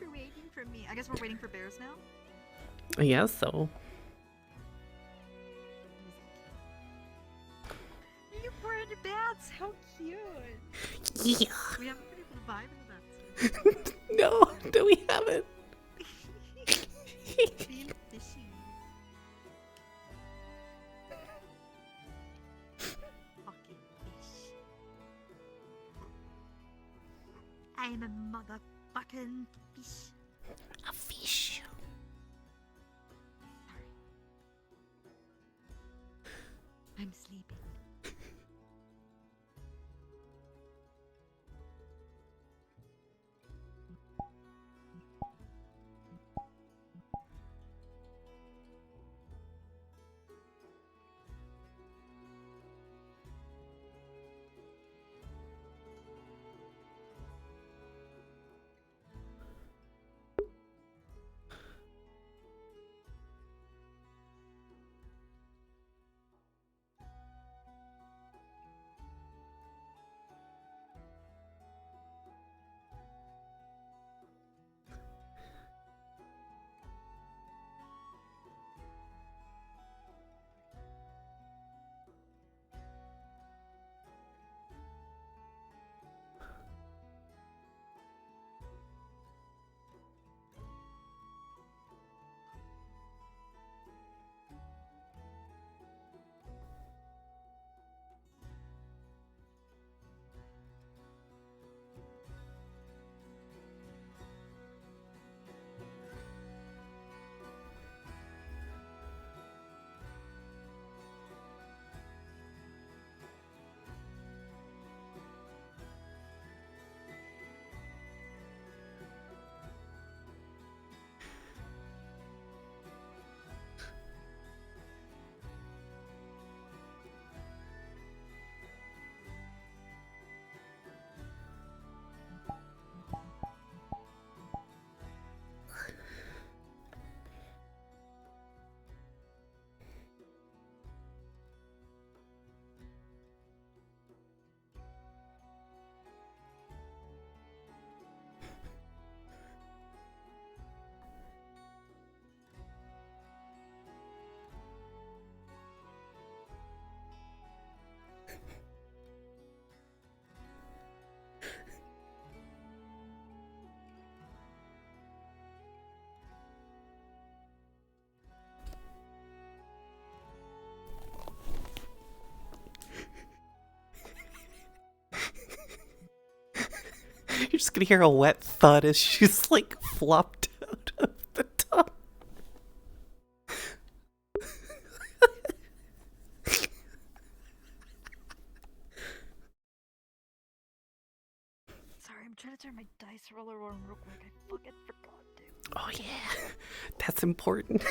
you waiting for me? I guess we're waiting for bears now? I guess so. You were in the bats! How cute! Yeah. We have a pretty cool vibe in the bats. No, we haven't. Being fishy. Fucking fish. I'm a motherfucking fish. A fish. Sorry. I'm sleeping. You're just gonna hear a wet thud as she's like flopped out of the tub. Sorry, I'm trying to turn my dice roller on real quick. I fucking forgot to. Oh yeah, that's important.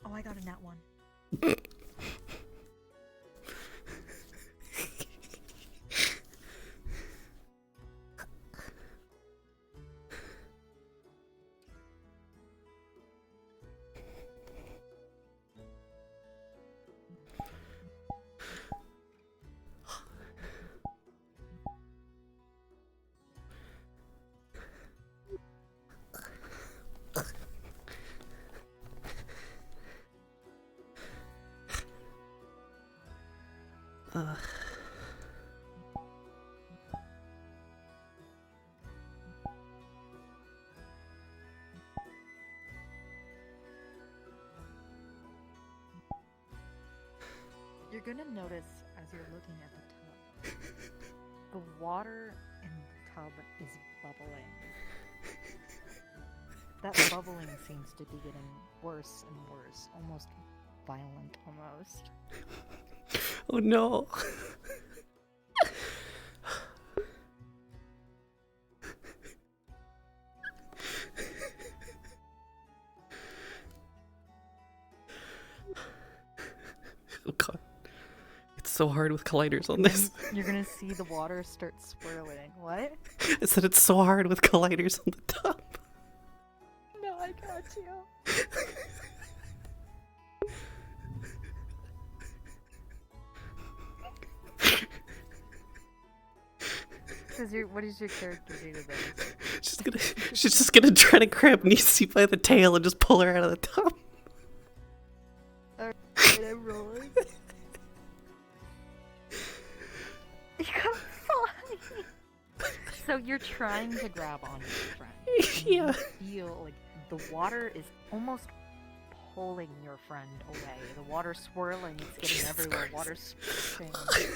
Oh, I got a nat one. Ugh. You're gonna notice as you're looking at the tub, the water in the tub is bubbling. That bubbling seems to be getting worse and worse, almost violent almost. Oh no. Oh god. It's so hard with colliders on this. You're gonna see the water start swirling. What? I said it's so hard with colliders on the top. No, I got you. What does your character do to those? She's just gonna try to grab Nisi by the tail and just pull her out of the tub. Alright, I'm rolling. You got fine. So you're trying to grab onto your friend. And Yeah. You feel like the water is almost pulling your friend away. The water's swirling, it's getting Jesus everywhere. Christ. Water's splashing.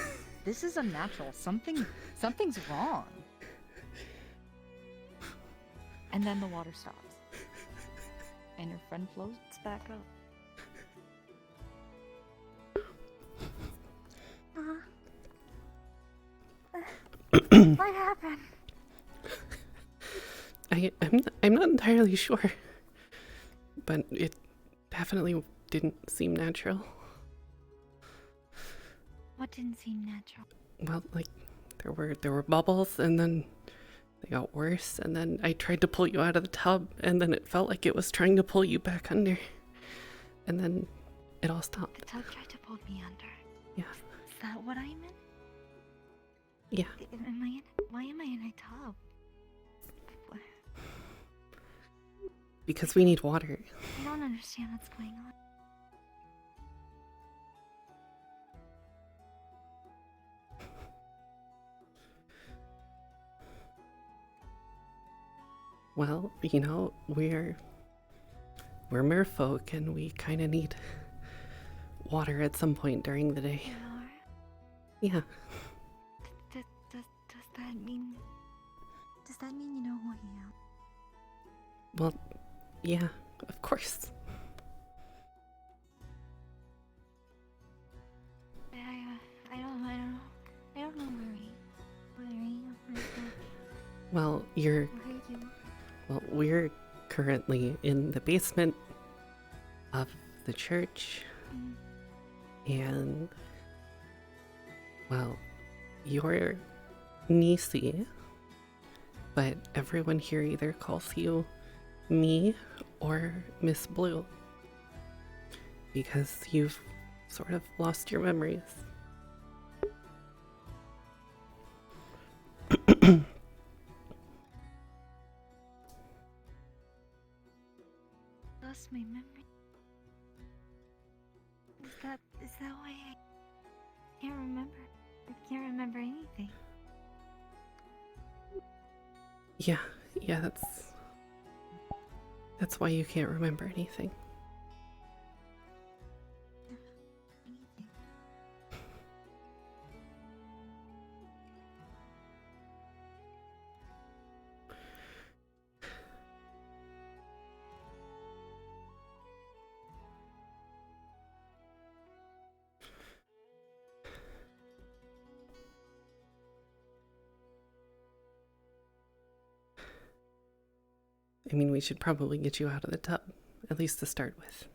This is unnatural. Something's wrong. And then the water stops. And your friend floats back up. What happened? I'm not entirely sure, but it definitely didn't seem natural. What didn't seem natural? Well, like there were bubbles, and then they got worse, and then I tried to pull you out of the tub, and then it felt like it was trying to pull you back under, and then it all stopped. The tub tried to pull me under. Yeah. Is that what I'm in? Yeah. Why am I in a tub? Because we need water. I don't understand what's going on. Well, you know, we're merfolk, and we kind of need water at some point during the day. Yeah. Does that mean you know who I am? Well, yeah, of course. I don't know where Well, we're currently in the basement of the church, and, well, you're Nisi, but everyone here either calls you me or Miss Blue, because you've sort of lost your memories. Lost my memory. Is that why I can't remember? I can't remember anything. Yeah, that's why you can't remember anything. I mean, we should probably get you out of the tub, at least to start with.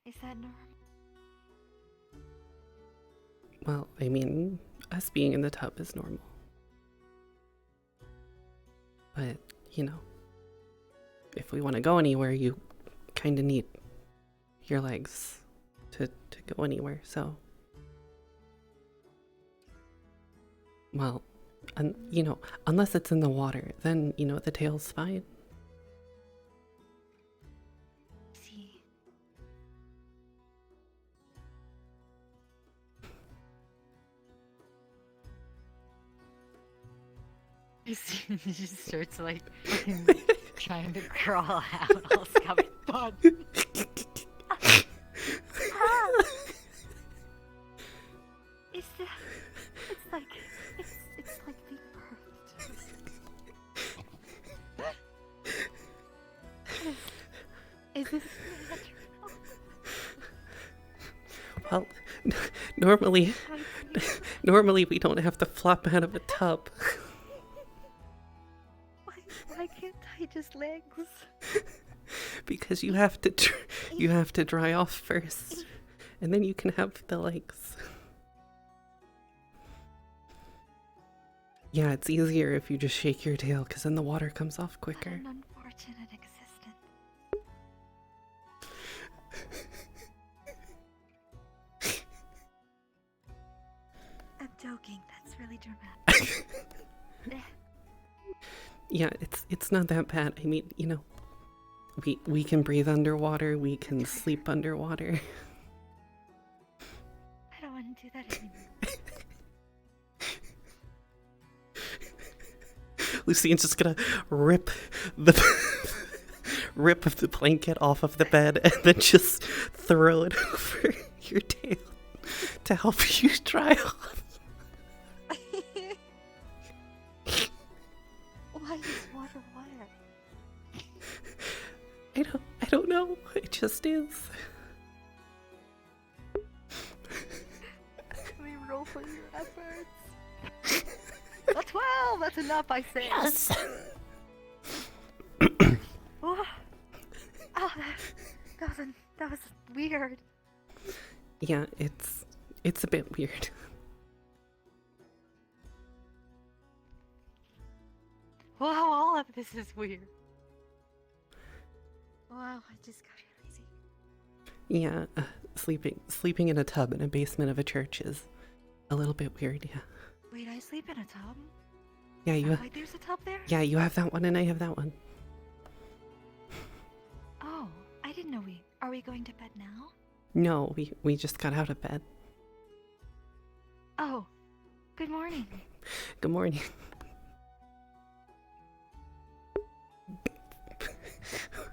Is that normal? Well, I mean, us being in the tub is normal. But, you know, if we want to go anywhere, you kind of need your legs to go anywhere, so... Well, you know, unless it's in the water, then, you know, the tail's fine. See. He just starts like trying to crawl out, all scabby bug. It's like being birthed. Is this Well, normally we don't have to flop out of a tub. Why can't I just legs? Because you have to dry off first, and then you can have the legs. Yeah, it's easier if you just shake your tail, because then the water comes off quicker. What an unfortunate existence. joking. That's really dramatic. Yeah, it's not that bad. I mean, you know, we can breathe underwater, we can sleep underwater. I don't want to do that anymore. Lucine's just gonna rip the blanket off of the bed and then just throw it over your tail to help you dry off. Why is water wet? I don't know. It just is. Can we roll for your efforts? A 12! That's enough, I say. Yes. Oh, oh that was weird. Yeah, it's a bit weird. Wow, all of this is weird. Wow, I just got lazy. Yeah, sleeping in a tub in a basement of a church is a little bit weird. Yeah. Wait, I sleep in a tub? Yeah, you. Like there's a tub there? Yeah, you have that one and I have that one. Oh, I didn't know Are we going to bed now? No, we just got out of bed. Oh, good morning. Good morning.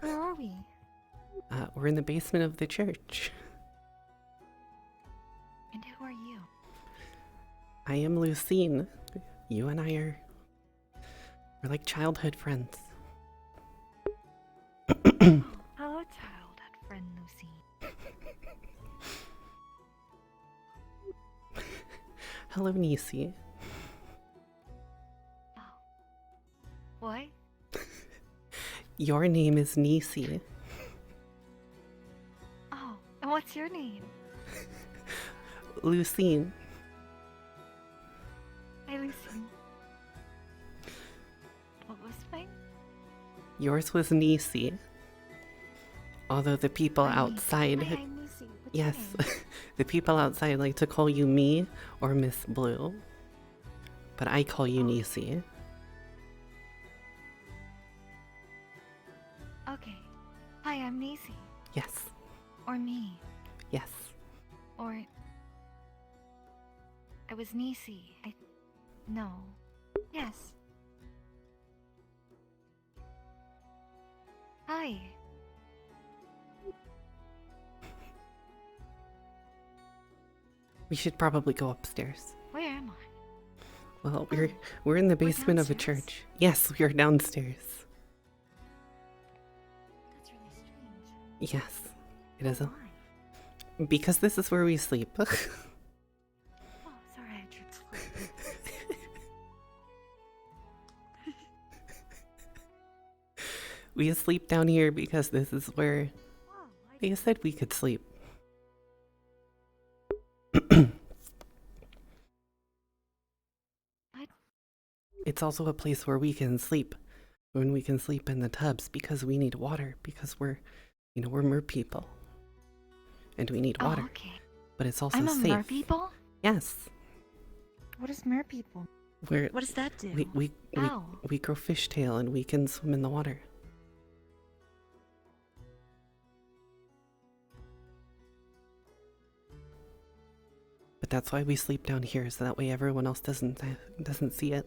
Where are we? We're in the basement of the church. And who are you? I am Lucine. You and we're like childhood friends. Oh, hello, childhood friend Lucine. Hello, Nisi. Oh. What? Your name is Nisi. Oh, and what's your name? Lucine. Hi, Lucine. What was mine? Yours was Nisi. Although the people Hi, outside... Hi, I'm Lucy. What's Yes, your name? the people outside like to call you me or Miss Blue. But I call you Nisi. Okay. Hi, I'm Nisi. Yes, Or me. yes. Or... I was Nisi. No. Yes. Hi. We should probably go upstairs. Where am I? Well, we're in the basement of a downstairs? church. Yes, we are downstairs. That's really strange. Yes, it is. Why? Because this is where we sleep. Oh, sorry, I tripped slightly. We sleep down here because this is where Wow, they said we could sleep. It's also a place where we can sleep. When we can sleep in the tubs because we need water. Because we're mer people. And we need water. Oh, okay. But it's also I'm a safe. merpeople? Yes. What is merpeople? We're, What does that do? we we grow fishtail and we can swim in the water. But that's why we sleep down here, so that way everyone else doesn't see it.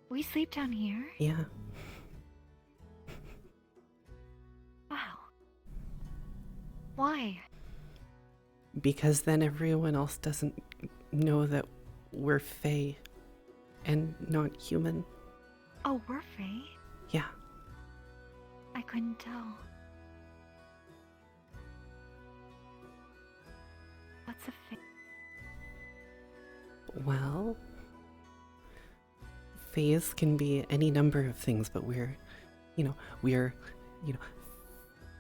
We sleep down here? Yeah. Wow. Why? Because then everyone else doesn't know that we're Fae and not human. Oh, we're Fae? Yeah. I couldn't tell. What's a Fae? Well, Faes can be any number of things, but we're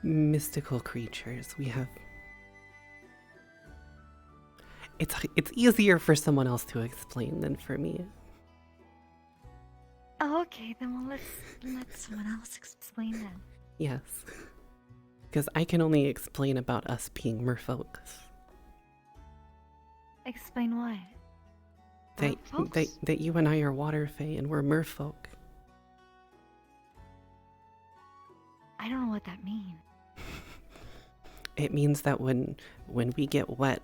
mystical creatures. We have... It's easier for someone else to explain than for me. Oh, okay, then well, let someone else explain then. Yes. Because I can only explain about us being merfolk. Explain what? That, Folks? that you and I are water fae and we're merfolk. I don't know what that means. It means that when we get wet,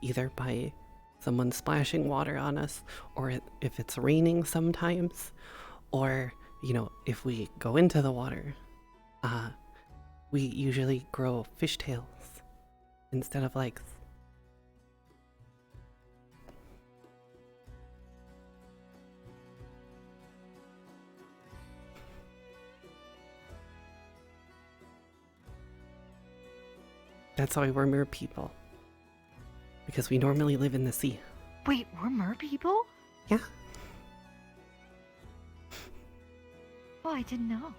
either by someone splashing water on us, or if it's raining sometimes, or, you know, if we go into the water, we usually grow fishtails instead of legs. That's why we're mer people. Because we normally live in the sea. Wait, we're mer people? Yeah. Oh, I didn't know.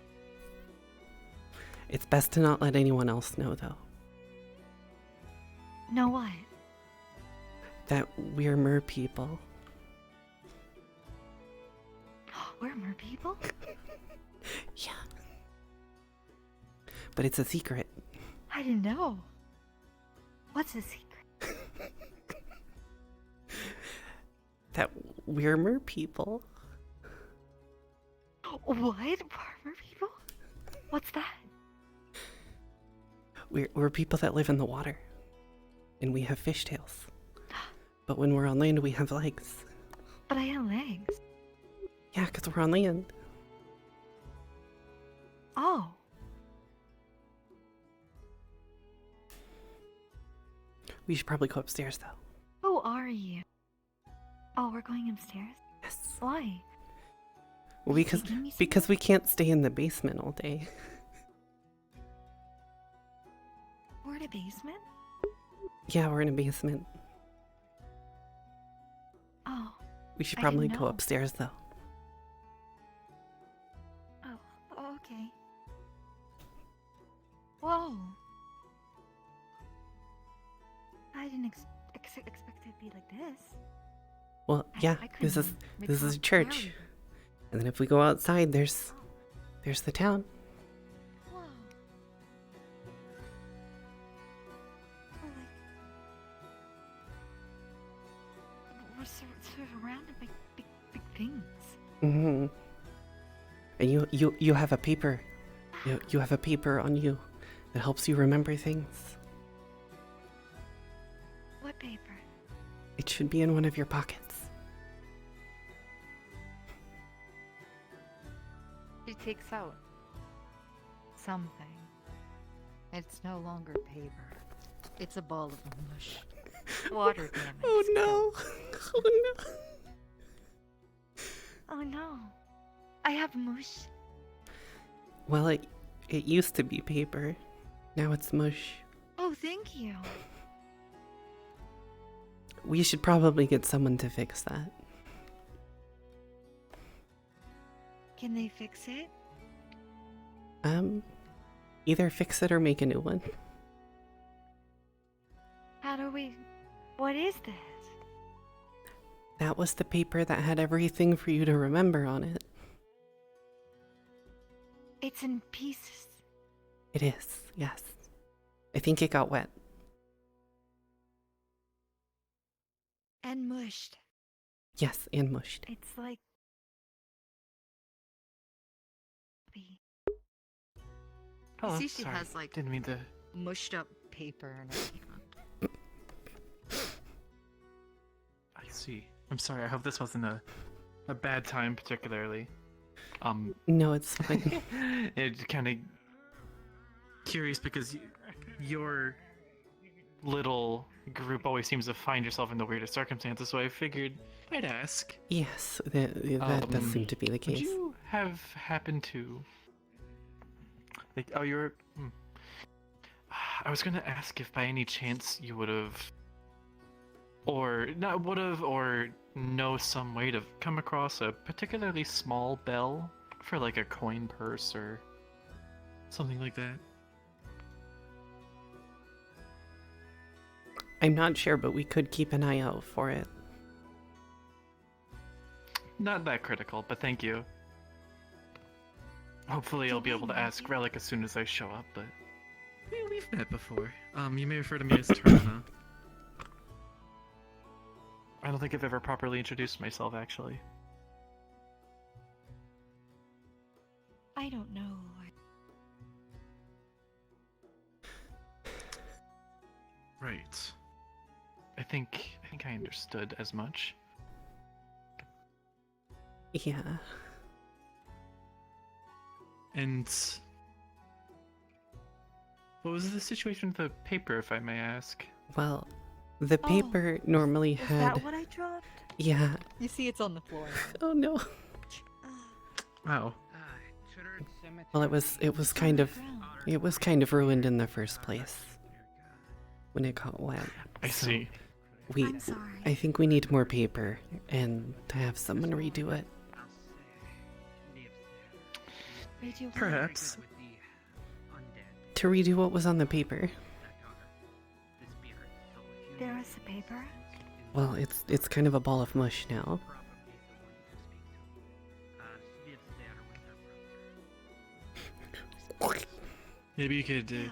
It's best to not let anyone else know, though. Know what? That we're mer people. We're mer people? Yeah. But it's a secret. I didn't know. What's the secret? That we're mer people. What? Mer people? What's that? We're people that live in the water. And we have fishtails. But when we're on land, we have legs. But I have legs. Yeah, because we're on land. Oh. We should probably go upstairs, though. Who are you? Oh, we're going upstairs? Yes. Why? Well, Are you taking me because we can't stay in the basement all day. We're in a basement? Yeah, we're in a basement. Oh. We should I probably didn't go know. upstairs, though. Oh, okay. Whoa. I didn't expect it to be like this. Well, yeah, I this is couldn't this is recall church. where And then if we go outside, there's the town. Whoa. We're surrounded by big things. Mm-hmm. And you have a paper. You have a paper on you that helps you remember things. What paper? It should be in one of your pockets. She takes out something. It's no longer paper. It's a ball of mush. Water damage. Oh no! Oh no! Oh no. I have mush. Well, it used to be paper. Now it's mush. Oh, thank you. We should probably get someone to fix that. Can they fix it? Either fix it or make a new one. How do we... What is this? That was the paper that had everything for you to remember on it. It's in pieces. It is, yes. I think it got wet. And mushed. Yes, and mushed. It's like... Oh, see she sorry. has, like- Didn't mean to. mushed up paper and everything. I see. I'm sorry. I hope this wasn't a bad time, particularly. No, it's fine. It kind of curious because your little group always seems to find yourself in the weirdest circumstances, so I figured I'd ask. Yes, that does seem to be the Would case. you have happened to like? Oh, you're. I was gonna ask if by any chance you would have, or not would have, or know some way to come across a particularly small bell for like a coin purse or something like that. I'm not sure, but we could keep an eye out for it. Not that critical, but thank you. Hopefully I'll be able to ask Relic as soon as I show up, but... We've met before. You may refer to me as Turna. I don't think I've ever properly introduced myself, actually. I don't know. Right. I think I understood as much. Yeah. And what was the situation with the paper, if I may ask? Well, the paper normally Is had. that what I dropped? Yeah. You see, it's on the floor now. Oh no. Wow. Well, it was kind of ruined in the first place when it got wet. I So see. I'm sorry. I think we need more paper and to have someone redo it. Redo what? Perhaps. To redo what was on the paper. There is the paper. Well, it's kind of a ball of mush now. Maybe you could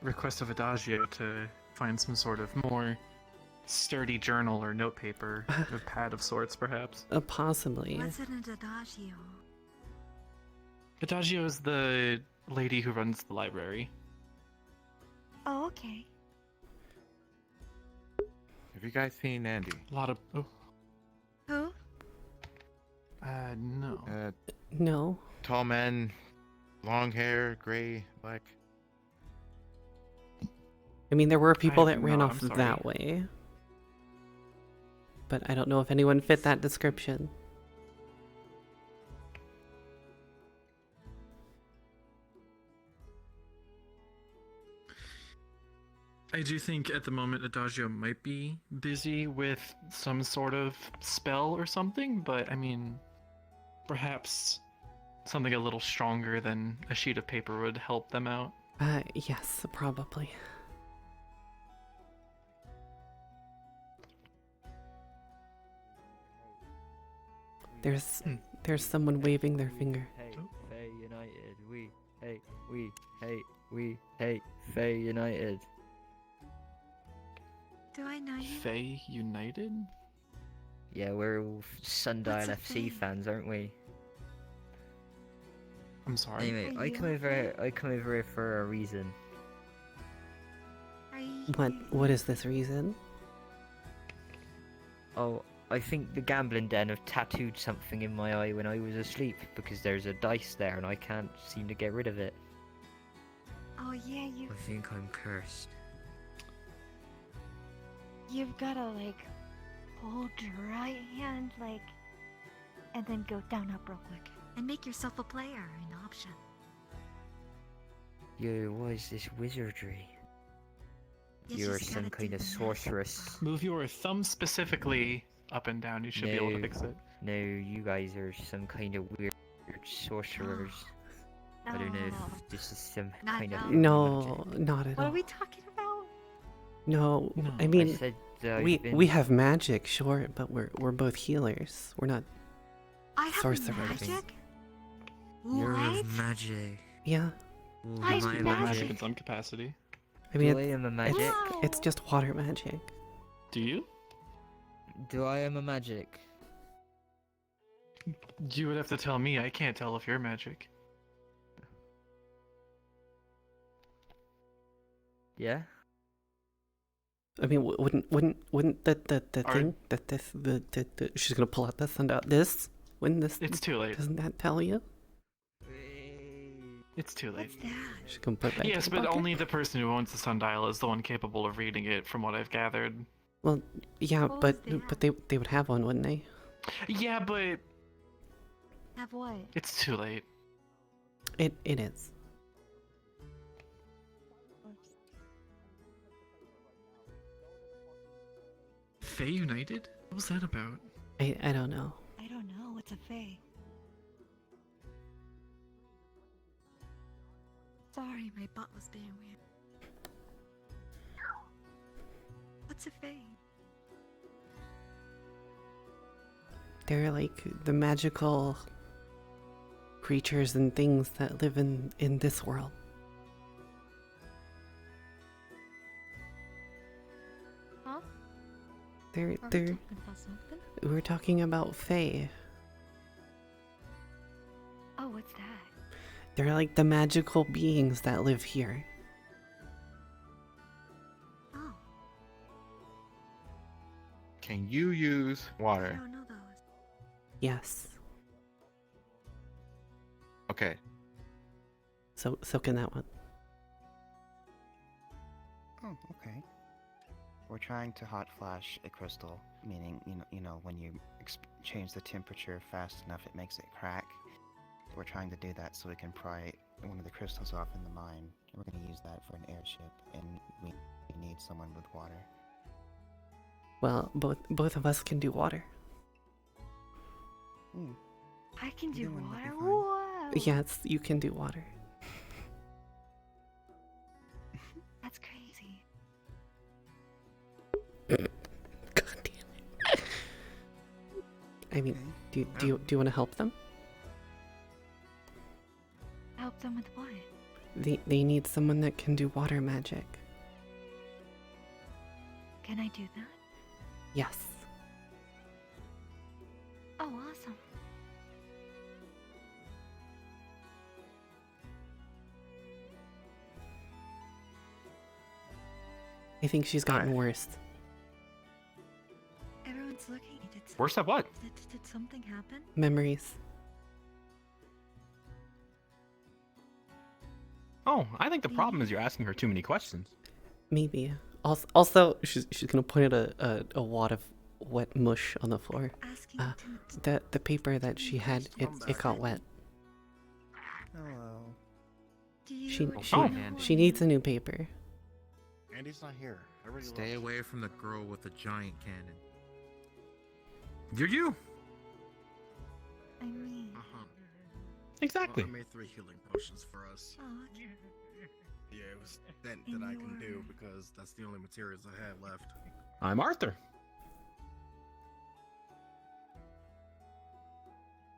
request of Adagio to find some sort of more sturdy journal or notepaper, a pad of sorts, perhaps. Possibly. What's in an adagio? Adagio is the lady who runs the library. Oh, okay. Have you guys seen Andy? A lot of... Oh, Who? no. No. Tall man, long hair, gray, black. I mean, there were people I that ran no, off I'm sorry. that way. But I don't know if anyone fit that description. I do think at the moment Adagio might be busy with some sort of spell or something, but I mean, perhaps something a little stronger than a sheet of paper would help them out. Yes, probably. There's someone waving their finger. Hey, Fey United. We hate Fey United. Do I know you? Fey United? Yeah, we're all Sundial What's a FC Fey? fans, aren't we? I'm sorry. Anyway, Are I you come a over. Fey? I come over here for a reason. Are you? What is this reason? Oh, I think the gambling den have tattooed something in my eye when I was asleep because there's a dice there and I can't seem to get rid of it. Oh yeah, I think I'm cursed. you've gotta like hold your right hand like, and then go down up real quick and make yourself a player an option. Yo, what is this wizardry? You You're just some gotta kind do of the magic. sorceress. Move your thumb specifically up and down. You should be able to No. fix it. No, you guys are some kind of weird sorcerers. I don't know No. if this is some Not kind of No, magic. not at What all. are we talking about? No, No. I I mean, said we have magic, sure, but we're both healers. We're not. I have Sorcerers. magic. You're What? magic. Yeah, Ooh, I am have You I have magic magic. in some capacity. I mean, Do I am a magic? Wow. it's just water magic. Do you? Do I am a magic? You would have to tell me. I can't tell if you're magic. Yeah. I mean, wouldn't the Are- thing that the she's gonna pull out this and out this when this It's too late. doesn't that tell you? It's too late. What's that? She's gonna put it back. Yes, in the but bucket? only the person who owns the sundial is the one capable of reading it, from what I've gathered. Well, yeah, What but was that? they would have one, wouldn't they? Yeah, but Have what? it's too late. It is. Fey United? What was that about? I don't know. I don't know. What's a fae? Sorry, my butt was being weird. What's a fae? They're like the magical creatures and things that live in this world. Huh? They're Are we they're talking about something? we're talking about Fae. Oh, what's that? They're like the magical beings that live here. Oh, Can you use I water? don't know those. Yes. Okay. So can that one. Oh, okay. We're trying to hot flash a crystal, meaning when you change the temperature fast enough, it makes it crack. We're trying to do that so we can pry one of the crystals off in the mine. We're going to use that for an airship, and we need someone with water. Well, both of us can do water. I can do Either one would be water. fine. Whoa! Yes, you can do water. That's crazy. God damn it. I mean, Okay. do you want to help them? Help them with what? They need someone that can do water magic. Can I do that? Yes. Oh, awesome. I think she's gotten worse. Everyone's looking. Worse at what? Did something happen? Memories. Oh, I think the problem is you're asking her too many questions. Maybe. Also, she's gonna point at a wad of wet mush on the floor. Asking The paper that she had, it got wet. Hello. Do you She know she Oh. she needs a new paper. Andy's not here. Stay away from the girl with the giant cannon. You're you. I mean, Uh-huh. Exactly. Well, I made 3 healing potions for us. oh, okay. Yeah, it was that I can do because that's the only materials I have left. I'm Arthur.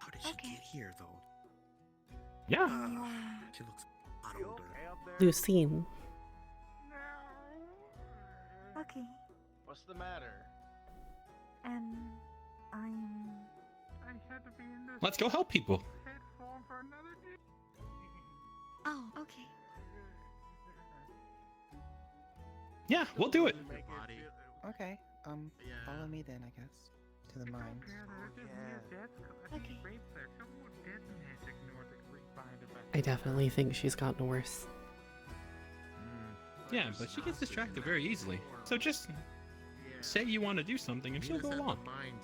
How did she Okay. get here, though? Yeah. She looks a lot older. Lucine. Okay. What's the matter? And I'm. Let's go help people. Oh, okay. Yeah, we'll do it. Body. Okay. Yeah. Follow me then, I guess, to the mines. Okay. I definitely think she's gotten worse. Yeah, but she gets distracted very easily. So just say you want to do something and she'll go Venus has along. a mind.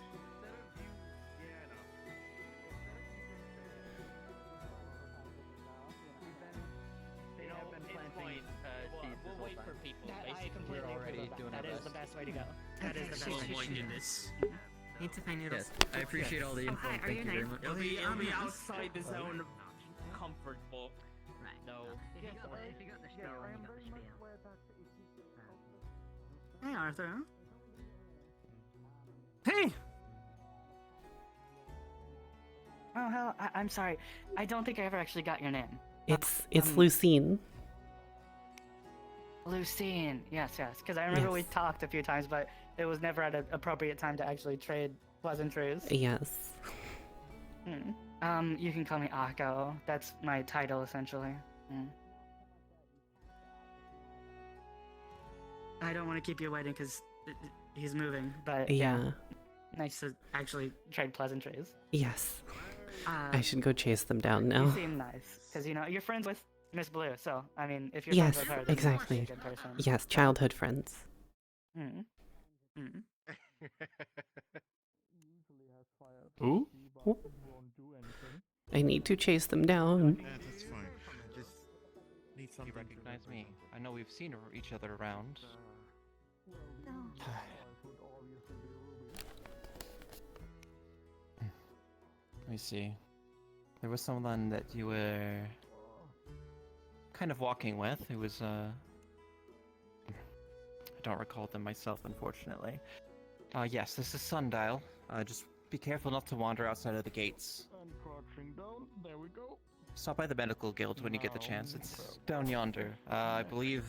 We'll wait for people. Basically, we're already doing our best. That is the best way to go. That is the best Oh way my to go. goodness. Need to find noodles. Yes, I appreciate all the info. hi, are Thank you you very nice? much. It'll be outside the zone of comfort, but Right. no. If you got the spiel, you got the spiel. Hey, Arthur. Hey. Oh hell, I'm sorry. I don't think I ever actually got your name. It's Um, Lucine. Lucine. Yes, because I remember we Yes. talked a few times, but it was never at an appropriate time to actually trade pleasantries. Yes. You can call me Akko. That's my title, essentially. I don't want to keep you waiting because he's moving, but Yeah. nice to actually trade pleasantries. Yes. Uh, I should go chase them down You now. seem nice, because you're friends with Miss Blue, so I mean, if you're Yes, friends with her, then you must be exactly. a good person. Yes, childhood friends. Mm. Ooh? I need to chase them down. Yeah, that's fine. Just need You something. recognize me? I know we've seen each other around. No. Let me see. There was someone that you were kind of walking with who was, I don't recall them myself, unfortunately. Yes, this is Sundial. Just be careful not to wander outside of the gates. And crouching down. There we go. Stop by the medical guild when you get the chance. It's down yonder. I believe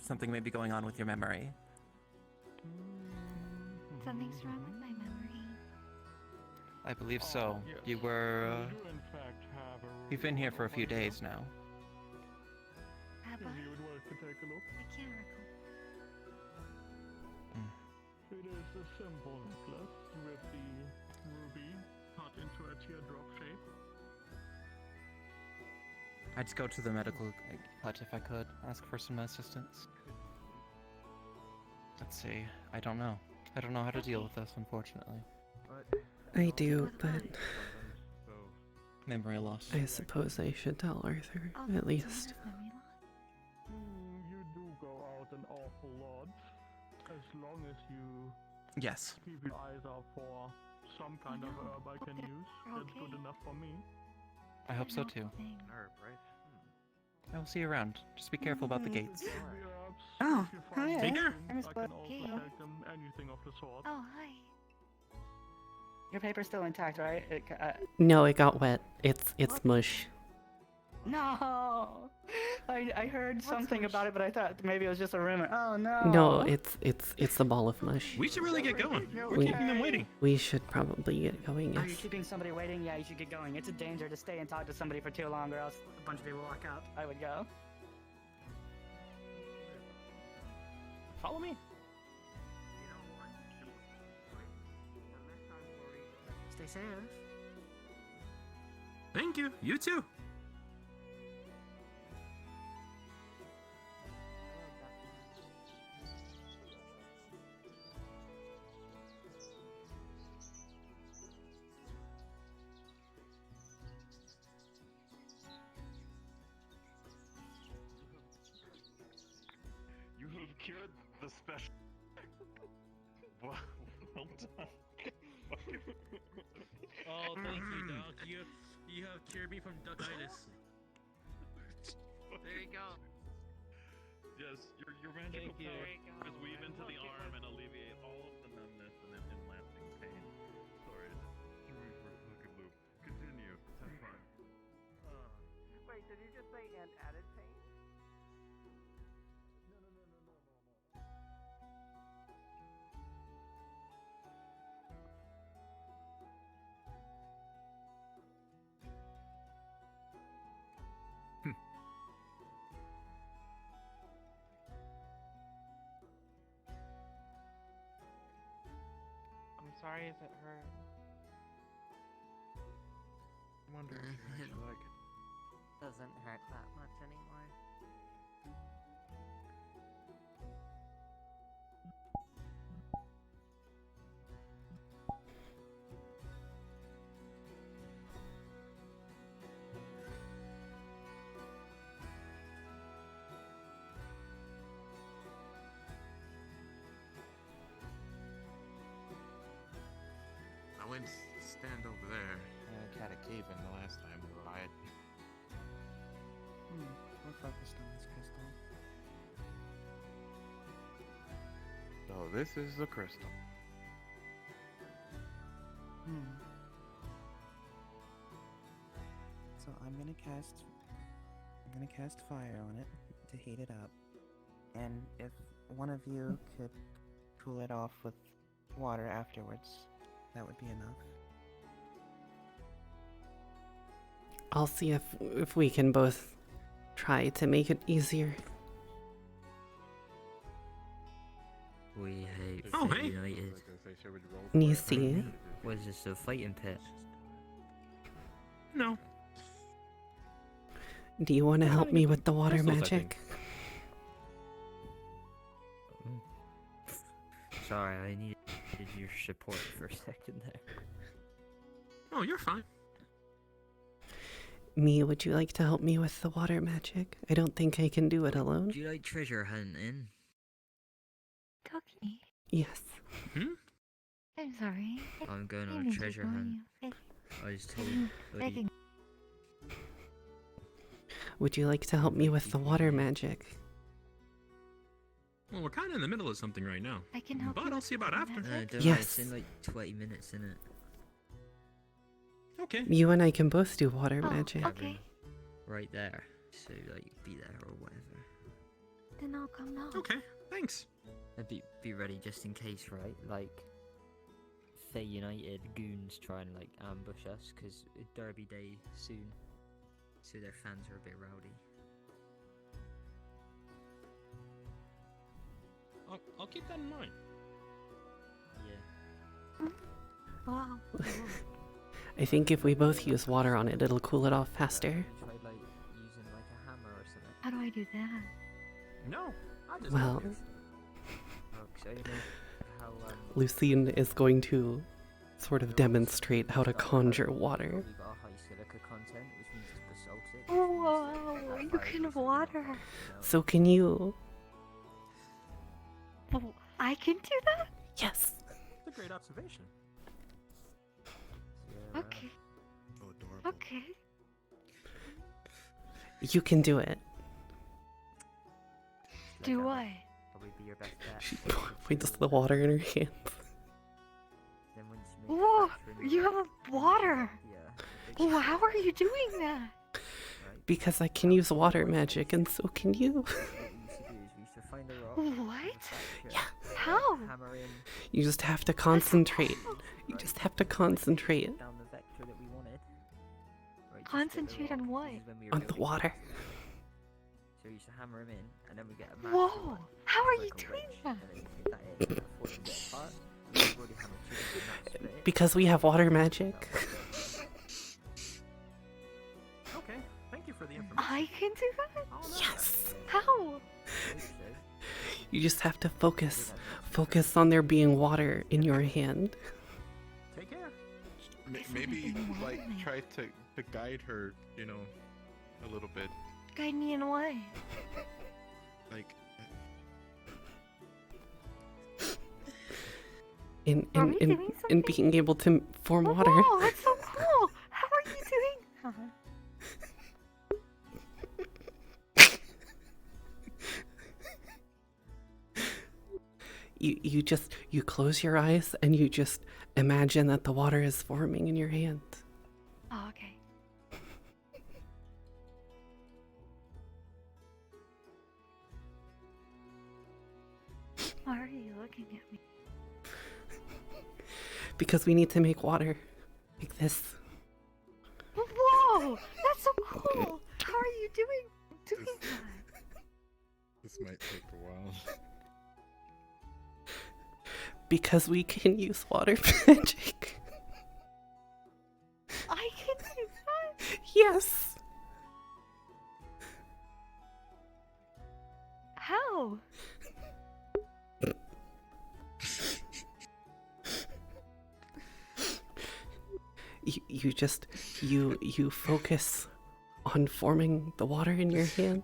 something may be going on with your memory. Something's wrong with my memory. I believe so. You were. You've been here for a few days now. Have I? You would like to take a look? I can't recall. It is a simple necklace with the ruby cut into a teardrop shape. I'd just go to the medical hut if I could. Ask for some assistance. Let's see. I don't know. I don't know how to deal with this, unfortunately. I do, but Memory loss. I suppose I should tell Arthur, Oh, at least. You do go out an awful lot. As long as you Yes. keep your eyes out for some kind of herb I can use, that's good enough for me. I hope so too. Herb, right? I will see you around. Just be careful about the gates. Oh, If you find hi. Take care. anything, I can also Hey. take them anything of the sort. Oh, hi. Your paper's still intact, right? No, it got wet. It's mush. No! I heard something about it, but I thought maybe it was just a rumor. Oh no! No, it's a ball of mush. We should really get going. We're We- keeping them waiting. We should probably get going, Are you yes. keeping somebody waiting? Yeah, you should get going. It's a danger to stay and talk to somebody for too long, or else a bunch of people walk out. I would go. Follow me. Stay safe. Thank you. You too. You have cured the special. Well done. Oh, thank you, Doc. You have cured me from duckitis. There you go. Yes, your magical Thank you. power is weave into the arm and alleviate all of the numbness and lasting pain. Sorry. Sorry for hook and loop. Continue. Have fun. Wait, did you just say and added pain? I'm sorry if it hurt. I wonder if you actually like it. Doesn't hurt that much anymore. I went stand over there. I had a cave in the last time we were by it. We're focused on this crystal. So this is the crystal. So I'm gonna cast fire on it to heat it up. And if one of you could cool it off with water afterwards, that would be enough. I'll see if we can both try to make it easier. We hate Oh, Fate hey. United. Nisi, What is this, a fighting pit? No. do you want to help me with the water crystals, I magic? Sorry, I needed your support for a second there. Oh, you're fine. Me, would you like to help me with the water magic? I don't think I can do it alone. Do you like treasure hunting? Toki, Yes. Hmm? I'm sorry. I'm going I on a didn't treasure call hunt. you. I was told. Begging. Would you like to help me with the water magic? Well, we're kind of in the middle of something right now. I can help But you I'll with see about the after. magic. Don't worry, Yes. it's in like 20 minutes, innit? Okay. You and I can both do water Oh, magic. okay. Right there. So, like, be there or whatever. Then I'll come now. Okay. Thanks. And be ready just in case, right? Like, Fey United goons try and like ambush us because Derby Day soon, so their fans are a bit rowdy. I'll keep that in mind. Yeah. Wow. I think if we both use water on it, it'll cool it off faster. You tried like using like a hammer or something. How do I do that? No, I just Well, Oh, 'cause I don't know how. Lucine is going to sort of demonstrate how to conjure water. Probably got a high silica content, which means it's basaltic. Whoa, you can water. So can you? Oh, I can do that? Yes. It's a great observation. Okay. Oh, adorable. Okay. You can do it. Do I? Probably be your best bet. She points the water in her hands. Then once you make Whoa, fracture in you your- have water. Yeah. Well, how are you doing that? Because I can use water magic, and so can you. What we used to do is we used to find a rock. What? fracture, How? Hammer in. You just have to concentrate. You just have to concentrate Down the vector that we wanted. Right, just hit the Concentrate on rock. what? This is when we were on the building water. So we used to hammer him in, and then we get a massive Whoa, one, how are like you a doing wedge, that? and then you hit that in before you get apart. We've already hammered two of them, not split it. Because we have water magic. Okay, thank you for the information. I can do that? I'll know Yes. How? I hope so. You just have to focus. Focus on there being water in your hand. that. Take care. Maybe like try to guide her, you know, a little bit. Guide me in what? Like In Are we doing in something? being able to form water. Whoa, that's so cool. How are you doing that? You close your eyes and you just imagine that the water is forming in your hand. Oh, okay. Why are you looking at me? Because we need to make water. Like this. Whoa, that's so cool. How are you doing that? this might take a while. Because we can use water magic. I can do that? Yes. How? You focus on forming the water in your hand.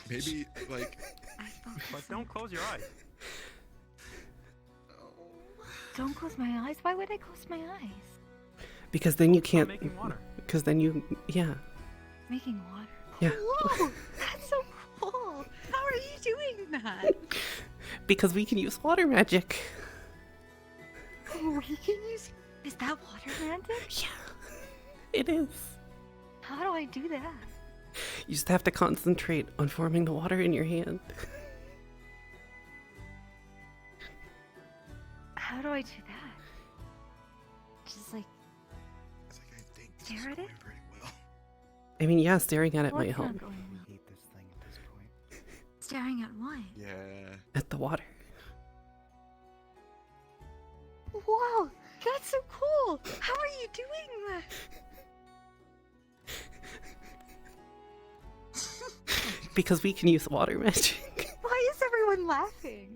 Maybe like But don't close your eyes. Don't close my eyes? Why would I close my eyes? Because then you Stop can't. making water. Because then you, yeah. Making water. Yeah. Whoa, that's so cool. How are you doing that? Because we can use water magic. We can use. Is that water magic? Yeah. It is. How do I do that? You just have to concentrate on forming the water in your hand. How do I do that? Just like I think this stare at it? pretty well. I mean, yeah, staring at it What's might help. not going We well? hate this thing at this point. Staring at what? yeah. At the water. Whoa, that's so cool. How are you doing that? Because we can use water magic. Why is everyone laughing?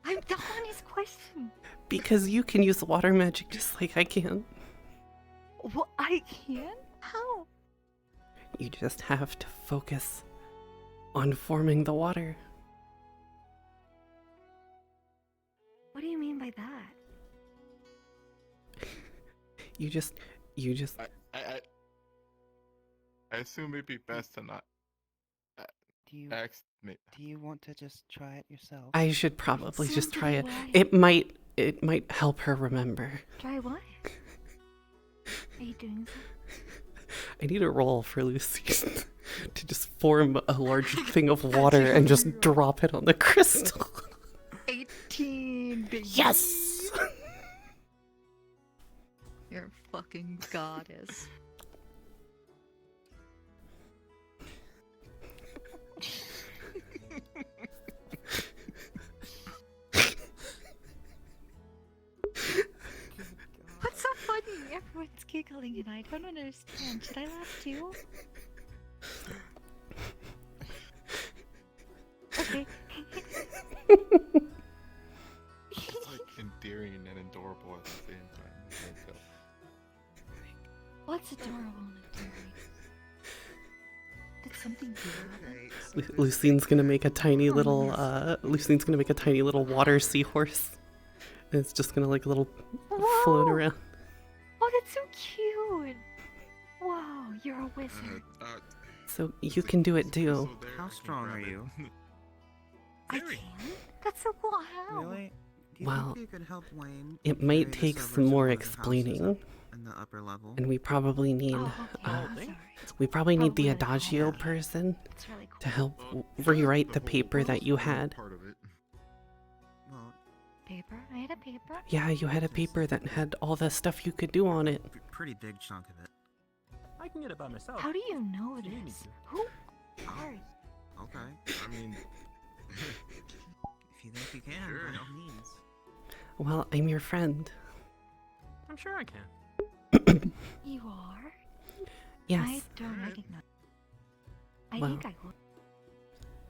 I'm the honest question. Because you can use water magic just like I can. Well, I can? How? You just have to focus on forming the water. What do you mean by that? You just I assume it'd be best to not Do you ask me. do you want to just try it yourself? I should probably just try it. Why? It might help her remember. Try what? Are you doing something? I need a roll for Lucy to just form a large thing of water and just drop it on the crystal. 18, baby. Yes! fucking goddess. What's so funny? Everyone's giggling and I don't understand. Should I laugh too? Okay. It's like endearing and adorable at the same time. What's adorable and endearing? Did something do it? Lucine's gonna make a tiny little Lucine's gonna make a tiny little water seahorse. And it's just gonna like little float around. Oh, that's so cute! Wow, you're a wizard. So you can do it too. How strong are you? I can? That's so cool. How? Really? Do you Well, think you could help Wayne it might carry the take some servers more to one of the houses explaining. up in the upper level? And we probably need we probably need the Adagio person to help rewrite the paper that you had. Well, Paper? I had a paper? Yeah, you had a paper that had all the stuff you could do on it. pretty big chunk of it. I can get it by myself. How do you know You need me this? to. Who are you? Okay. I mean, if you think you can, by all means. Well, I'm your friend. I'm sure I can. You are? Yes. I don't recognize. I Well, think I would.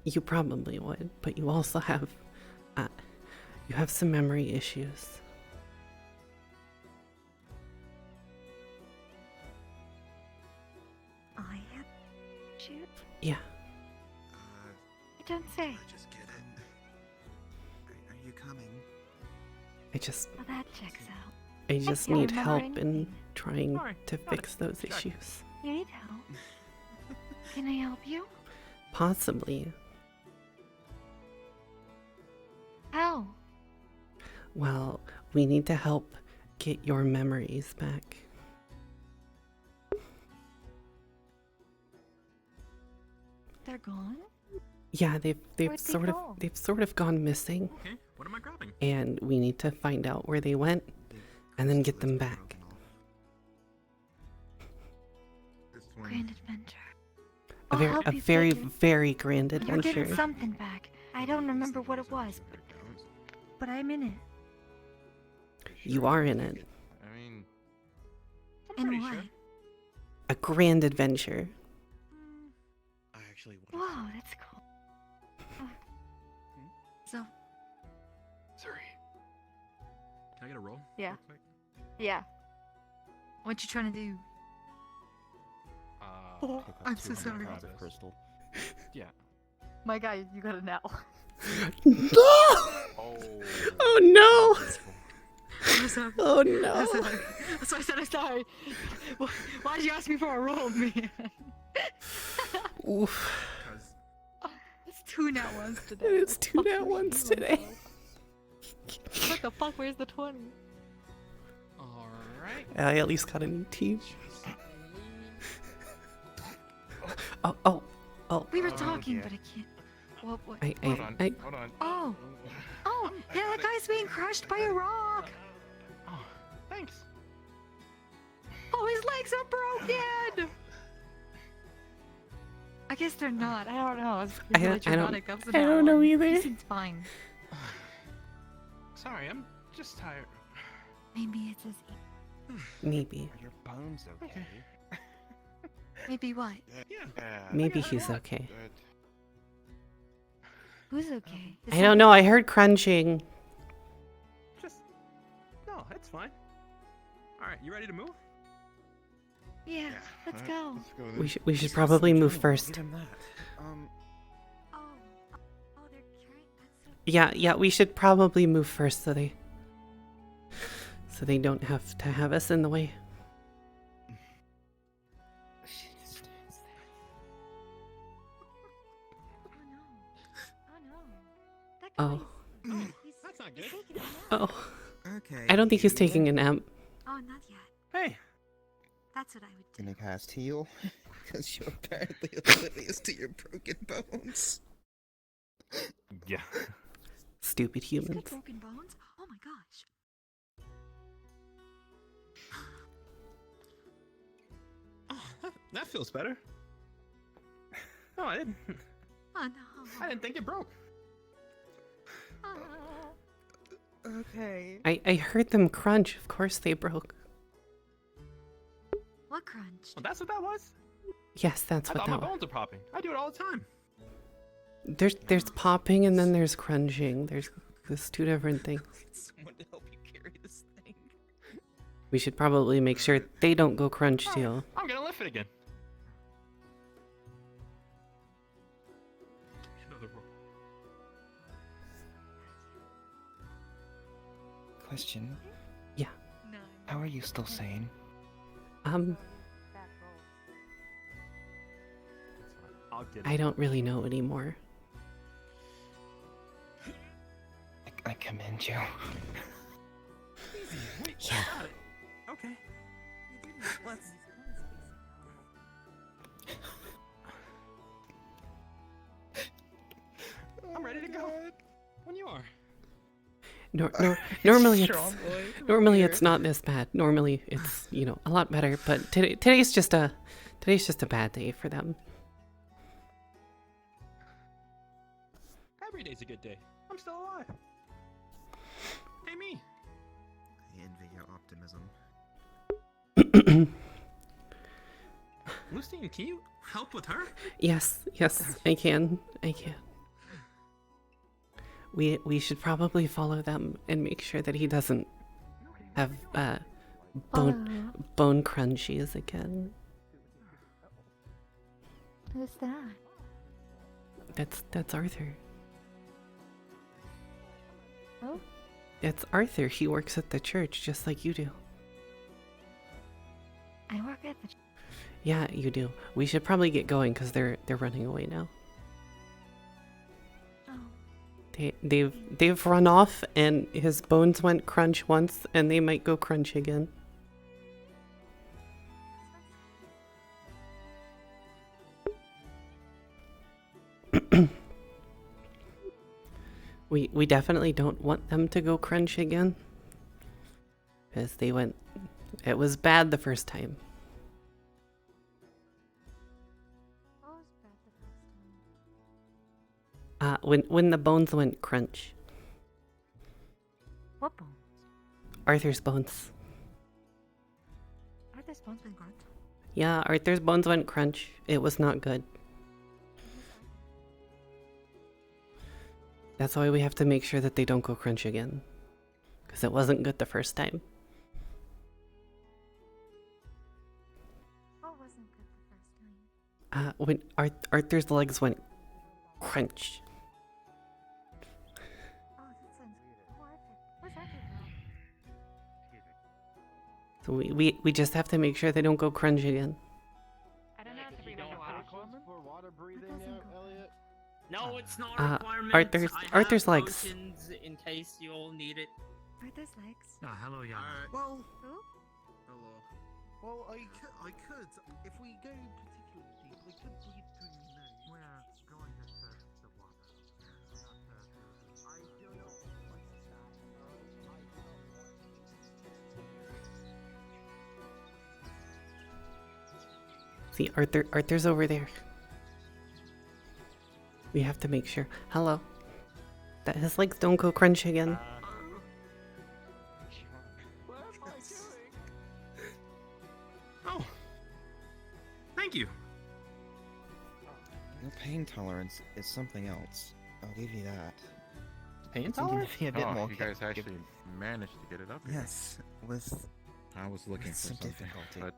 You probably would, but you also have you have some memory issues. I have shoot? Yeah. I don't say. I just get it. Are you coming? I just Well, that checks out. I just don't need remember help anything. in trying Sorry, to got it. fix those Check. issues. You need help? Can I help you? Possibly. How? Well, we need to help get your memories back. They're gone? Yeah, they've Where'd they go? sort of gone missing, Okay, what am I grabbing? and we need to find out where they went and then get them back. Grand adventure. A I'll very, help a you very, figure- very grand You're adventure. getting something back. I don't remember what it was, but I'm in it. You are in it. I mean, In what? A grand adventure. I actually want Whoa, that's cool. Oh. So, Sorry. Can I get a roll? Yeah. real quick? yeah. What you trying to do? Oh, I'm so sorry. Of crystal. Yeah. My guy, you got it now. No! Oh no! I'm sorry. Oh I'm no! sorry. That's why I said I'm sorry. Why'd you ask me for a roll, man? Oof. It's 2 nat ones today. It's 2 nat ones today. What the fuck? Where's the 20? Alright. I at least got a new team. Oh. We were talking, but I can't. What? Hold on. Hold on. Oh, yeah, that guy's being crushed by a rock. Oh, thanks. Oh, his legs are broken. I guess they're not. I don't know. It's I don't know either. He seems fine. Sorry, I'm just tired. Maybe it's his. Maybe. Are your bones okay? Maybe what? Maybe he's okay. Who's okay? I don't know. I heard crunching. No, that's fine. Alright, you ready to move? Yeah, let's go. We should probably move first. Give him that. Oh, they're carrying. Yeah, we should probably move first so they don't have to have us in the way. Oh. That's not good. Oh. Okay. I don't think he's taking a nap. Oh, not yet. Hey. That's what I would do. Gonna cast heal? Because you're apparently oblivious to your broken bones. Yeah. Stupid He's got humans. broken bones? Oh my gosh. That feels better. No, I didn't. Oh no. I didn't think it broke. Okay. I heard them crunch. Of course they broke. What crunched? Well, that's what that was. Yes, that's I what thought that my was. bones are popping. I do it all the time. There's popping and then there's crunching. There's two different things. Someone to help you carry this thing. We should probably make sure they don't go crunch too. I'm gonna lift it again. Another roll. Question. Yeah. How are you still sane? I'll get it. I don't really know anymore. I commend you. Yeah. Okay. Let's. I'm ready to go. When you are. Normally it's not this bad. Normally it's a lot better. But today's just a bad day for them. Every day's a good day. I'm still alive. Hey, me. I envy your optimism. Lucine, can you help with her? Yes, I can. We should probably follow them and make sure that he doesn't have bone crunchies again. Who's that? That's Arthur. Oh? That's Arthur. He works at the church just like you do. I work at the. Yeah, you do. We should probably get going because they're running away now. Oh. They've run off and his bones went crunch once and they might go crunch again. We definitely don't want them to go crunch again. Because it was bad the first time. What was bad the first time? When the bones went crunch. What bones? Arthur's bones. Are those bones been crunch? Yeah, Arthur's bones went crunch. It was not good. That's why we have to make sure that they don't go crunch again. Because it wasn't good the first time. What wasn't good the first time? When Arthur's legs went crunch. Oh, that sounds horrific. What's Arthur So we just have to make sure they don't go crunch again. I don't know if we know for water breathing, Elliot. No, it's not a requirement. Arthur's I have legs. potions in case you all need it. Arthur's legs? Ah, hello, young. Well, Who? hello. Well, I could. If we go particularly deep, I could breathe through your nose. We're going to test the water. I do not want that. See, Arthur's over there. We have to make sure. Hello. That his legs don't go crunch again. What am I doing? Oh. Thank you. Your pain tolerance is something else. I'll give you that. Pain It's gonna be a bit more. You guys actually managed to get it up here. Yes, with I was looking for some something, difficulty. but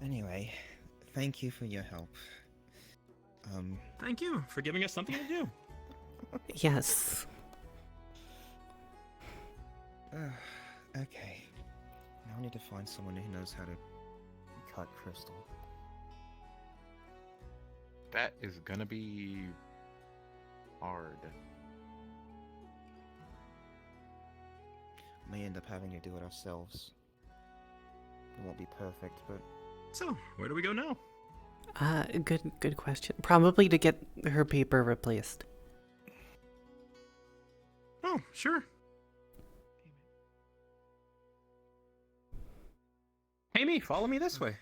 Anyway, thank you for your help. Thank you for giving us something to do. Yes. Okay. Now I need to find someone who knows how to cut crystal. that is gonna be hard. May end up having to do it ourselves. It won't be perfect, but So, where do we go now? Good question. Probably to get her paper replaced. Oh, sure. Hey, me. Follow me this way.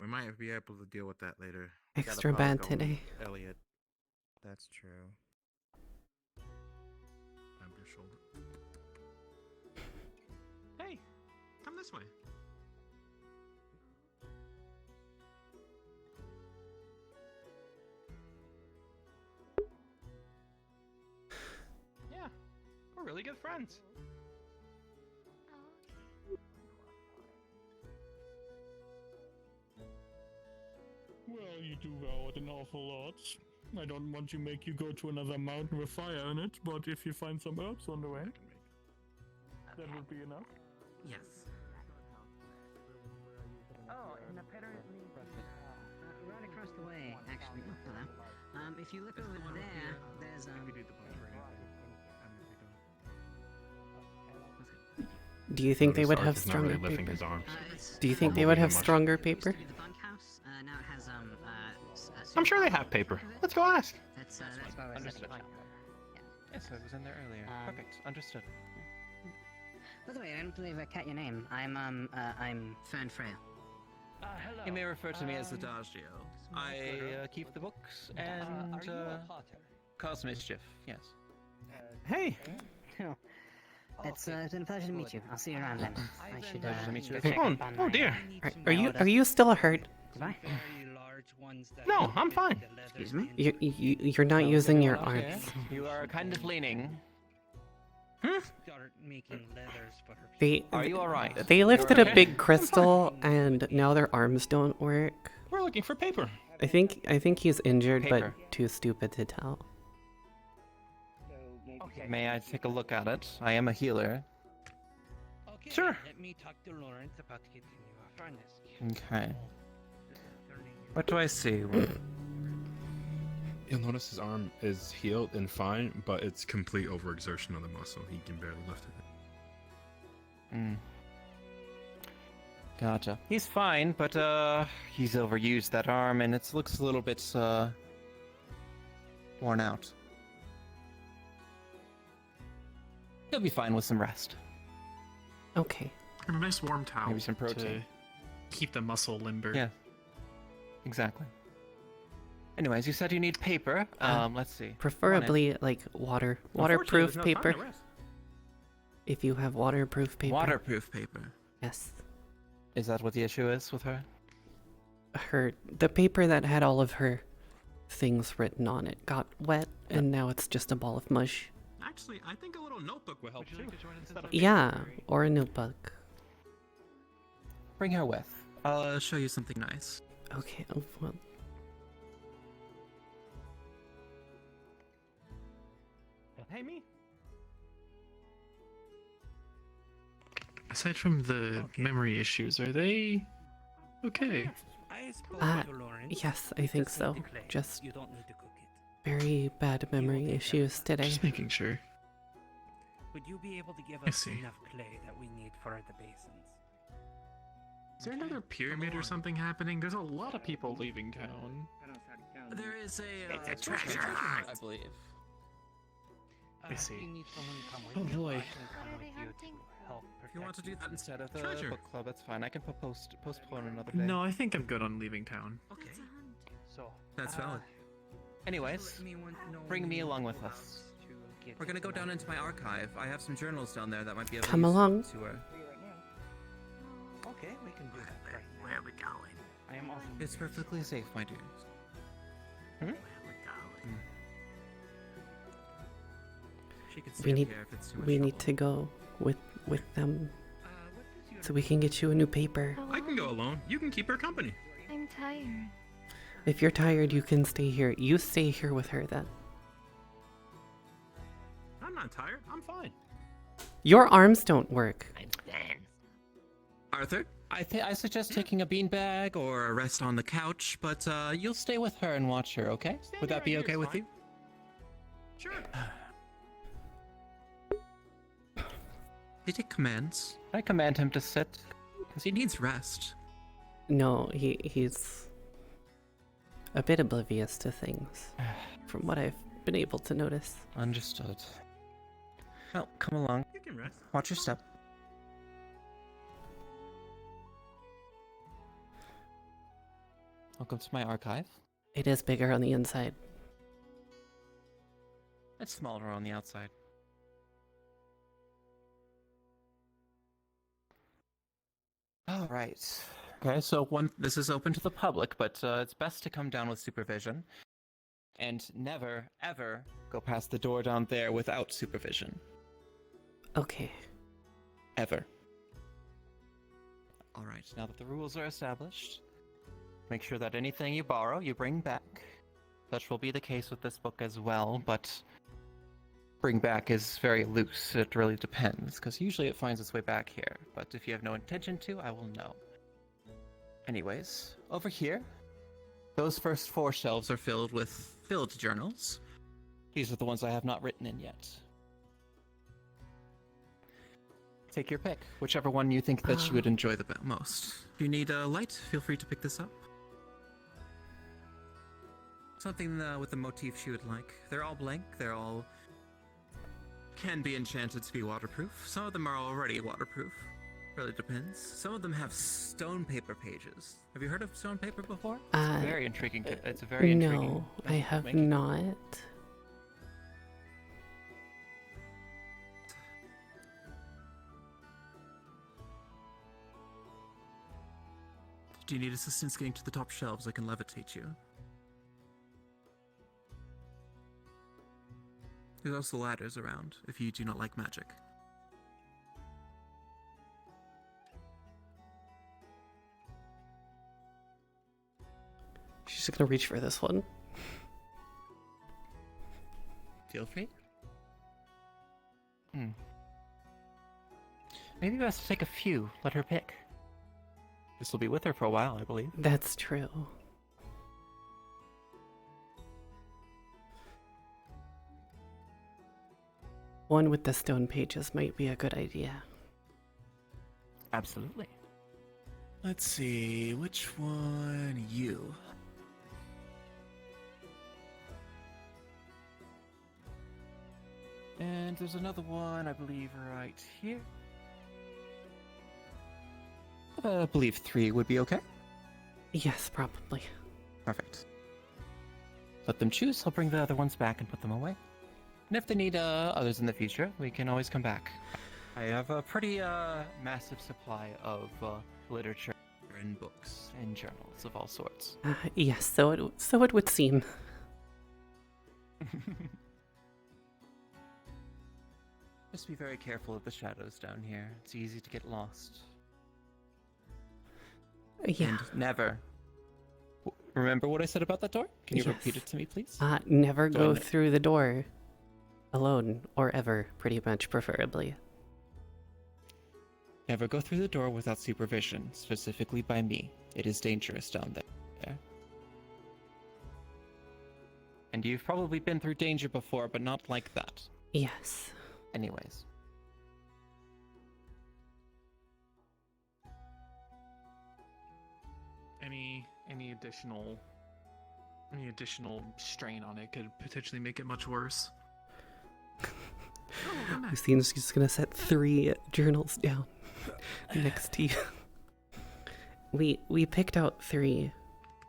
We might be able to deal with that later. We gotta Extra probably bad go today. meet Elliot. That's true. On your shoulder. Hey, come this way. Yeah, we're really good friends. Well, you do out an awful lot. I don't want to make you go to another mountain with fire in it, but if you find some herbs on the way, that would be enough. Yes. Oh, and apparently, right across the way, actually. Oh, hello. If you look over there, there's Do you think Tony they would Stark have is not really stronger lifting paper? his arms. Do you think they Moving would the have mush. stronger paper? the bunkhouse. Now it has I'm sure they have paper. Let's go ask. That's why we're Understood. setting up. Yes, I was in there earlier. Perfect. Understood. By the way, I don't believe I caught your name. I'm Fern Freya. Hello. You may refer to me as Adagio. I keep the books and are you a potter? cause mischief. Yes. Hey. Cool. It's been a pleasure to meet you. I'll see you around then. I should Pleasure to meet you as check well. up on Oh my, dear. Are you still hurt? Goodbye. No, I'm fine. Excuse me? You're not using your Okay. arms. You are kind of leaning. Start making leathers for her. They Are you alright? They lifted okay? a big crystal and now their arms don't work. We're looking for paper. I think he's injured Paper. but too stupid to tell. Okay. May I take a look at it? I am a healer. Okay, Sure. let me talk to Lawrence about getting you a furnace. Okay. What do I see? You'll notice his arm is healed and fine, but it's complete overexertion of the muscle. He can barely lift it. Hmm. Gotcha. He's fine, but he's overused that arm, and it looks a little bit worn out. He'll be fine with some rest. Okay. And a nice warm towel. Maybe some protein. To keep the muscle limber. Yeah. Exactly. Anyways, you said you need paper. Let's see. Preferably like waterproof Unfortunately, there's no time paper. to rest. If you have waterproof paper. Waterproof paper. Yes. Is that what the issue is with her? The paper that had all of her things written on it got wet and now it's just a ball of mush. Actually, I think a little notebook will help too. Yeah, or a notebook. Bring her with. I'll show you something nice. Okay, well, Hey, me. Aside from the memory issues, are they okay? I spoke Uh, to Lawrence. yes, I think Just make so. the clay. Just You don't need to cook it. very bad memory issues today. Just making sure. Would you be able to give I us see. enough clay that we need for the basins? Is there another pyramid or something happening? There's a lot of people leaving town. There is a treasure I believe. I see. You need someone to come with Oh, you. boy. I can come with you to help If you want to do that instead of the Treasure. book club, that's fine. I can postpone another day. No, I think I'm good on leaving town. Okay. So That's valid. Anyways, bring me along with us. We're gonna go down into my archive. I have some journals down there that might be of Come use along. to her. Okay, we can do that right now. Where are we going? I am also. It's perfectly safe, my dear. Where are we going? She could We stay need here if it's too much we trouble. need to go with them so we can get you a new paper. I can go alone. You can keep her company. I'm tired. If you're tired, you can stay here. You stay here with her then. I'm not tired. I'm fine. Your arms don't work. Arthur, I suggest taking a beanbag or a rest on the couch, but you'll stay with her and watch her, okay? Would that be okay with you? Sure. He take commands. I command him to sit, because he needs rest. No, he's a bit oblivious to things, from what I've been able to notice. Understood. Well, come along. You can rest. Watch your step. Welcome to my archive. It is bigger on the inside. It's smaller on the outside. All right. Okay, so this is open to the public, but it's best to come down with supervision. And never, ever go past the door down there without supervision. Okay. Ever. Alright, now that the rules are established, make sure that anything you borrow, you bring back. Such will be the case with this book as well, but bring back is very loose. It really depends, because usually it finds its way back here. But if you have no intention to, I will know. Anyways, over here, those first 4 shelves are filled with filled journals. These are the ones I have not written in yet. Take your pick, whichever one you think that you would enjoy the most. If you need a light, feel free to pick this up. Something with the motif you would like. They're all blank, they're all can be enchanted to be waterproof. Some of them are already waterproof. Really depends. Some of them have stone paper pages. Have you heard of stone paper before? It's very intriguing. It's a very intriguing. No, I have not. Do you need assistance getting to the top shelves? I can levitate you. There's also ladders around, if you do not like magic. She's just gonna reach for this one. Feel free. Maybe best to take a few. Let her pick. This will be with her for a while, I believe. That's true. One with the stone pages might be a good idea. Absolutely. Let's see, which one? You. And there's another one, I believe, right here. I believe 3 would be okay. Yes, probably. Perfect. Let them choose. I'll bring the other ones back and put them away. And if they need others in the future, we can always come back. I have a pretty massive supply of literature and books and journals of all sorts. Yes, so it would seem. Just be very careful of the shadows down here. It's easy to get lost. Yeah. And never. Remember what I said about that door? Can you repeat it to me, please? Never go through the door alone, or ever, pretty much, preferably. Never go through the door without supervision, specifically by me. It is dangerous down there. And you've probably been through danger before, but not like that. Yes. Anyways. Any additional strain on it could potentially make it much worse. Lucine's just gonna set 3 journals down next to you. We picked out 3,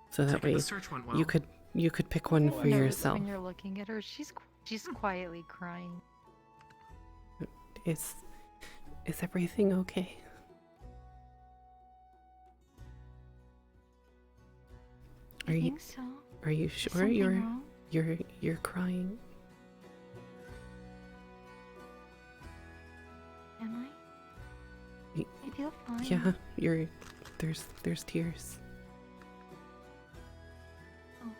so that way the search went well. you could pick one for yourself. When you're looking at her, she's quietly crying. Is everything okay? I think so. Are you sure Something wrong? you're crying? Am I? I feel fine. Yeah, there's tears. Oh.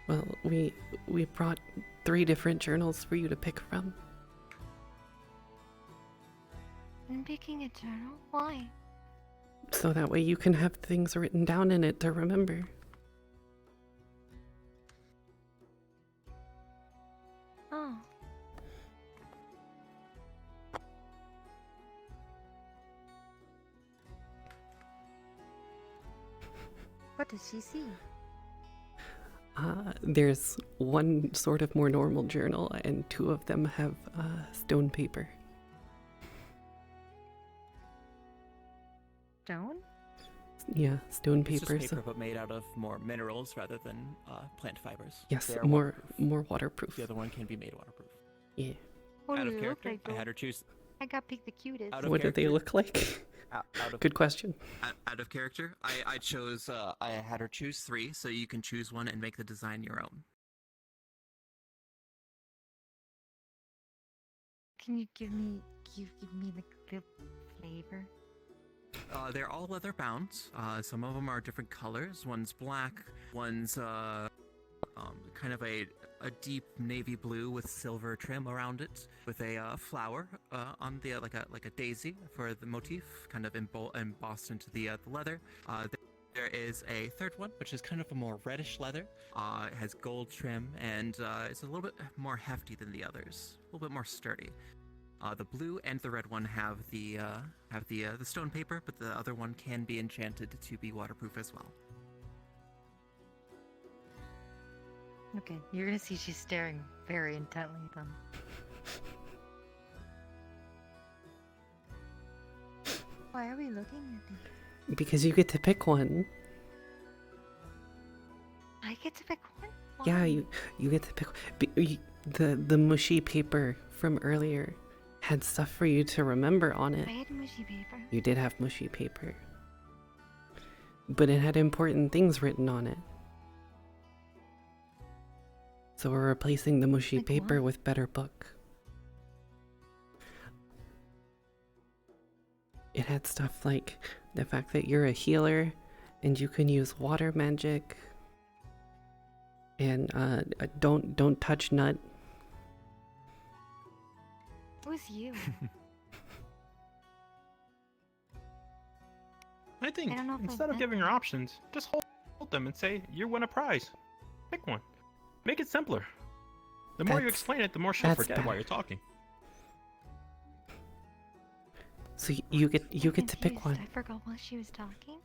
Well, we brought 3 different journals for you to pick from. I'm picking a journal? Why? So that way you can have things written down in it to remember. Oh. What does she see? There's one sort of more normal journal, and 2 of them have stone paper. Stone? Yeah, stone It's paper. just paper, So but made out of more minerals rather than plant fibers. yes, They are more waterproof. waterproof. The other one can be made waterproof. Yeah. What Out do of they look character, like, I though? had her choose. I got picked the cutest. Out of What do they character- look like? Out of, Good question. Out of character, I chose. I had her choose 3, so you can choose one and make the design your own. Can you give me the flavor? They're all leather bound. Some of them are different colors. One's black. One's kind of a deep navy blue with silver trim around it, with a flower on the like a daisy for the motif, kind of embossed into the leather. There is a third one, which is kind of a more reddish leather. It has gold trim and it's a little bit more hefty than the others, a little bit more sturdy. The blue and the red one have the stone paper, but the other one can be enchanted to be waterproof as well. Okay, you're gonna see she's staring very intently at them. Why are we looking at these? Because you get to pick one. I get to pick one? Yeah, Why? you get to pick. The mushy paper from earlier had stuff for you to remember on it. I had mushy paper. You did have mushy paper. But it had important things written on it. So we're replacing the mushy Like paper what? with better book. It had stuff like the fact that you're a healer and you can use water magic. And don't touch nut. Who's you? I think I don't know if instead of I've giving her options, just hold them and say you win a prize. Pick one. Make it simpler. The more you That's- explain it, the more she'll that's forget bad. while you're talking. So you get I'm to pick confused. one. I forgot while she was talking.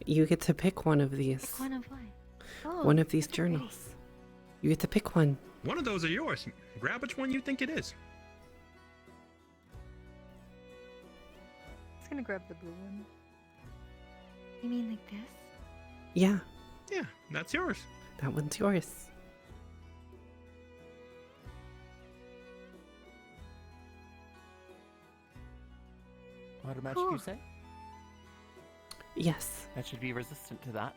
You get to pick one of these. Pick one of what? Oh, One of these that's pretty. journals. You get to pick one. One of those are yours. Grab which one you think it is. I was gonna grab the blue one. You mean like this? Yeah, Yeah, that's yours. that one's yours. Water magic, Cool. you say? Yes. That should be resistant to that.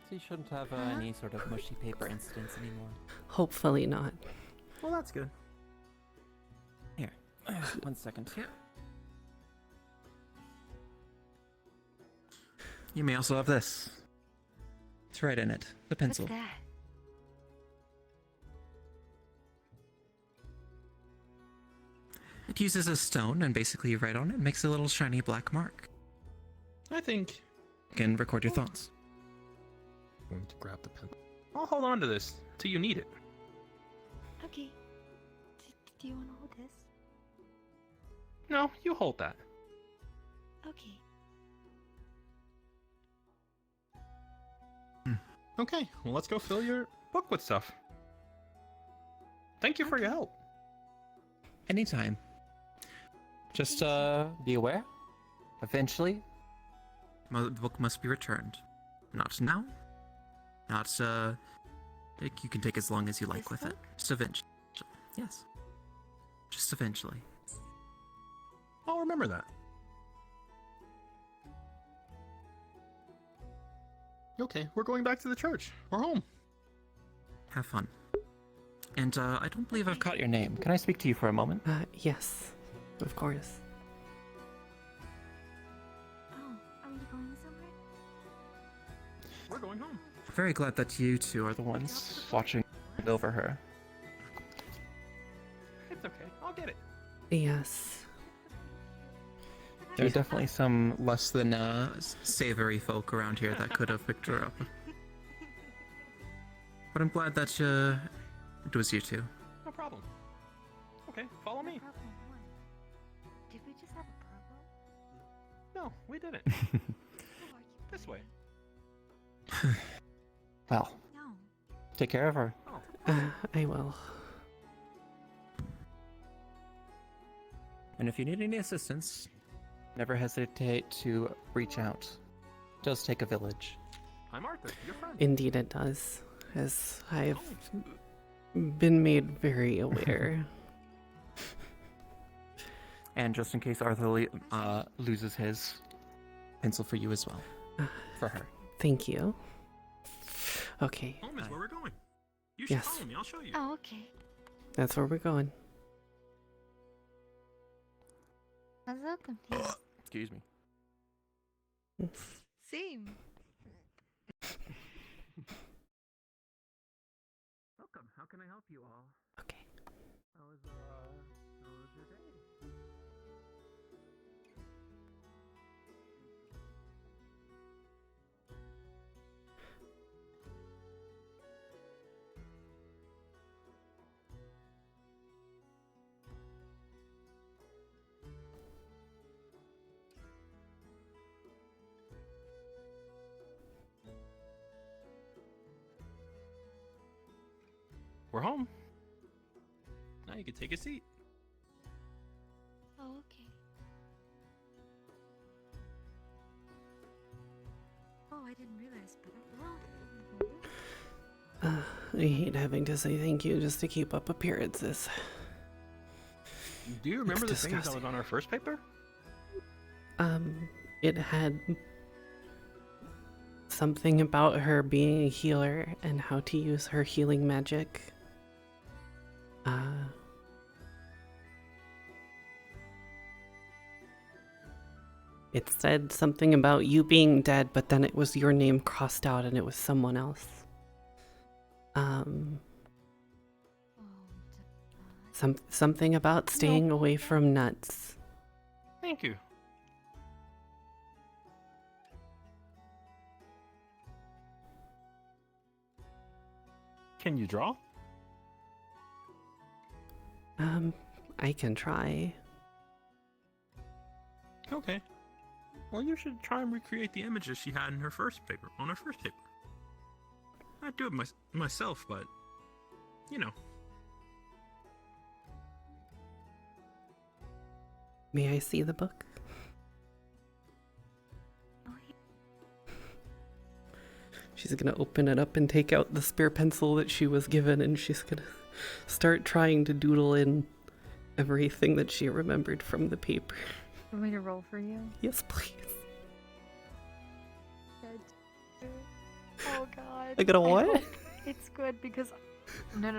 So you shouldn't have any sort of mushy paper incidents anymore. Hopefully not. Well, that's good. Here, 1 second. You may also have this. It's right in it. The pencil. What's that? It uses a stone, and basically you write on it, and makes a little shiny black mark. I think You can record your thoughts. I'm going to grab the pen. I'll hold on to this till you need it. Okay. Do you want to hold this? No, you hold that. Okay. Okay, well, let's go fill your book with stuff. Thank you for your help. Anytime. Just be aware. Eventually, the book must be returned. Not now. Not you can take as long as you like with it. Just eventually. Yes. Just eventually. I'll remember that. Okay, we're going back to the church. We're home. Have fun. And I don't believe I've caught your name. Can I speak to you for a moment? Yes, of course. Oh, are we going somewhere? We're going home. Very glad that you two are the ones watching over her. It's okay. I'll get it. Yes. There's definitely some less than savory folk around here that could have picked her up. But I'm glad that it was you two. No problem. Okay, follow me. Problem what? Did we just have a problem? No, we didn't. Who are you? This way. Well, No. Take care of her. I will. And if you need any assistance, never hesitate to reach out. It does take a village. I'm Arthur, your friend. Indeed it does, as I've been made very aware. And just in case Arthur loses his, pencil for you as well. For her. Thank you. Okay. Home is where we're going. You should Yes. follow me, I'll show you. Oh, okay. That's where we're going. How's that confused? Excuse me. Same. Welcome. How can I help you all? Okay. How was your day? We're home. Now you can take a seat. Oh, okay. Oh, I didn't realize, but well. I hate having to say thank you just to keep up appearances. Do you remember the It's things that disgusting. was on our first paper? It had something about her being a healer and how to use her healing magic. It said something about you being dead, but then it was your name crossed out and it was someone else. Something about staying away from nuts. Thank you. Can you draw? I can try. Okay. Well, you should try and recreate the images she had in her first paper. On her first paper. I'd do it myself, but you know. May I see the book? She's gonna open it up and take out the spare pencil that she was given, and she's gonna start trying to doodle in everything that she remembered from the paper. Want me to roll for you? Yes, please. Oh god. I got a what? hope It's good because no, I'm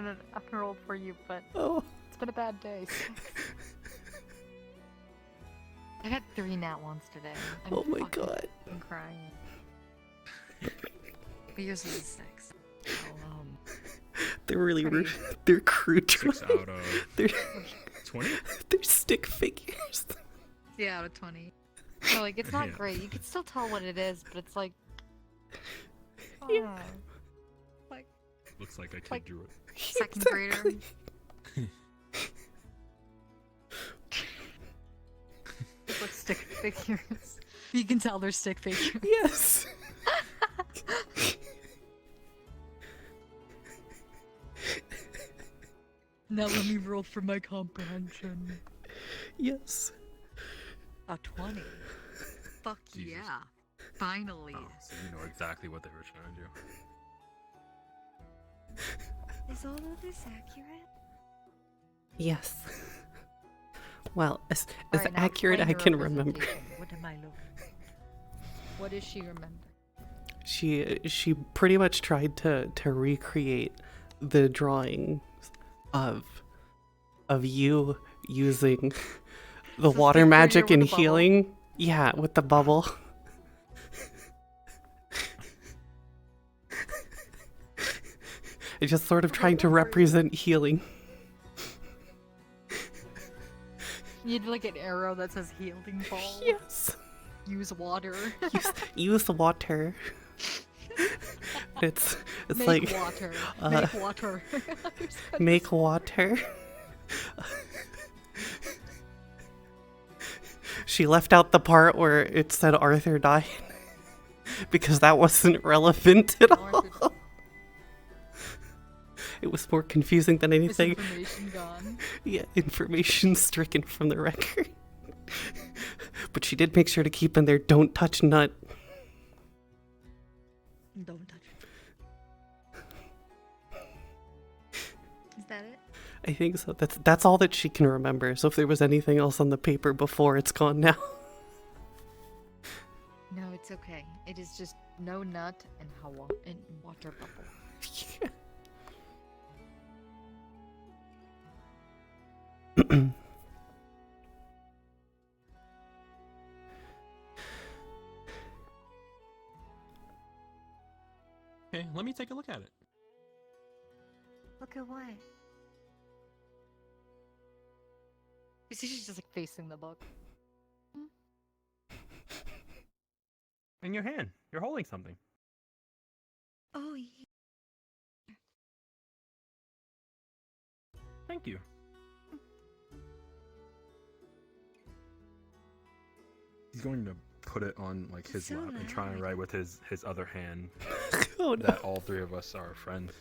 gonna roll for you, but it's been a bad day. I've had 3 nat ones today. Oh my god. I'm crying. But yours is a 6. They're really rude. They're crude. 6 out of They're 20? They're stick figures. Yeah, out of 20. So like it's not Yeah. great. You can still tell what it is, but it's like like Looks like a kid Like- drew it. second grader. It's like stick figures. You can tell they're stick figures. Yes. Now let me roll for my comprehension. Yes. A 20. Fuck Jesus. yeah. Finally. Oh, so you know exactly what they were trying to do. Is all of this accurate? Yes. Well, as Alright, now accurate explain I your can remember. representation. What am I looking for? What does she remember? She pretty much tried to recreate the drawing of you using the So water stick magic figure and with the bubble? healing. Yeah, with the bubble. It's just sort of trying to represent healing. You'd like an arrow that says healing ball. Yes. Use water. Use the water. It's Make like water. uh, Make water. make water. She left out the part where it said Arthur died because that wasn't relevant at all. It was more confusing than anything. Misinformation gone. Yeah, information stricken from the record. But she did make sure to keep in there, don't touch nut. Don't touch it. Is that it? I think so. That's all that she can remember. So if there was anything else on the paper before, it's gone now. No, it's okay. It is just no nut and water bubble. Okay, let me take a look at it. Look at what? You see, she's just like facing the book. In your hand, you're holding something. Oh, yeah. Thank you. He's going to put it on like his So lap and try and loud. write with his other hand Oh, no. that all three of us are friends.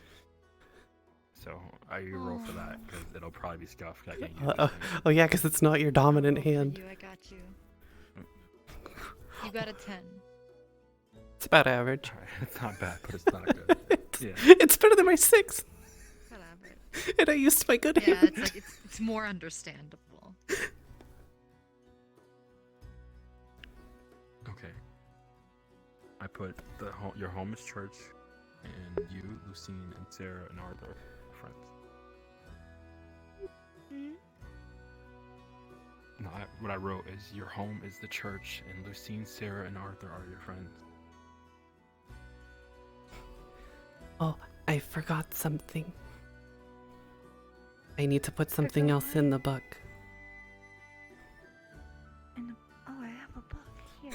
So you roll for that because it'll probably be scuffed. I can't use this thing. Oh yeah, because it's not your dominant hand. I got you. You got a 10. It's about average. Alright, it's not bad, but it's not good. Yeah. It's better than my 6. About average. And I used my good Yeah, hand. it's like it's more understandable. Okay. I put your home is church, and you, Lucine, and Sarah and Arthur are friends. No, what I wrote is your home is the church, and Lucine, Sarah, and Arthur are your friends. Oh, I forgot something. I need to put something else in the book. Oh, I have a book here.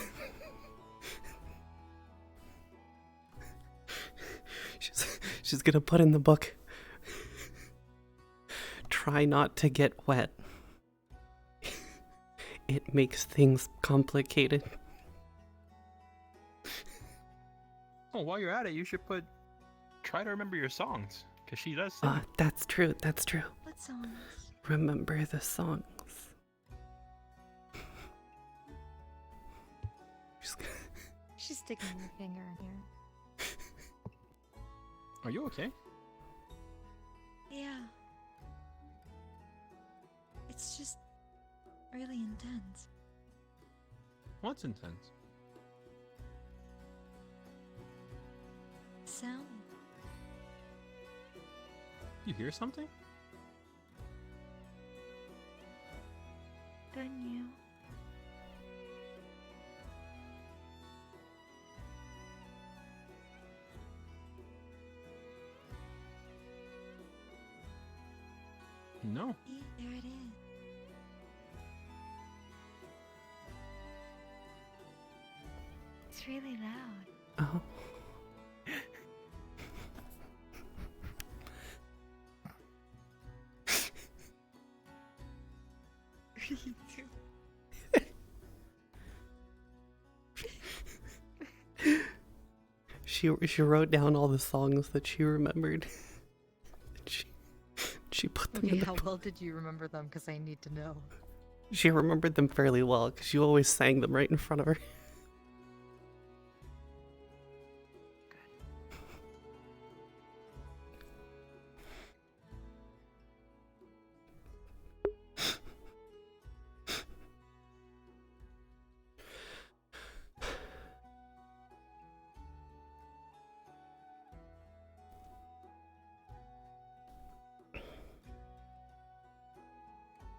She's gonna put in the book. Try not to get wet. It makes things complicated. Oh, while you're at it, you should try to remember your songs, because she does sing. That's true, that's true. What songs? Remember the songs. She's sticking her finger in here. Are you okay? Yeah. It's just really intense. What's intense? Sound. You hear something? Don't you? No. See, there it is. It's really loud. Oh. She wrote down all the songs that she remembered. She put them Okay, in the how well did you remember them? Because I need to know. She remembered them fairly well because you always sang them right in front of her.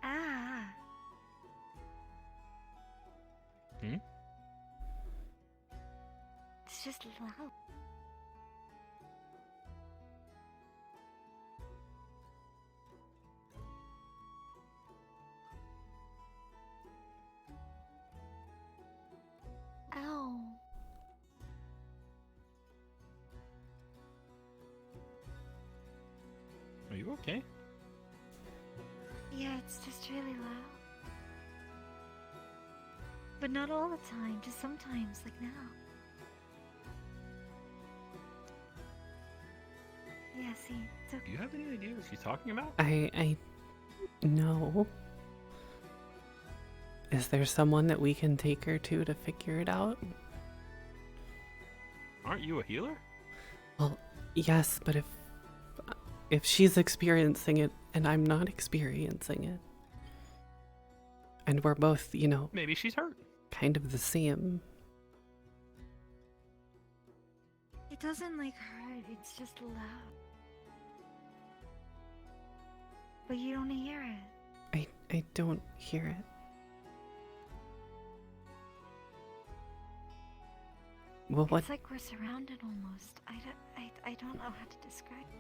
Ah. Hmm? It's just loud. Ow. Are you okay? Yeah, it's just really loud. But not all the time, just sometimes, like now. Yeah. Cassie. It's okay. Do you have any idea what she's talking about? I no. Is there someone that we can take her to figure it out? Aren't you a healer? Well, yes, but if she's experiencing it and I'm not experiencing it, and we're both, you know, Maybe she's hurt. kind of the same. It doesn't like hurt, it's just loud. But you don't hear it. I don't hear it. Well, what? It's like we're surrounded almost. I don't know how to describe it.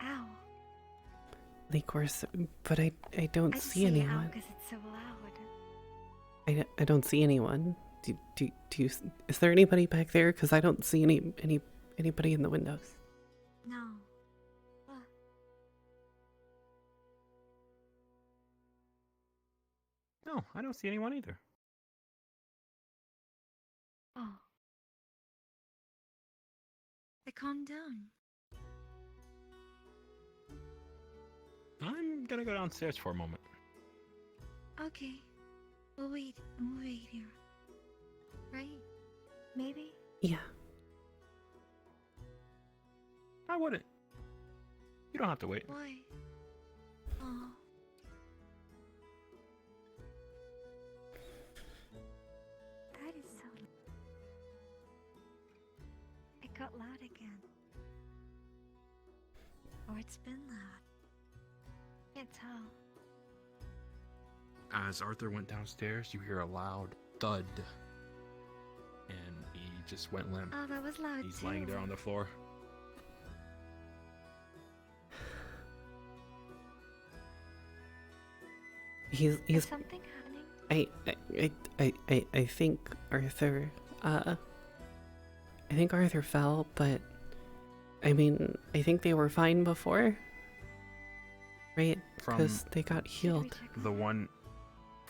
Ow. Like but I don't I just see say anyone. ow because it's so loud. I don't see anyone. Do you? Is there anybody back there? Because I don't see anybody in the windows. No. No, I don't see anyone either. Oh. I calmed down. I'm gonna go downstairs for a moment. Okay. We'll wait here. Right? Maybe? Yeah. I wouldn't. You don't have to wait. Why? Oh. That is so... It got loud again. Or it's been loud. Can't tell. As Arthur went downstairs, you hear a loud thud. And he just went limp. Oh, that was loud He's too. laying there on the floor. He's Is something happening? I think Arthur I think Arthur fell, but I mean, I think they were fine before. Right? Because they got healed.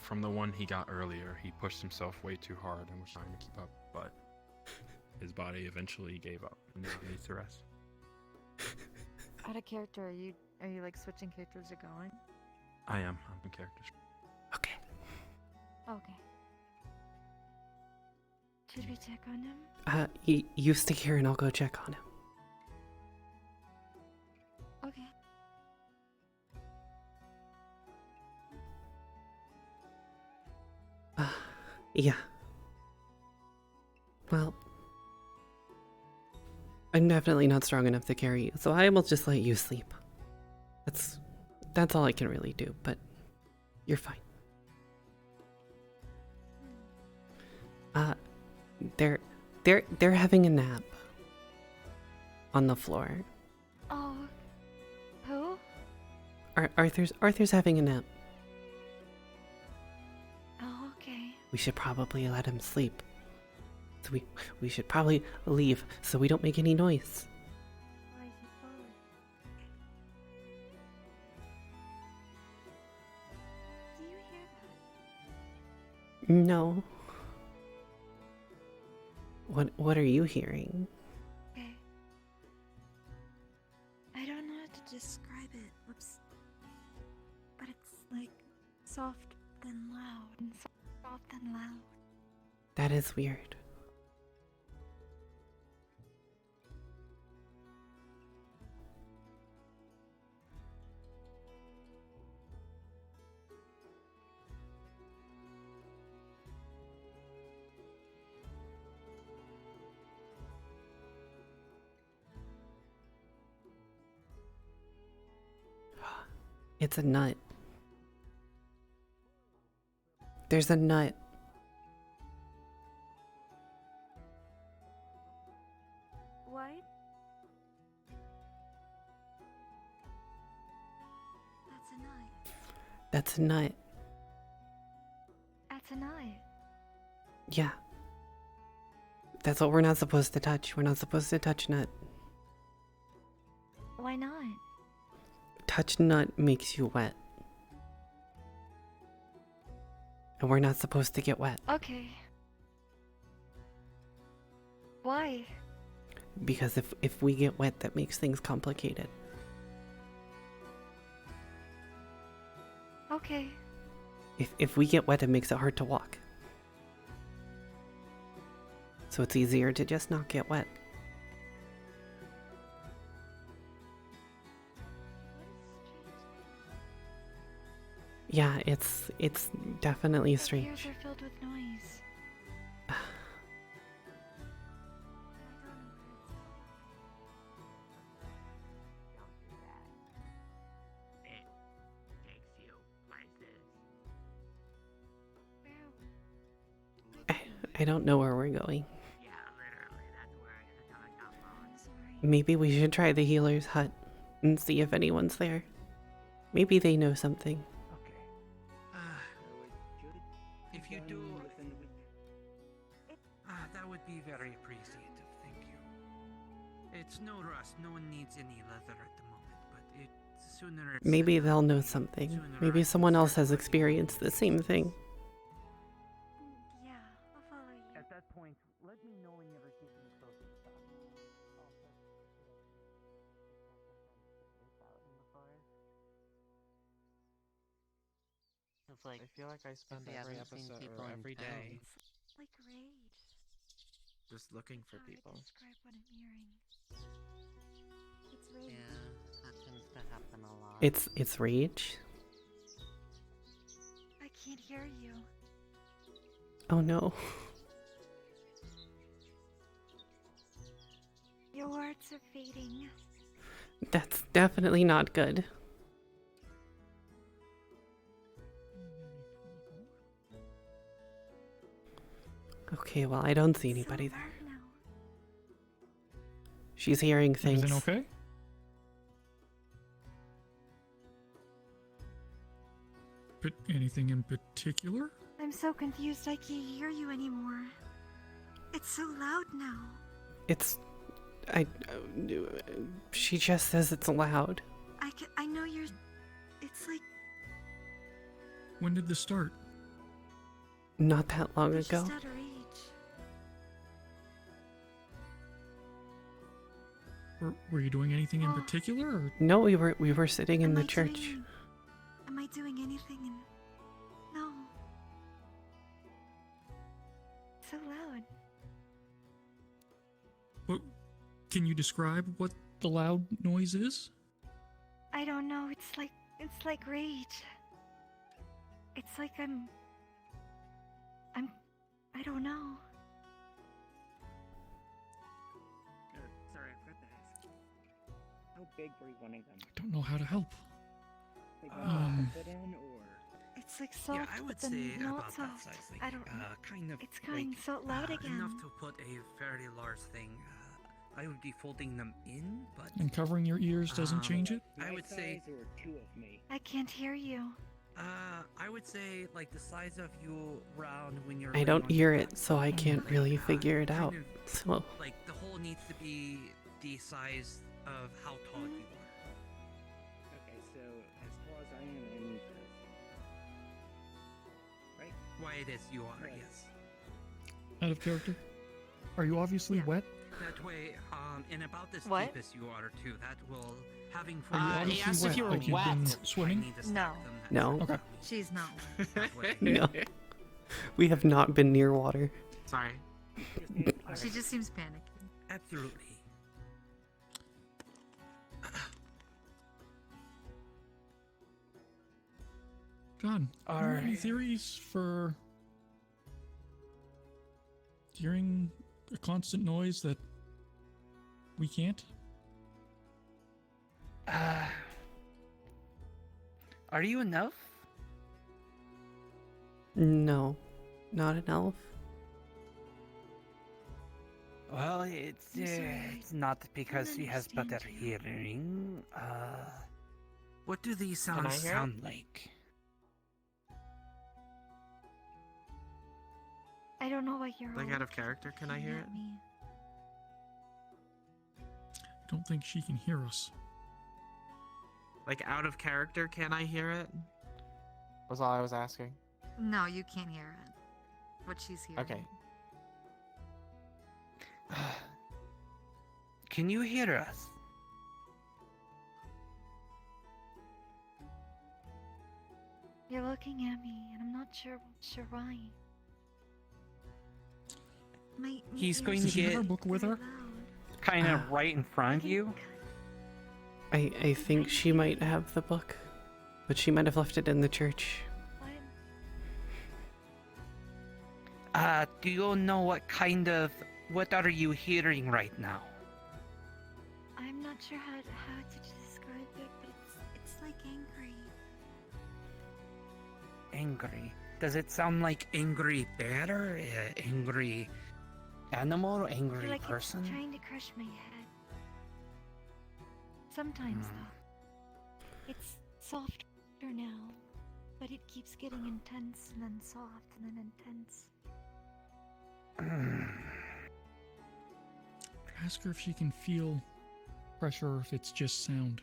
From the one he got earlier, he pushed himself way too hard and was trying to keep up, but his body eventually gave up and now he needs to rest. Out of character, are you like switching characters or going? I'm in character. Okay. Okay. Should we check on him? You stay here and I'll go check on him. Okay. Yeah. Well, I'm definitely not strong enough to carry you, so I will just let you sleep. That's all I can really do, but you're fine. They're having a nap on the floor. Oh. Who? Arthur's having a nap. Oh, okay. We should probably let him sleep. So we should probably leave so we don't make any noise. Why is he falling? Do you hear that? No. What are you hearing? Okay. I don't know how to describe it. Whoops. But it's like soft then loud and soft then loud. That is weird. It's a nut. There's a nut. What? That's a nut. That's a nut. That's a nut. Yeah. That's what we're not supposed to touch. We're not supposed to touch nut. Why not? Touch nut makes you wet. And we're not supposed to get wet. Okay. Why? Because if we get wet, that makes things complicated. Okay. If we get wet, it makes it hard to walk. So it's easier to just not get wet. Yeah, it's definitely Your strange. ears are filled with noise. I don't know where we're going. Maybe we should try the healer's hut and see if anyone's there. Maybe they know something. If you do, that would be very appreciative. Thank you. It's no rush. No one needs any leather at the moment, but it's sooner. Maybe they'll know something. Maybe someone else has experienced the same thing. Yeah, I'll follow you. At that point, let me know when you ever get any closer. It's like I feel like I spend every episode or every day Like rage. just looking for How to people. describe what I'm hearing. It's rage. Yeah, that tends to happen a lot. It's rage. I can't hear you. Oh no. Your words are fading. That's definitely not good. Okay, well, I don't see anybody there. She's hearing things. Everything okay? Anything in particular? I'm so confused I can't hear you anymore. It's so loud now. She just says it's loud. I know you're... It's like... When did this start? Not that long you're ago. just out of reach. Were you doing anything in particular? Or? No, we were sitting in the church. Am I doing anything in... No. So loud. What? Can you describe what the loud noise is? I don't know, it's like rage. It's like I don't know. Sorry, I forgot to ask. How big were you wanting them? I don't know how to help. Like one to put in, or? It's like soft, Yeah, I would but then say not about soft. that size, like, I don't. kind of. It's going like, so loud again. Enough to put a very large thing. I would be folding them in, but. And covering your ears doesn't change it? I would say. Or two of me. I can't hear you. I would say like the size of you round when you're. I don't hear it, so I can't really figure it out. So Like the hole needs to be the size of how tall you are. Okay, so as tall as I am and right? Wide as you are, yes. Out of character? Are you obviously wet? That way, and about this What? deep as you are too, that will having Are you he obviously asked wet? if you were Like you've been wet. swimming? No. no. Okay. She's not. No. We have not been near water. Sorry. She just seems panicky. Absolutely. John, are there any theories for hearing a constant noise that we can't? Are you an elf? No, not an elf. Well, it's not because he has better hearing. What do these Can I sounds hear it? sound like? I don't know what you're. Like out of character, can I hear it? I don't think she can hear us. Like out of character, can I hear it? Was all I was asking. No, you can't hear it. What she's hearing. Okay. can you hear us? You're looking at me, and I'm not sure why. He's going to Does she have get her book with her? kind of right in front of you. I think she might have the book, but she might have left it in the church. Do you know what are you hearing right now? I'm not sure how to describe it, but it's like angry. Angry. Does it sound like angry bear, or angry animal, or I angry feel like person? it's trying to crush my head. Sometimes though, it's softer now, but it keeps getting intense and then soft and then intense. Ask her if she can feel pressure or if it's just sound.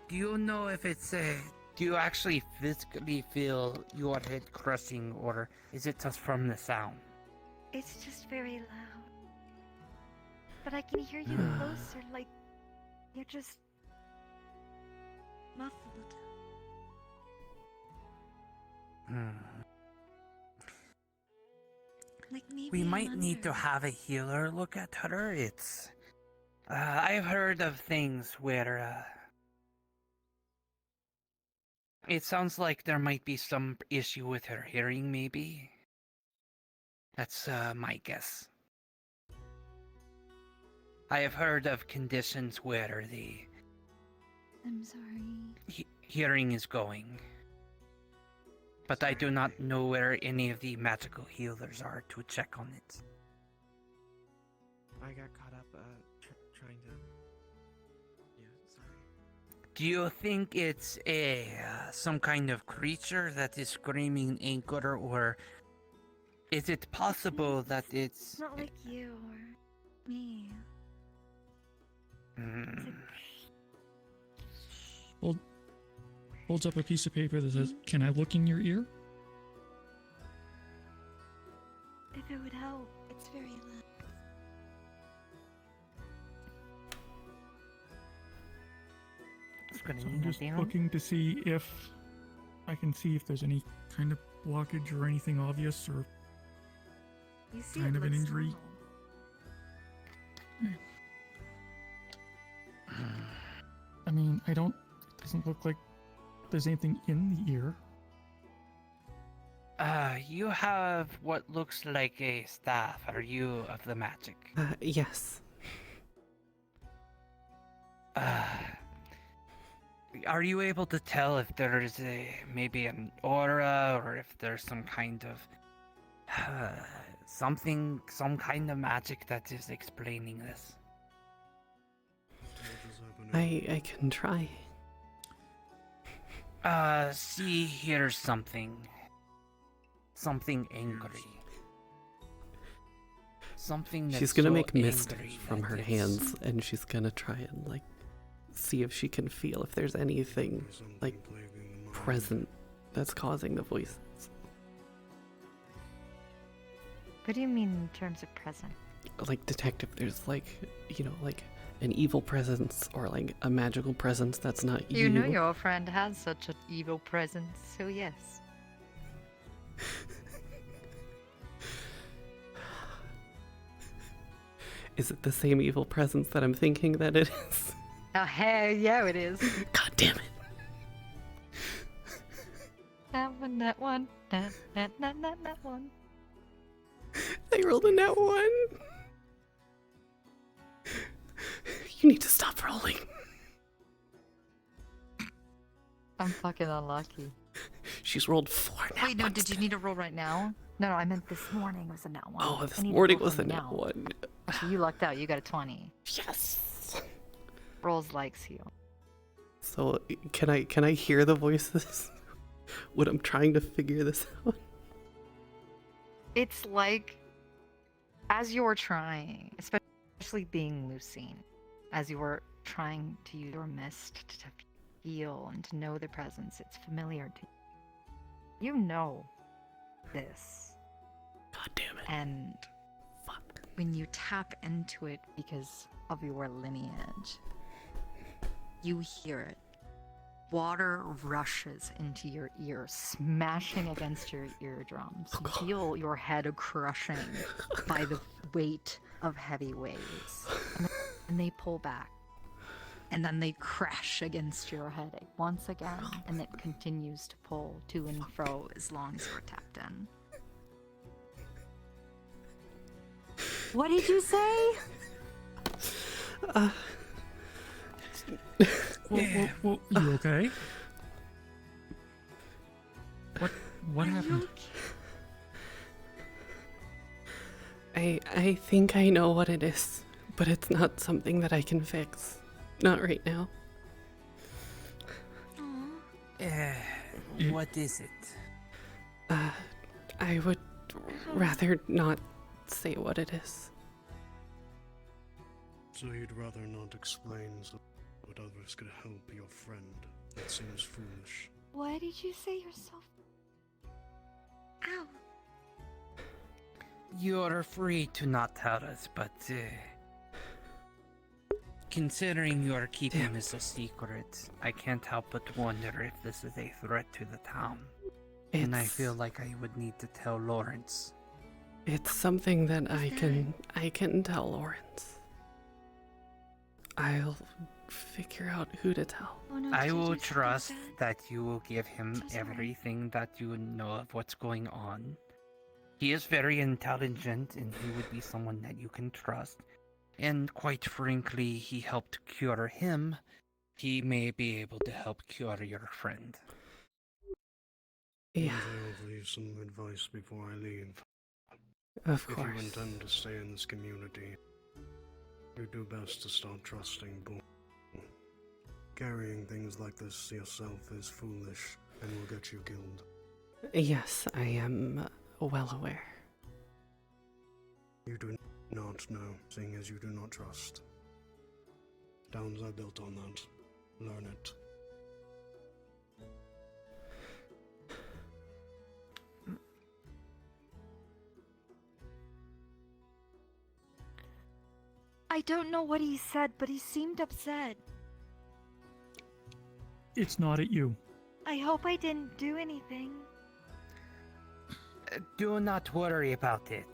Do you know if it's do you actually physically feel your head crushing, or is it just from the sound? It's just very loud. But I can hear you closer, like you're just muffled. Like maybe We I'm might need to under. have a healer look at her. It's I've heard of things where it sounds like there might be some issue with her hearing, maybe. That's my guess. I have heard of conditions where the I'm sorry. hearing is going. But I do not know where any of the magical healers are to check on it. I got caught up trying to. Yeah, sorry. Do you think it's some kind of creature that is screaming anger, or is it possible that it's... It's not like you or me. Holds up a piece of paper that says, "Can I look in your ear?" If it would help, it's very loud. So I'm just looking to see if I can see if there's any kind of blockage or anything obvious, or You see kind it of an looks injury. normal. I mean, it doesn't look like there's anything in the ear. You have what looks like a staff. Are you of the magic? Yes. Are you able to tell if there is maybe an aura, or if there's some kind of some kind of magic that is explaining this? I can try. See, here's something angry. Something that's She's gonna so make mist angry from that her it's- hands, and she's gonna try and see if she can feel if there's anything present that's causing the voices. What do you mean in terms of present? Detect if there's an evil presence or a magical presence that's not you. You know your friend has such an evil presence, so yes. Is it the same evil presence that I'm thinking that it is? Oh, hell yeah, it is. God damn it. That one. That one. I rolled a nat 1. You need to stop rolling. I'm fucking unlucky. She's rolled 4 nat Wait, no, did you need to roll right now? No, I meant this morning was a nat 1. Oh, I this need to morning roll was a from nat now. 1. So you lucked out. You got a 20. Yes. Rolls likes you. So can I hear the voices when I'm trying to figure this out? It's like, as you're trying, especially being Lucine, as you were trying to use your mist to feel and to know the presence, it's familiar to you. You know this. God damn it. And fuck. when you tap into it because of your lineage, you hear it. Water rushes into your ears, smashing against your eardrums. You feel your head crushing by the weight of heavy waves. And they pull back. And then they crash against your head once again, and it continues to pull to and fro as long as you're tapped in. What did you say? You okay? What happened? I think I know what it is, but it's not something that I can fix. Not right now. What is it? I would rather not say what it is. So you'd rather not explain so that others could help your friend? That seems foolish. What did you say yourself? Ow. You're free to not tell us, but considering you're keeping this a secret, I can't help but wonder if this is a threat to the town. And I feel like I would need to tell Lawrence. It's something that I can tell Lawrence. I'll figure out who to tell. I will trust that you will give him everything that you know of what's going on. He is very intelligent, and he would be someone that you can trust. And quite frankly, he helped cure him. He may be able to help cure your friend. Yeah. I'll leave some advice before I leave. Of If course. you intend to stay in this community, you do best to start trusting Bull. Carrying things like this yourself is foolish and will get you killed. Yes, I am well aware. You do not know, seeing as you do not trust. Towns are built on that. Learn it. I don't know what he said, but he seemed upset. It's not at you. I hope I didn't do anything. Do not worry about it.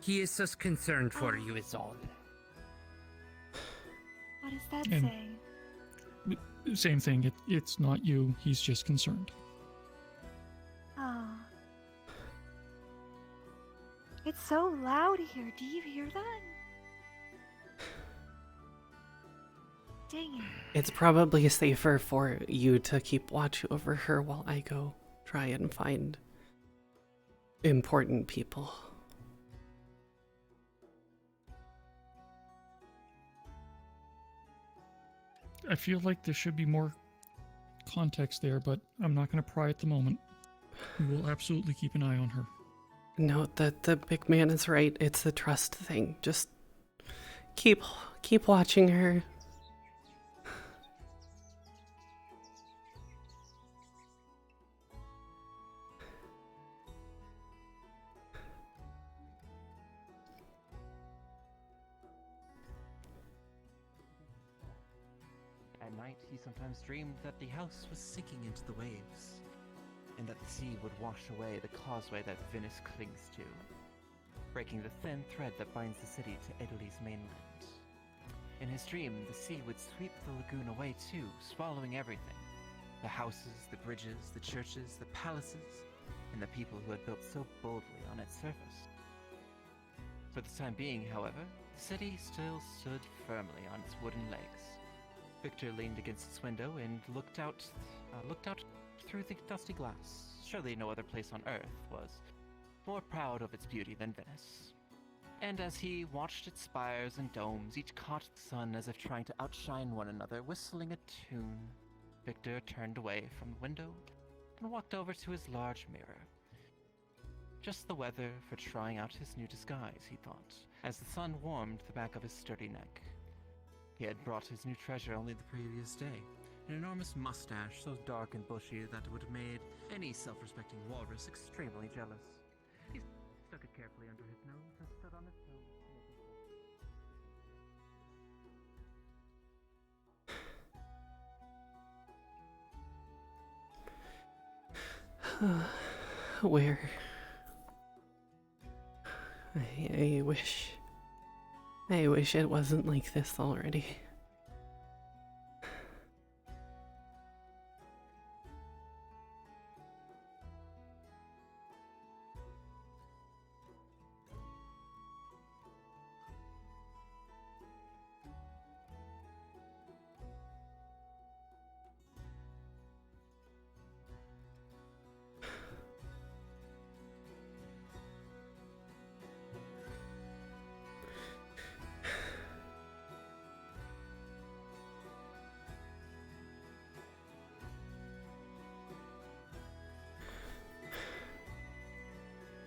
He is just concerned for you is all. What does that And- say? Same thing. It's not you. He's just concerned. Oh. It's so loud here. Do you hear that? Dang it. It's probably safer for you to keep watch over her while I go try and find important people. I feel like there should be more context there, but I'm not going to pry at the moment. We will absolutely keep an eye on her. No, the big man is right. It's the trust thing. Just keep watching her. At night, he sometimes dreamed that the house was sinking into the waves, and that the sea would wash away the causeway that Venice clings to, breaking the thin thread that binds the city to Italy's mainland. In his dream, the sea would sweep the lagoon away too, swallowing everything. The houses, the bridges, the churches, the palaces, and the people who had built so boldly on its surface. For the time being, however, the city still stood firmly on its wooden legs. Victor leaned against its window and looked out through the dusty glass. Surely no other place on Earth was more proud of its beauty than Venice. And as he watched its spires and domes, each caught the sun as if trying to outshine one another, whistling a tune, Victor turned away from the window and walked over to his large mirror. Just the weather for trying out his new disguise, he thought, as the sun warmed the back of his sturdy neck. He had brought his new treasure only the previous day, an enormous mustache so dark and bushy that it would have made any self-respecting walrus extremely jealous. He stuck it carefully under his nose and stood on his toes. Where? I wish. I wish it wasn't like this already.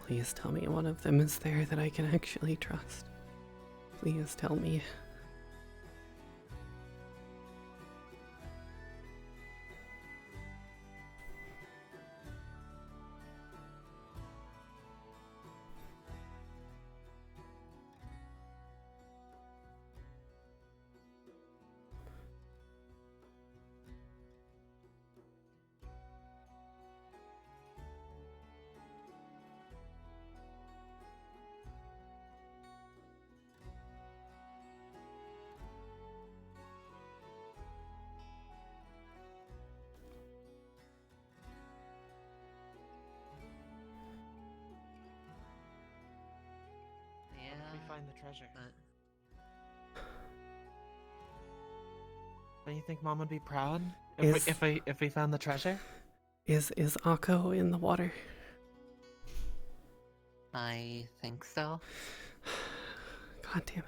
Please tell me one of them is there that I can actually trust. Please tell me. We find the treasure. Don't you think Mom would be proud if we found the treasure? Is Akko in the water? I think so. God damn it.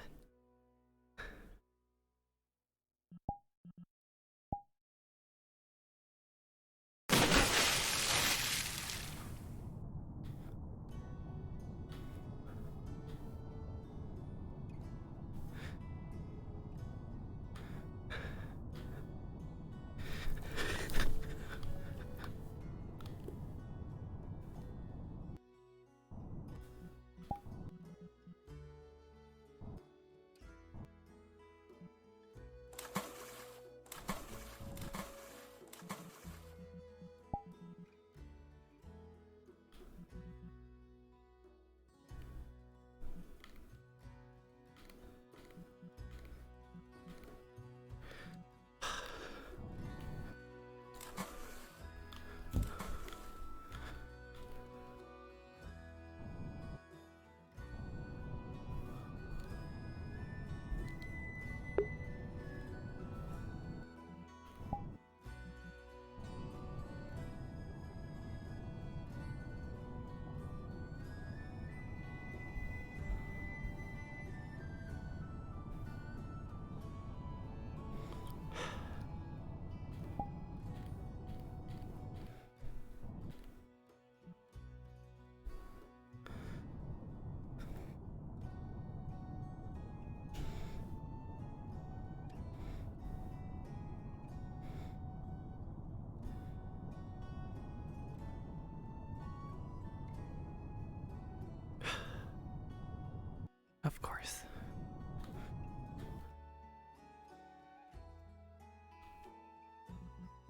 Of course.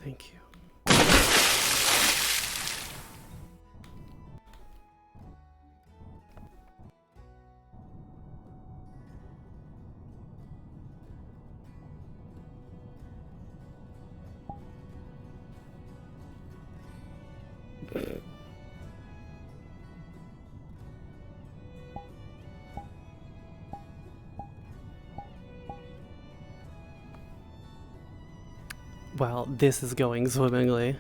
Thank you. Well, this is going swimmingly.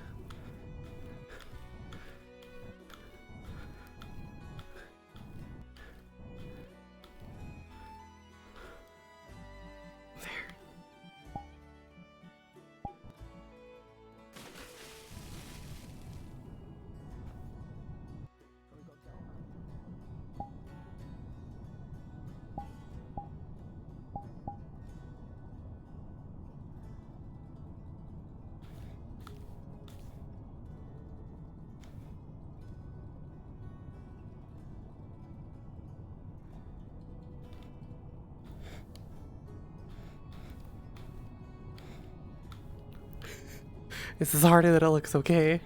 This is harder than it looks, okay?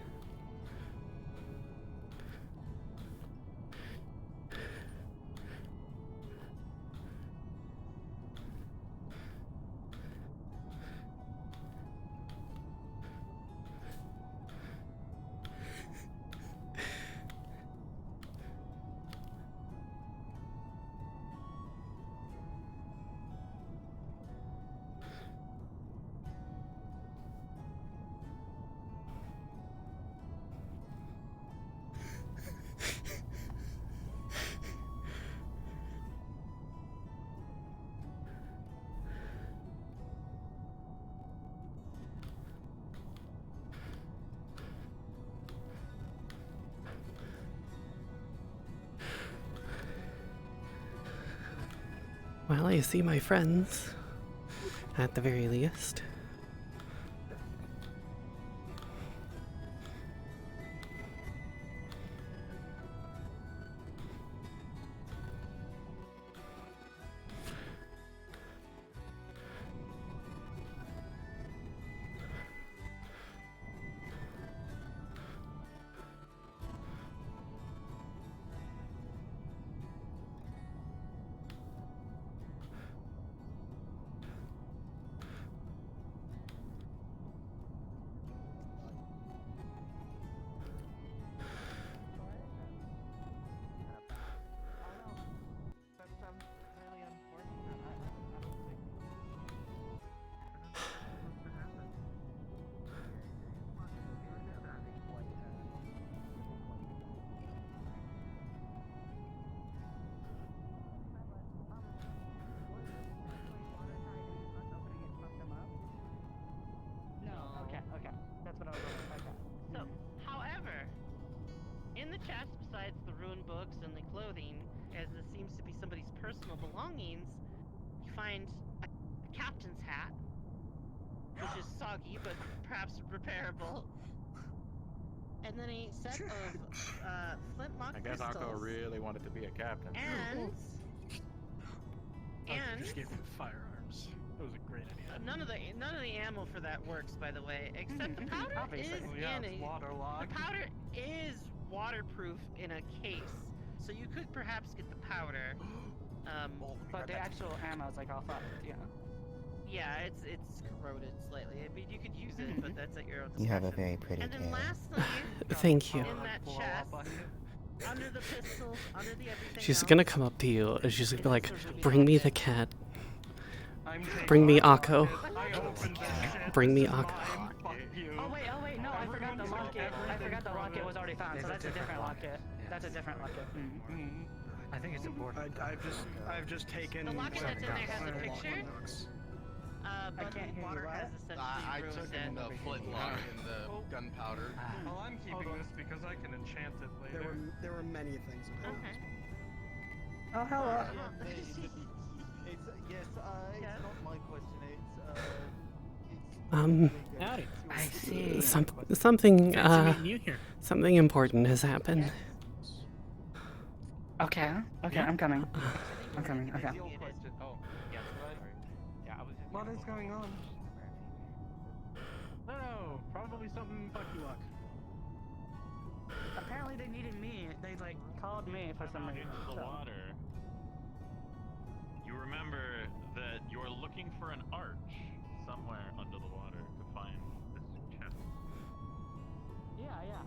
Well, I see my friends, at the very least. Okay. That's what I was wondering. Okay. So, however, in the chest, besides the rune books and the clothing, as this seems to be somebody's personal belongings, you find a captain's hat, which is soggy but perhaps repairable, and then a set of flintlock I guess pistols. Akko really wanted to be a captain. And Just gave him firearms. That was a great idea. none of the ammo for that works, by the way, except the powder Obviously. is Yeah, in a waterlogged. The powder is waterproof in a case, so you could perhaps get the powder. But the actual ammo is like all fucked, yeah. Yeah, it's corroded slightly. I mean, you could use it, but that's at your own You have a discretion. very pretty And then tail. lastly, Thank you. in that chest, under the pistols, under the everything She's else, gonna come up to you and she's gonna be like, bring me the cat. Bring me Akko. Bring me Akko. Oh wait, no, I forgot the locket. I forgot the locket was already found, so that's a different locket. That's a different locket. I think it's important. I've just taken. the locket that's in there has a picture. But can't hear you, water what? has essentially I ruined took it. in the flintlock and the gunpowder. Well, I'm keeping this because I can enchant it later. There were many things about Okay. Oh, hello. It's yes, it's not my question. Howdy. I see. Something Fancy meeting you here. something important has happened. Okay, I'm coming. Okay. What is going on? No, probably something fucky luck. Apparently they needed me. They like called me for some reason. Into the water. You remember that you're looking for an arch somewhere under the water to find this chest. Yeah.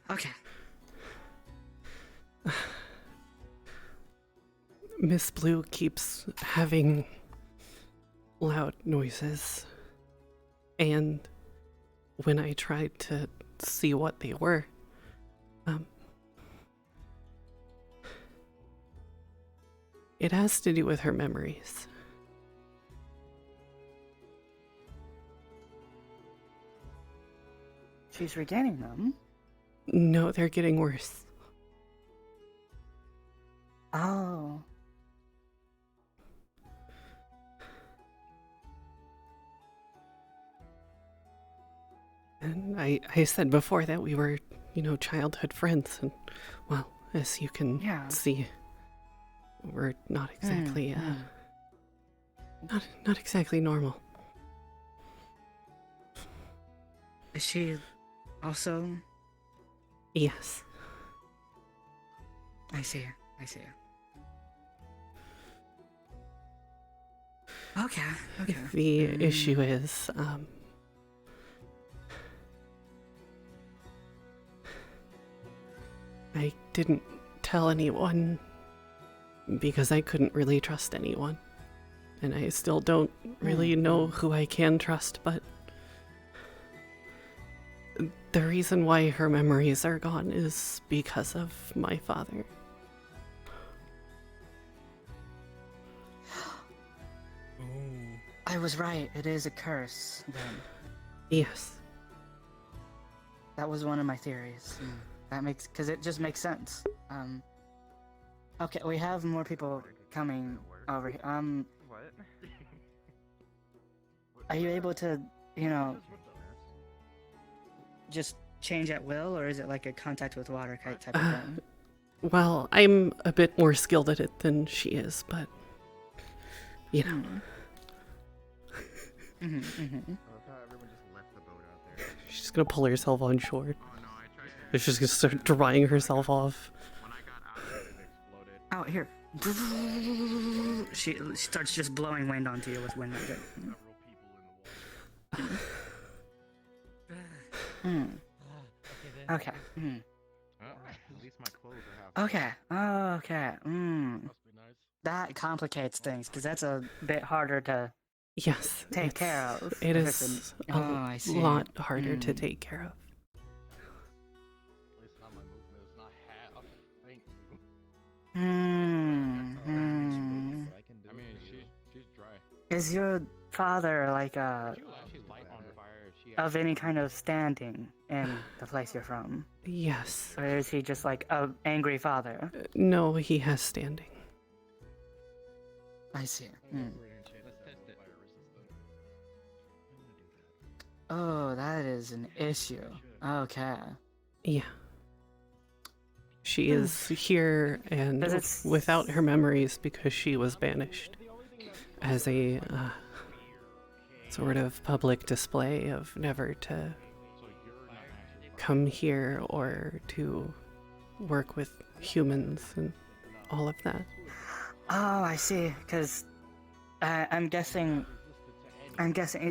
Okay. Miss Blue keeps having loud noises. And when I tried to see what they were, it has to do with her memories. She's regaining them. No, they're getting worse. Oh. And I said before that we were, childhood friends, and, well, as you can see, we're not exactly, not exactly normal. Is she also? Yes. I see. Okay. The issue is, I didn't tell anyone because I couldn't really trust anyone. And I still don't really know who I can trust, but the reason why her memories are gone is because of my father. I was right. It is a curse, then. Yes. That was one of my theories. That makes, because it just makes sense. Okay, we have more people coming over here. What? Are you able to, just change at will, or is it like a contact with water type of thing? Well, I'm a bit more skilled at it than she is, but, She's gonna pull herself on shore. She's gonna start drying herself off. Out here. She starts just blowing wind onto you with wind magic. Okay. At least my clothes are half. Okay. That complicates things because that's a bit harder to take care of. It is a lot harder to take care of. At least now my movement is not half. Thank you. I mean, she's dry. Is your father like of any kind of standing in the place you're from? Yes. Or is he just like an angry father? No, he has standing. I see. Oh, that is an issue. Okay. Yeah. She is here and without her memories because she was banished as a sort of public display of never to come here or to work with humans and all of that. Oh, I see. Because I'm guessing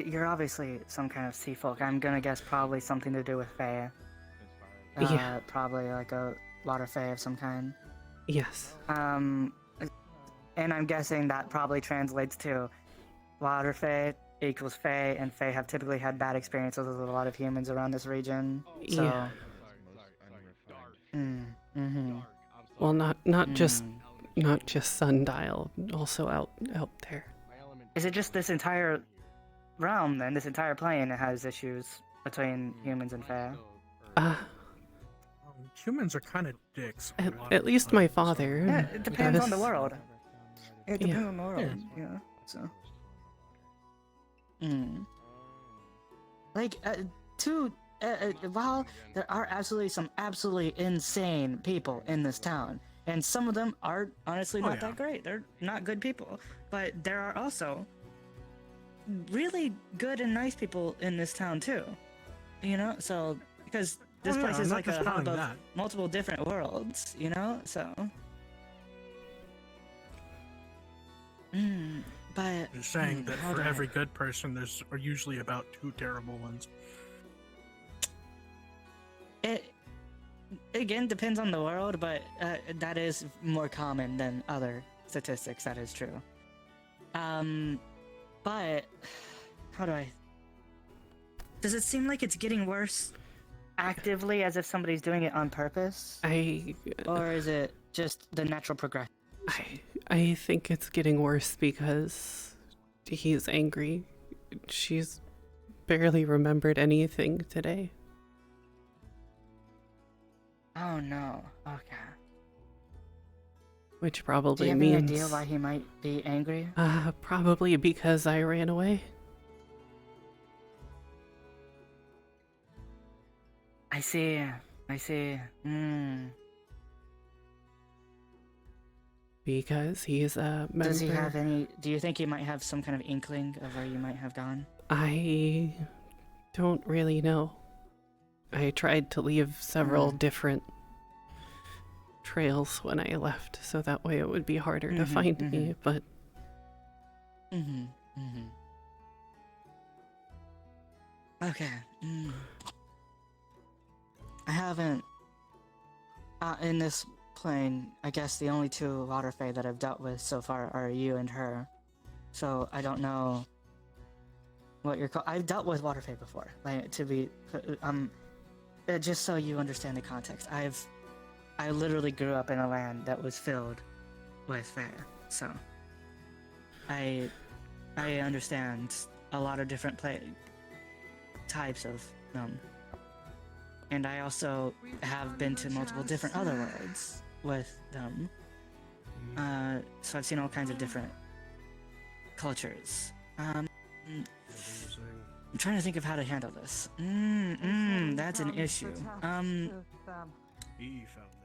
you're obviously some kind of sea folk. I'm gonna guess probably something to do with fae. Yeah. Probably like a water fae of some kind. Yes. And I'm guessing that probably translates to water fae equals fae, and fae have typically had bad experiences with a lot of humans around this region. So. Yeah. Mm-hmm. Well, not just Sundial, also out there. Is it just this entire realm then? This entire plane has issues between humans and fae? Humans are kind of dicks. At least my father. Yeah, it depends on the does. world. It depends on the world. Yeah. So. Like, while there are some absolutely insane people in this town, and some of them are honestly not that great. They're not good people, but there are also really good and nice people in this town too. So because this place is like a hub of multiple different worlds. So. But you're saying that for every good person, there's usually about 2 terrible ones. It again depends on the world, but that is more common than other statistics. That is true. But how do I? Does it seem like it's getting worse actively, as if somebody's doing it on purpose? Or is it just the natural progression? I think it's getting worse because he's angry. She's barely remembered anything today. Oh no. Okay. Which Do probably you have means... any idea why he might be angry? Probably because I ran away. I see. I see. Because he's a member... Does he have any... Do you think he might have some kind of inkling of where you might have gone? I don't really know. I tried to leave several different trails when I left, so that way it would be harder to find me, but... Okay. I haven't... in this plane, I guess the only two water fae that I've dealt with so far are you and her. So I don't know what you're I've dealt with water fae before. Like, to be... just so you understand the context, I literally grew up in a land that was filled with fae. So I understand a lot of different types of them. And I also have been to multiple different other worlds with them. So I've seen all kinds of different cultures. I'm trying to think of how to handle this. That's an issue. He found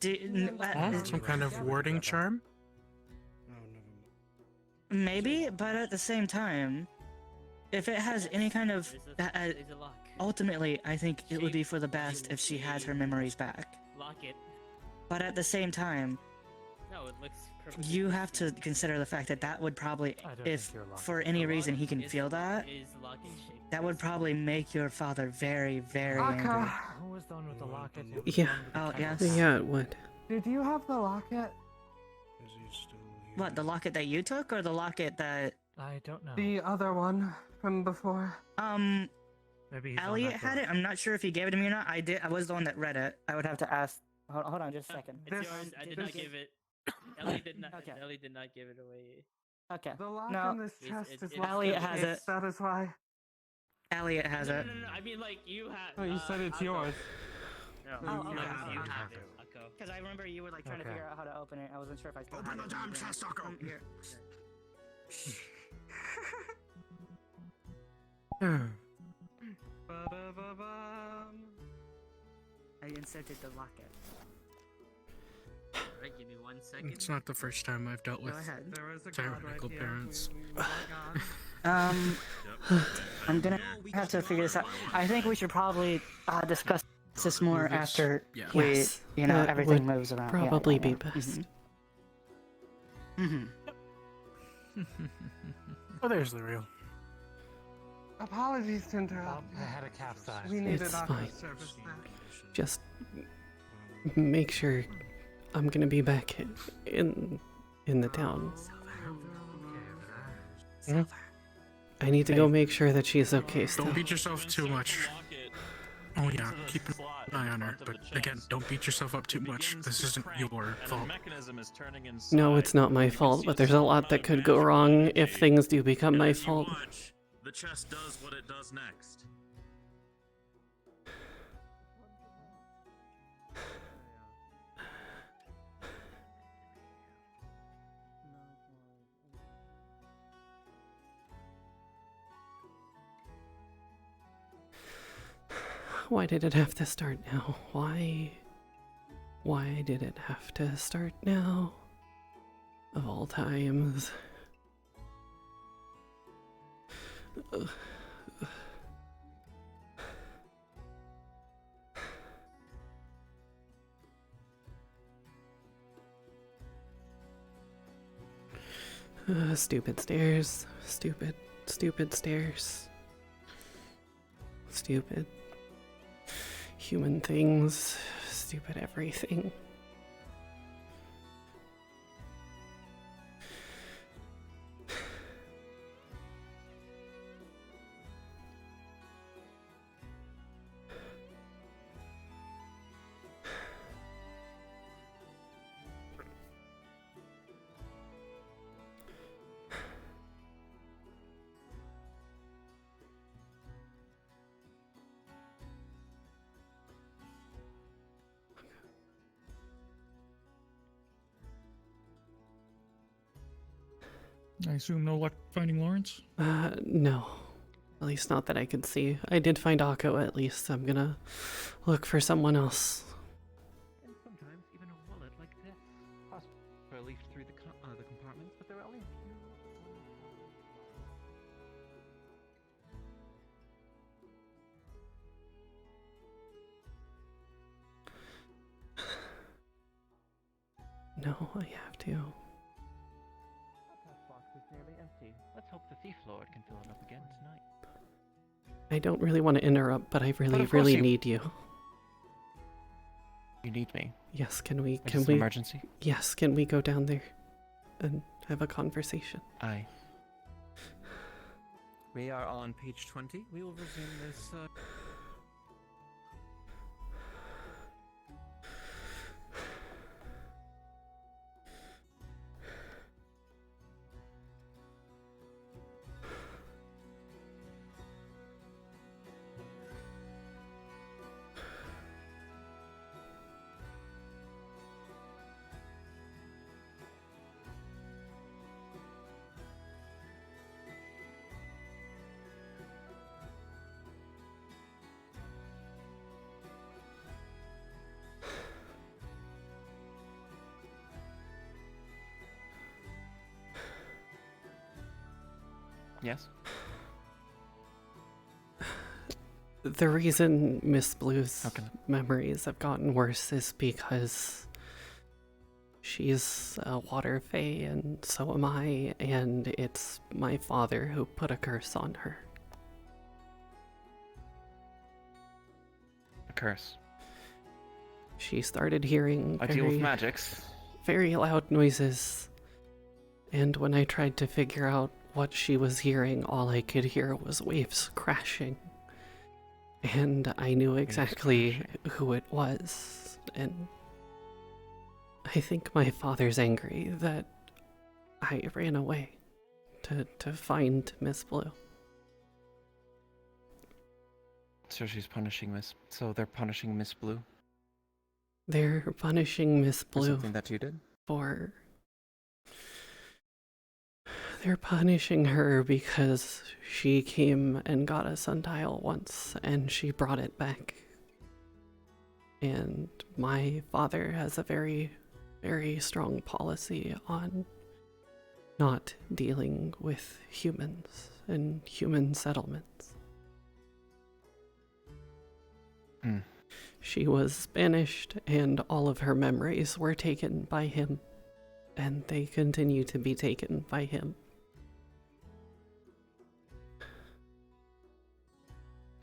the chest. Some kind of warding charm? Maybe, but at the same time, if it has any kind of... ultimately, I think it would be for the best if she has her memories back. Lock it. But at the same time, No, it looks perfect. you have to consider the fact that that would probably, if for any reason he can feel that, that would probably make your father very, very angry. Who was the one with the locket? Yeah. Oh, yes? Yeah, it would. Did you have the locket? What, the locket that you took, or the locket that... I don't know. The other one from before. Maybe he's on Elliot that had boat. it. I'm not sure if he gave it to me or not. I did. I was the one that read it. I would have to ask. Hold on just a second. It's yours. I did not give it. Ellie did not. Ellie did not give it away. Okay. The lock No. in this chest is Elliot has it. That is why. Elliot has it. No. I mean, like you have. Oh, you said it's yours. No. Oh, You okay. have it. Akko. Because I remember you were like trying to figure out how to open it. I wasn't sure if I still Open had the it. damn chest, Akko! Here. I inserted the locket. Alright, give me 1 second. It's not the first time I've dealt with Go ahead. tyrannical parents. I'm gonna have to figure this out. I think we should probably discuss this more after we, Yes, everything would moves around. probably be best. Oh, there's the real. Apologies to interrupt. I had a capsize. We need It's an fine. service now. Just make sure I'm gonna be back in the town. I need to go make sure that she's okay still. Don't beat yourself too much. Oh yeah, keep an eye on her. But again, don't beat yourself up too much. This isn't your fault. No, it's not my fault, but there's a lot that could go wrong if things do become my fault. The chest does what it does next. Why did it have to start now? Why did it have to start now? Of all times. Ugh. Stupid stairs. Stupid stairs. Stupid human things. Stupid everything. I assume no luck finding Lawrence? No. At least not that I could see. I did find Akko at least. I'm gonna look for someone else. And sometimes even a wallet like this. Possibly leafed through the compartments, but there are only a few. No, I have to. That box is nearly empty. Let's hope the thief lord can fill it up again tonight. I don't really want to interrupt, but I really, of course really you- need you. You need me. Yes, can we? Is Can this we? an emergency? Yes, can we go down there and have a conversation? Aye. We are on page 20. We will resume this. Yes. The reason Miss Blue's memories have gotten worse is because she's a water fae and so am I, and it's my father who put a curse on her. A curse. She started hearing I deal with magics. very loud noises, and when I tried to figure out what she was hearing, all I could hear was waves crashing. And I knew exactly who it was, and I think my father's angry that I ran away to find Miss Blue. So she's punishing Miss. So they're punishing Miss Blue They're punishing Miss for Blue something that you did. They're punishing her because she came and got a sundial once, and she brought it back. And my father has a very, very strong policy on not dealing with humans and human settlements. She was banished, and all of her memories were taken by him, and they continue to be taken by him.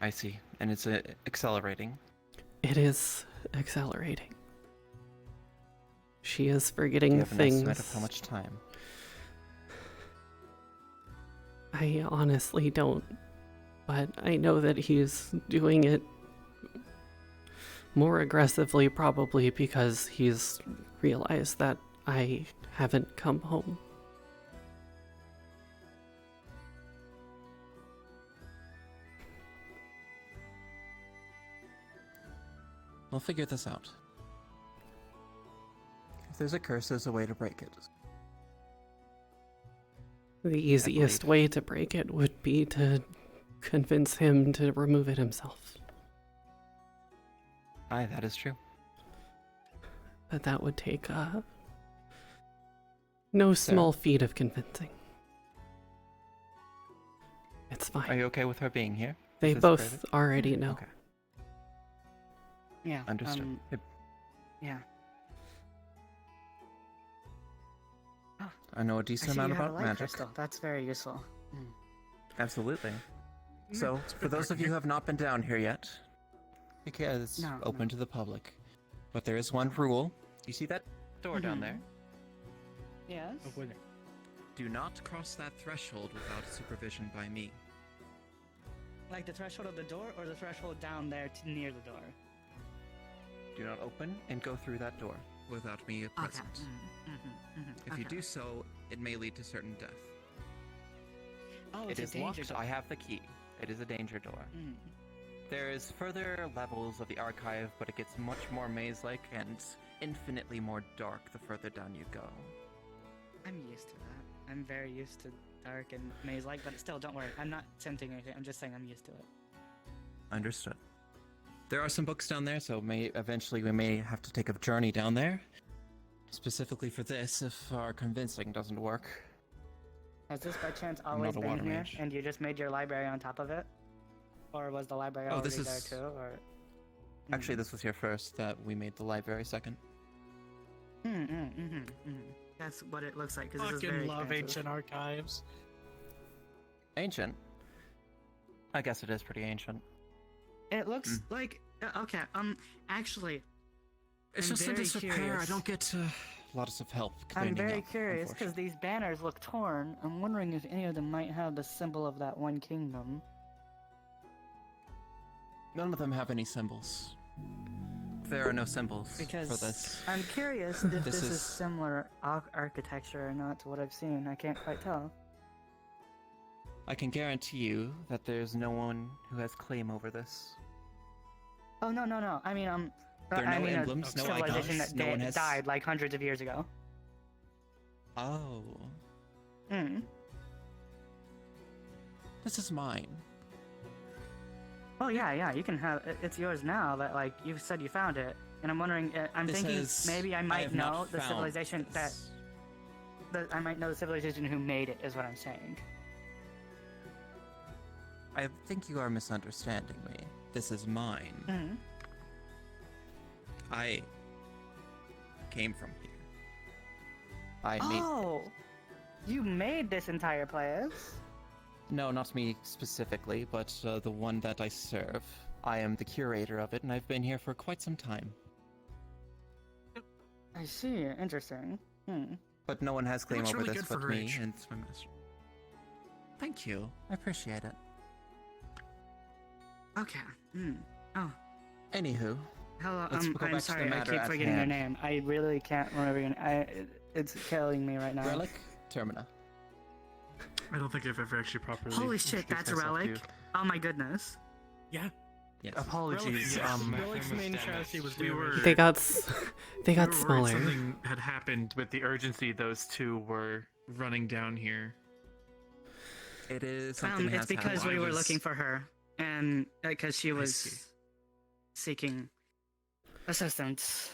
I see, and it's accelerating. It is accelerating. She is forgetting Do you have things. an estimate of how much time? I honestly don't, but I know that he's doing it more aggressively, probably because he's realized that I haven't come home. We'll figure this out. If there's a curse, there's a way to break it. The easiest way to break it would be to convince him to remove it himself. Aye, that is true. But that would take no small feat of convincing. It's fine. Are you okay with her being here? They Is this both private? already know. Okay. Yeah. Understood. Yeah. I know a I decent see you amount have a about light magic. crystal. That's very useful. Absolutely. So, for those of you who have not been down here yet, because it's No, open to the public, but there is one rule. You see that door down there? Yes. Do not cross that threshold without supervision by me. Like the threshold of the door, or the threshold down there near the door? Do not open and go through that door without me present. If you do so, it may lead to certain death. Oh, It it's is a danger locked. door. I have the key. It is a danger door. Mm. There is further levels of the archive, but it gets much more maze-like and infinitely more dark the further down you go. I'm used to that. I'm very used to dark and maze-like, but still, don't worry. I'm not tempting anything. I'm just saying I'm used to it. Understood. There are some books down there, so eventually we may have to take a journey down there. Specifically for this, if our convincing doesn't work. Has this by chance I'm always not a been water here, mage. and you just made your library on top of it? Or was the library Oh, already this there is- too? Or Actually, this was here first, that we made the library second. That's what it looks like. Because this is Fucking very love expansive. ancient archives. Ancient? I guess it is pretty ancient. It looks like okay. Actually, It's I'm just in very disrepair. curious. I don't get lots of help I'm cleaning very up, curious because these banners look torn. I'm wondering if any of them might have the symbol of that one kingdom. None of them have any symbols. There are no symbols Because for this. I'm curious if This this is is- similar architecture or not to what I've seen. I can't quite tell. I can guarantee you that there's no one who has claim over this. Oh no. I mean There are I no mean emblems, a no civilization icons, that no one has- died like hundreds of years ago. Oh. Hmm. This is mine. Oh yeah, you can have it's yours now. That like you said you found it, and I'm wondering. I'm This thinking is- maybe I I might have not know the found civilization this. I might know the civilization who made it. Is what I'm saying. I think you are misunderstanding me. This is mine. Mhm. I came from here. I made. Oh, you made this entire place. No, not me specifically, but the one that I serve. I am the curator of it, and I've been here for quite some time. I see. Interesting. But no one has claim looks over really this good for but her me age. and my master. Thank you. I appreciate it. Okay. Oh. Anywho. Hello. Let's go I'm back to the sorry. I matter keep at forgetting your hand. name. I really can't remember your name. It's killing me right now. Relic Termina. I don't think I've ever actually properly. Holy shit, introduced that's a myself to relic. you. Oh my goodness. Yeah. Yes. Apologies. Relic's main chassis was we were. They got we were worried smaller. Something had happened with the urgency those two were running down here. It is something It's has because happened. we were looking for her, and because she see. was seeking assistance.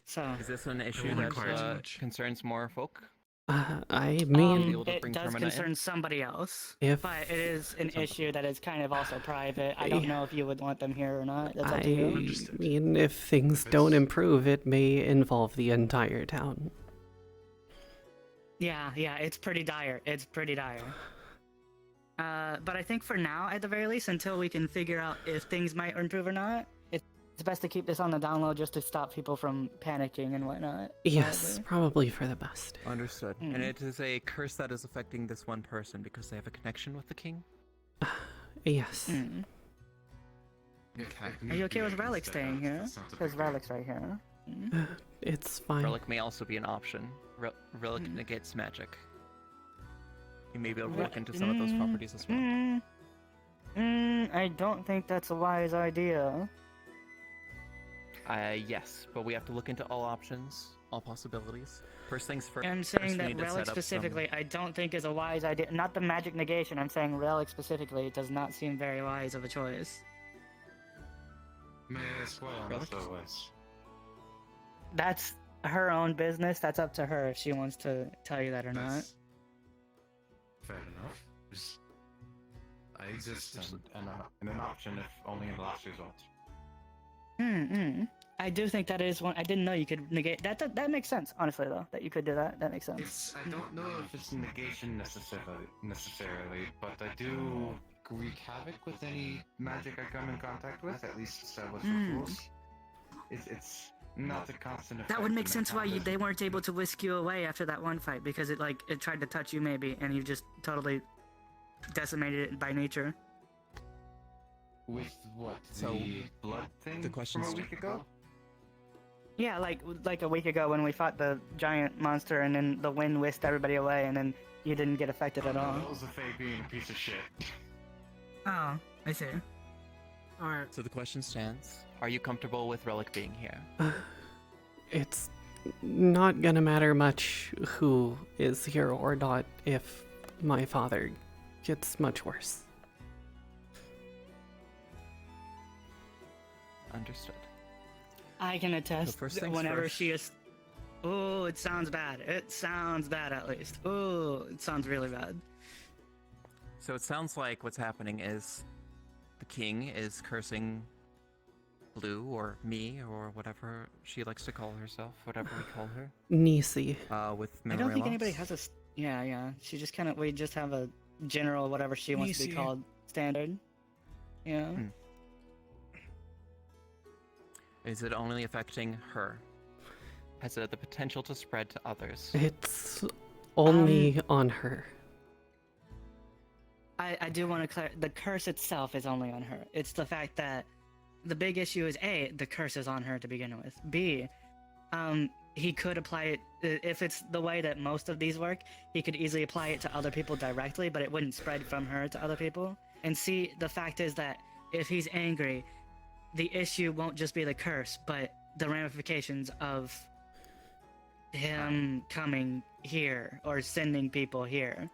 So Is this an issue won't that inquire too much. concerns more folk? I mean, able to it bring does Termina concern in? somebody else, If- but it is an issue that is kind of also private. I don't know if you would want them here or not. That's up to you. I mean, if things don't improve, it may involve the entire town. Yeah, it's pretty dire. It's pretty dire. But I think for now, at the very least, until we can figure out if things might improve or not, it's best to keep this on the down low just to stop people from panicking and whatnot. Yes, probably for the best. Understood. And it is a curse that is affecting this one person because they have a connection with the king? Yes. Are you okay with Relic staying here? Because Relic's right here. It's fine. Relic may also be an option. Relic negates magic. You may be able to look into some of those properties as well. I don't think that's a wise idea. Yes, but we have to look into all options, all possibilities. First things first. I'm first saying we that need to Relic set up some- specifically, I don't think is a wise idea. Not the magic negation, I'm saying Relic specifically does not seem very wise of a choice. May I ask why Relic? so was? That's her own business. That's up to her if she wants to tell you that or not. Fair enough. I exist and an option if only in the last resort. I do think that is one. I didn't know you could negate that. That makes sense, honestly, though. That you could do that. That makes sense. I don't know if it's negation necessarily, but I do wreak havoc with any magic I come in contact with, at least established rules. It's not a constant effect. That would make in sense why combat. they weren't able to whisk you away after that one fight because it tried to touch you maybe, and you just totally decimated it by nature. With what? So, the blood thing the question's from a week ago? Yeah, like a week ago when we fought the giant monster, and then the wind whisked everybody away, and then you didn't get affected at all. That was a fake being a piece of shit. Oh, I see. So the question stands: are you comfortable with Relic being here? It's not gonna matter much who is here or not if my father gets much worse. Understood. I can attest first that things whenever first. she is. Oh, it sounds bad. It sounds bad at least. Oh, it sounds really bad. So it sounds like what's happening is the king is cursing Blue or me or whatever she likes to call herself, whatever we call her. Nisi. With I memory don't think loss. anybody has a. Yeah. She just kind of. We just have a general whatever she wants to be Easy. called standard. Yeah. Is it only affecting her? Has it the potential to spread to others? It's only on her. I do want to clarify. The curse itself is only on her. It's the fact that the big issue is A, the curse is on her to begin with. B, he could apply it if it's the way that most of these work. He could easily apply it to other people directly, but it wouldn't spread from her to other people. And C, the fact is that if he's angry, the issue won't just be the curse, but the ramifications of him coming here or sending people here.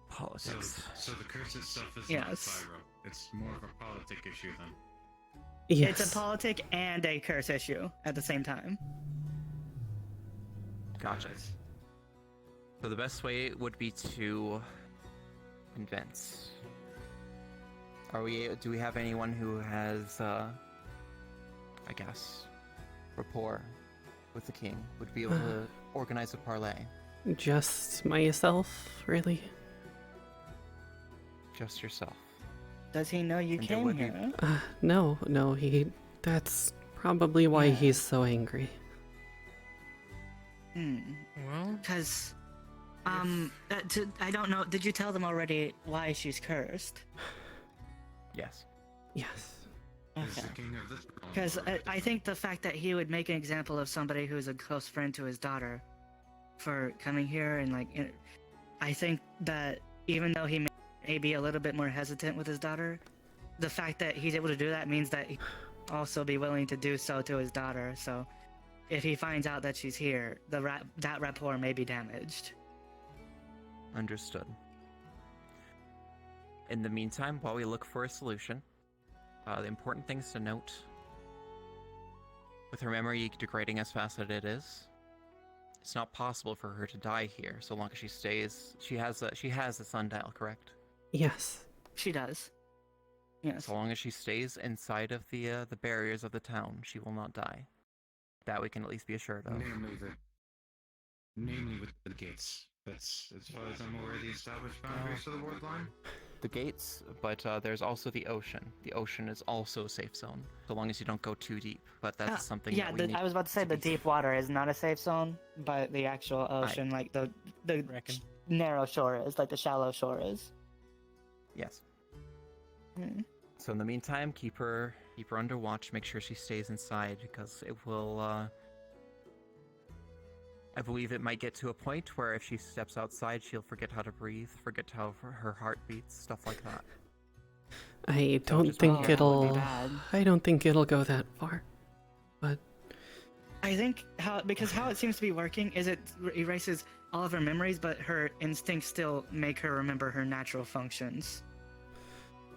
Politics. So the curse itself is not Yes. pyro. It's more of a politic issue then. Yes. It's a politic and a curse issue at the same time. Gotcha. So the best way would be to convince. Do we have anyone who has, I guess, rapport with the king? Would be able to organize a parlay? Just myself, really. Just yourself. Does he know you And there came would be- here? No, that's probably why Yeah. he's so angry. Well, because, I don't know. Did you tell them already why she's cursed? Yes. Yes. Okay. Because I think the fact that he would make an example of somebody who's a close friend to his daughter for coming here and I think that even though he may be a little bit more hesitant with his daughter, the fact that he's able to do that means that he also be willing to do so to his daughter. So if he finds out that she's here, that rapport may be damaged. Understood. In the meantime, while we look for a solution, the important things to note: with her memory degrading as fast as it is, it's not possible for her to die here so long as she stays. She has a sundial, correct? Yes. She does. Yes. So long as she stays inside of the barriers of the town, she will not die. That we can at least be assured of. Namely with the gates. That's, as far as I'm aware, the established boundaries of the ward line. The gates, but there's also the ocean. The ocean is also a safe zone, so long as you don't go too deep. But that's something Yeah, that we need. I was about to say the deep water is not a safe zone, but the actual ocean, like the narrow shore is, like the shallow shore is. Yes. Hmm. So in the meantime, keep her under watch. Make sure she stays inside, because it will. I believe it might get to a point where if she steps outside, she'll forget how to breathe, forget how her heart beats, stuff like that. I So don't just think be careful. it'll. I don't think it'll go that far. But I think how it seems to be working is it erases all of her memories, but her instincts still make her remember her natural functions.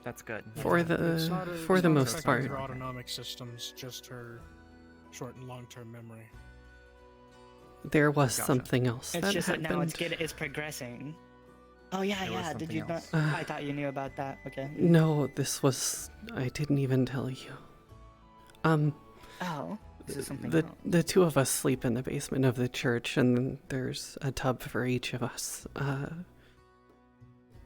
That's good. For the It's not most affecting part. her autonomic systems, just her short and long-term memory. There was Gotcha. something else It's that just happened. that now it's progressing. Oh yeah, There was yeah. Did something you not? else. I thought you knew about that. Okay. No, this was. I didn't even tell you. Oh, this is something the else. the two of us sleep in the basement of the church, and then there's a tub for each of us.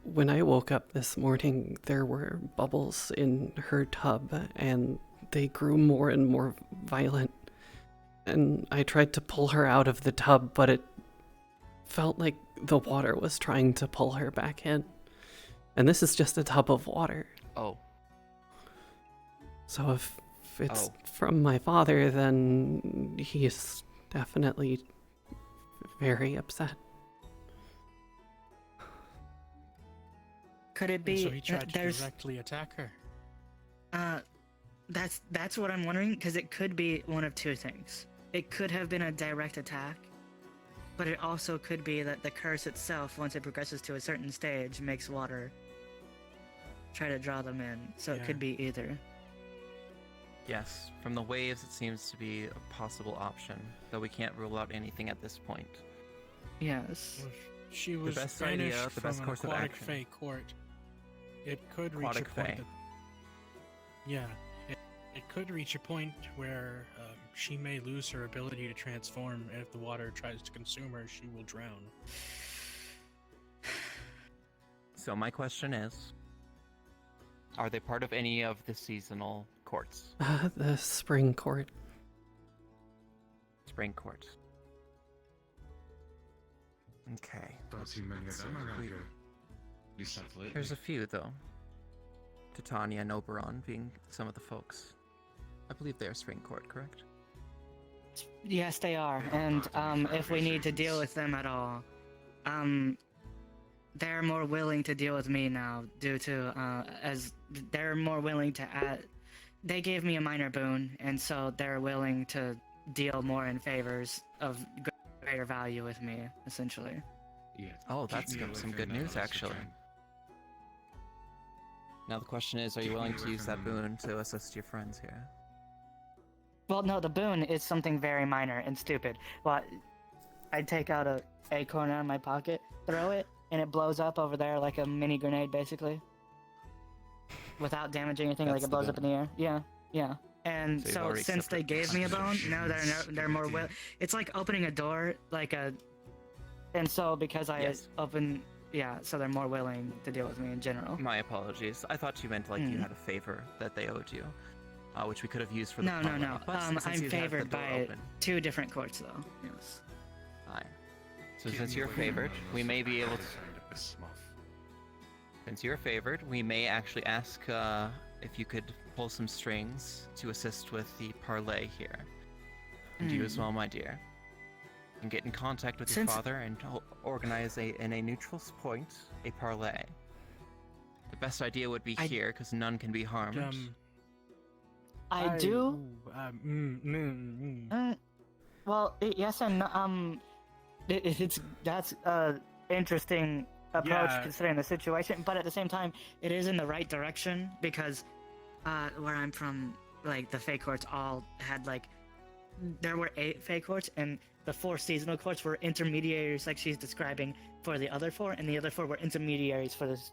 When I woke up this morning, there were bubbles in her tub, and they grew more and more violent. And I tried to pull her out of the tub, but it felt like the water was trying to pull her back in. And this is just a tub of water. Oh. So if it's from my father, then he's definitely very upset. Could it And be? so he tried to there's directly attack her. that's what I'm wondering, because it could be one of two things. it could have been a direct attack, but it also could be that the curse itself, once it progresses to a certain stage, makes water try to draw them in. So it could be either. Yes, from the waves, it seems to be a possible option, though we can't rule out anything at this point. Yes. She was the best banished idea, the from best an course of aquatic action. fae court. It could reach Aquatic a point. fae. It could reach a point where she may lose her ability to transform, and if the water tries to consume her, she will drown. So my question is, are they part of any of the seasonal courts? The spring court. Spring court. Okay. Don't see many of them around here. At least not lately. There's a few, though. Titania and Oberon being some of the folks. I believe they are spring court, correct? Yes, they are. And if we need to deal with them at all, they're more willing to deal with me now due to as they're more willing to add. They gave me a minor boon, and so they're willing to deal more in favors of greater value with me, essentially. Yeah. Oh, that's some good news, actually. Now the question is, are you willing to use that boon to assist your friends here? Well, no, the boon is something very minor and stupid. Well, I'd take out a acorn out of my pocket, throw it, and it blows up over there like a mini grenade, basically. Without damaging anything, like it blows up in the air. Yeah, yeah. And So you've so already since they accepted gave me a bone, now they're more will. It's like opening a door, like a. And so because I open, yeah, so they're more willing to deal with me in general. My apologies. I thought you meant like you had a favor that they owed you, which we could have used for the No. parlay, but since I'm you have the favored door by open- 2 different courts, though. Yes. Fine. So since you're favored, we may be able to. Since you're favored, we may actually ask if you could pull some strings to assist with the parlay here. And you as well, my dear. And get in contact with your father and organize in a neutral point a parlay. The best idea would be here, because none can be harmed. I do. Well, yes and no. That's interesting approach considering the situation, but at the same time, it is in the right direction because where I'm from, like the Fae courts all had there were 8 Fae courts, and the 4 seasonal courts were intermediaries, like she's describing, for the other 4, and the other 4 were intermediaries for this.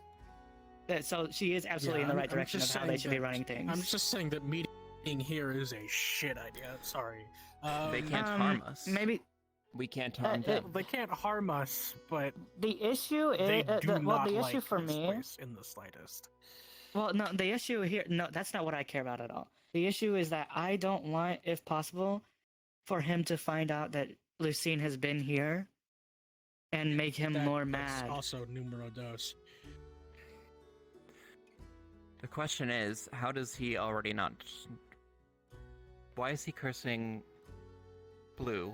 So she is absolutely in the right direction of how they should be running things. I'm just saying that meeting here is a shit idea. Sorry. They can't harm us. Maybe. We can't harm them. They can't harm us, but the issue is they do not the like issue for this me place in the slightest. Well, no, the issue here, no, that's not what I care about at all. The issue is that I don't want, if possible, for him to find out that Lucine has been here and make him more That's mad. also numero dos. The question is, how does he already not... Why is he cursing Blue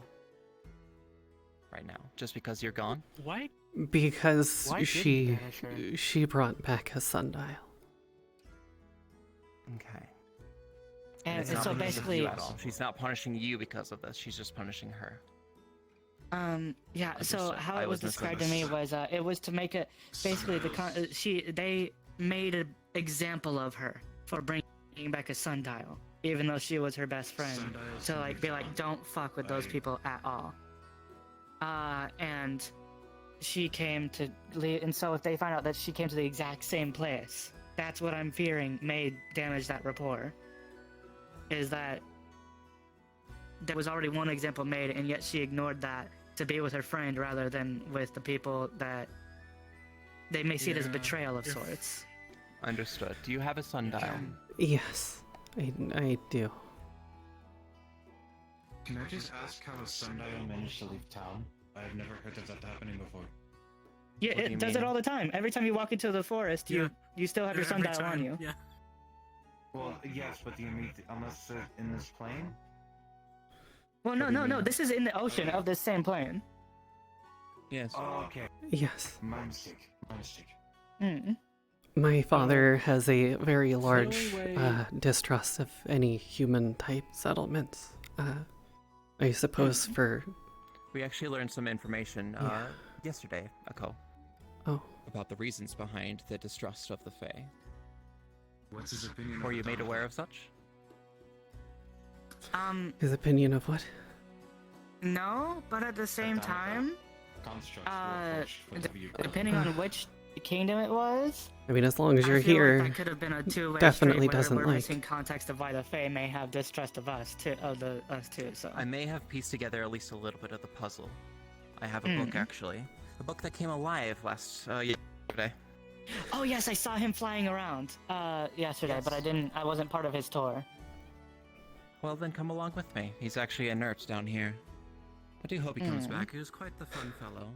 right now? Just because you're gone? Why? Because Why did she he banish her? she brought back a sundial. Okay. And it's not so because of basically, you at all. She's not punishing you because of this. She's just punishing her. yeah. So Understood. how I it was was described to me was, it was to make it basically they made an example of her for bringing back a sundial, even though she was her best friend. So be like, don't fuck with those people at all. And she came to leave, and so if they find out that she came to the exact same place, that's what I'm fearing may damage that rapport. Is that there was already one example made, and yet she ignored that to be with her friend rather than with the people that they may see it as a betrayal of sorts. Understood. Do you have a sundial? Yes, I do. Can I just ask how a sundial managed to leave town? I've never heard of that happening before. Yeah, it does it all the time. Every time you walk into the forest, you still have your Every sundial on time, you. Yeah. Well, yes, but do you mean unless they're in this plane? Well, no. This is in the ocean of this same plane. Yes. Oh, okay. Yes. My mistake. My mistake. Mm. My father has a very large way- distrust of any human-type settlements. I suppose for... We actually learned some information Yeah. yesterday, Echo. Oh. About the reasons behind the distrust of the Fae. What's his opinion? Were you made aware of such? His opinion of what? No, but at the same time, Constructs were forged for W. depending on which kingdom it was, I mean, as long as you're I feel here, like that could have been a two-way definitely street where doesn't we're like. missing context of why the Fae may have distrust of us too, us too. So I may have pieced together at least a little bit of the puzzle. I have a book, actually. A book that came alive last yesterday. Oh yes, I saw him flying around yesterday, but I wasn't part of his tour. Well, then come along with me. He's actually inert down here. I do hope he comes back. He was quite the fun fellow.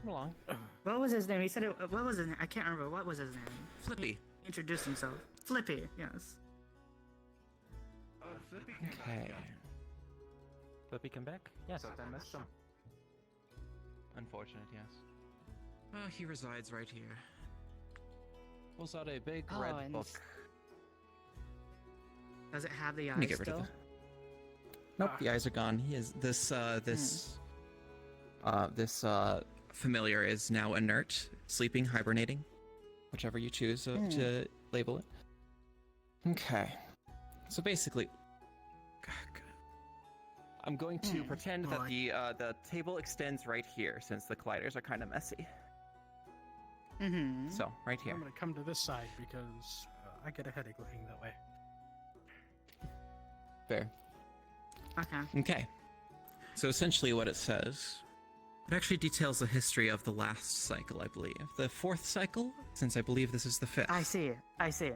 Come along. What was his name? He said it. What was his name? I can't remember. What was his name? Flippy. He introduced himself. Flippy. Yes. Okay. Flippy come back? Yes. So I missed him. Unfortunate, yes. He resides right here. Pulls out a big red and book. Does it have the Let me eyes get rid of still? it. Nope, the eyes are gone. He is this familiar is now inert, sleeping, hibernating, whichever you choose to label it. Okay, so basically, I'm going to pretend that the table extends right here, since the colliders are kind of messy. So right here. I'm gonna come to this side because I get a headache looking that way. Fair. Okay. Okay. So essentially what it says, it actually details the history of the last cycle, I believe. The fourth cycle, since I believe this is the fifth. I see. I see.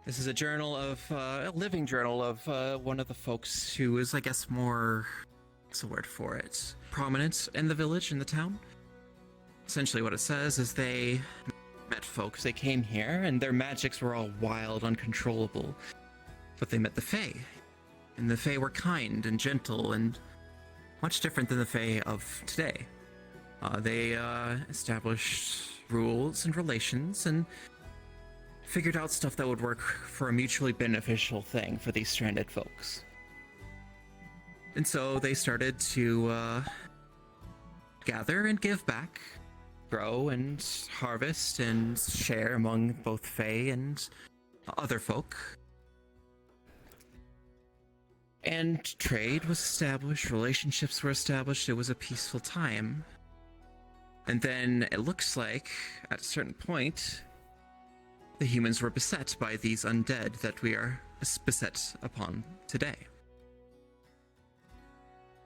This is a journal of, a living journal of one of the folks who is, I guess, more, what's the word for it? Prominent in the village, in the town. Essentially what it says is they met folks, they came here, and their magics were all wild, uncontrollable. But they met the Fae. And the Fae were kind and gentle and much different than the Fae of today. They established rules and relations and figured out stuff that would work for a mutually beneficial thing for these stranded folks. And so they started to gather and give back, grow and harvest and share among both Fae and other folk. And trade was established, relationships were established, it was a peaceful time. And then it looks like, at a certain point, the humans were beset by these undead that we are beset upon today.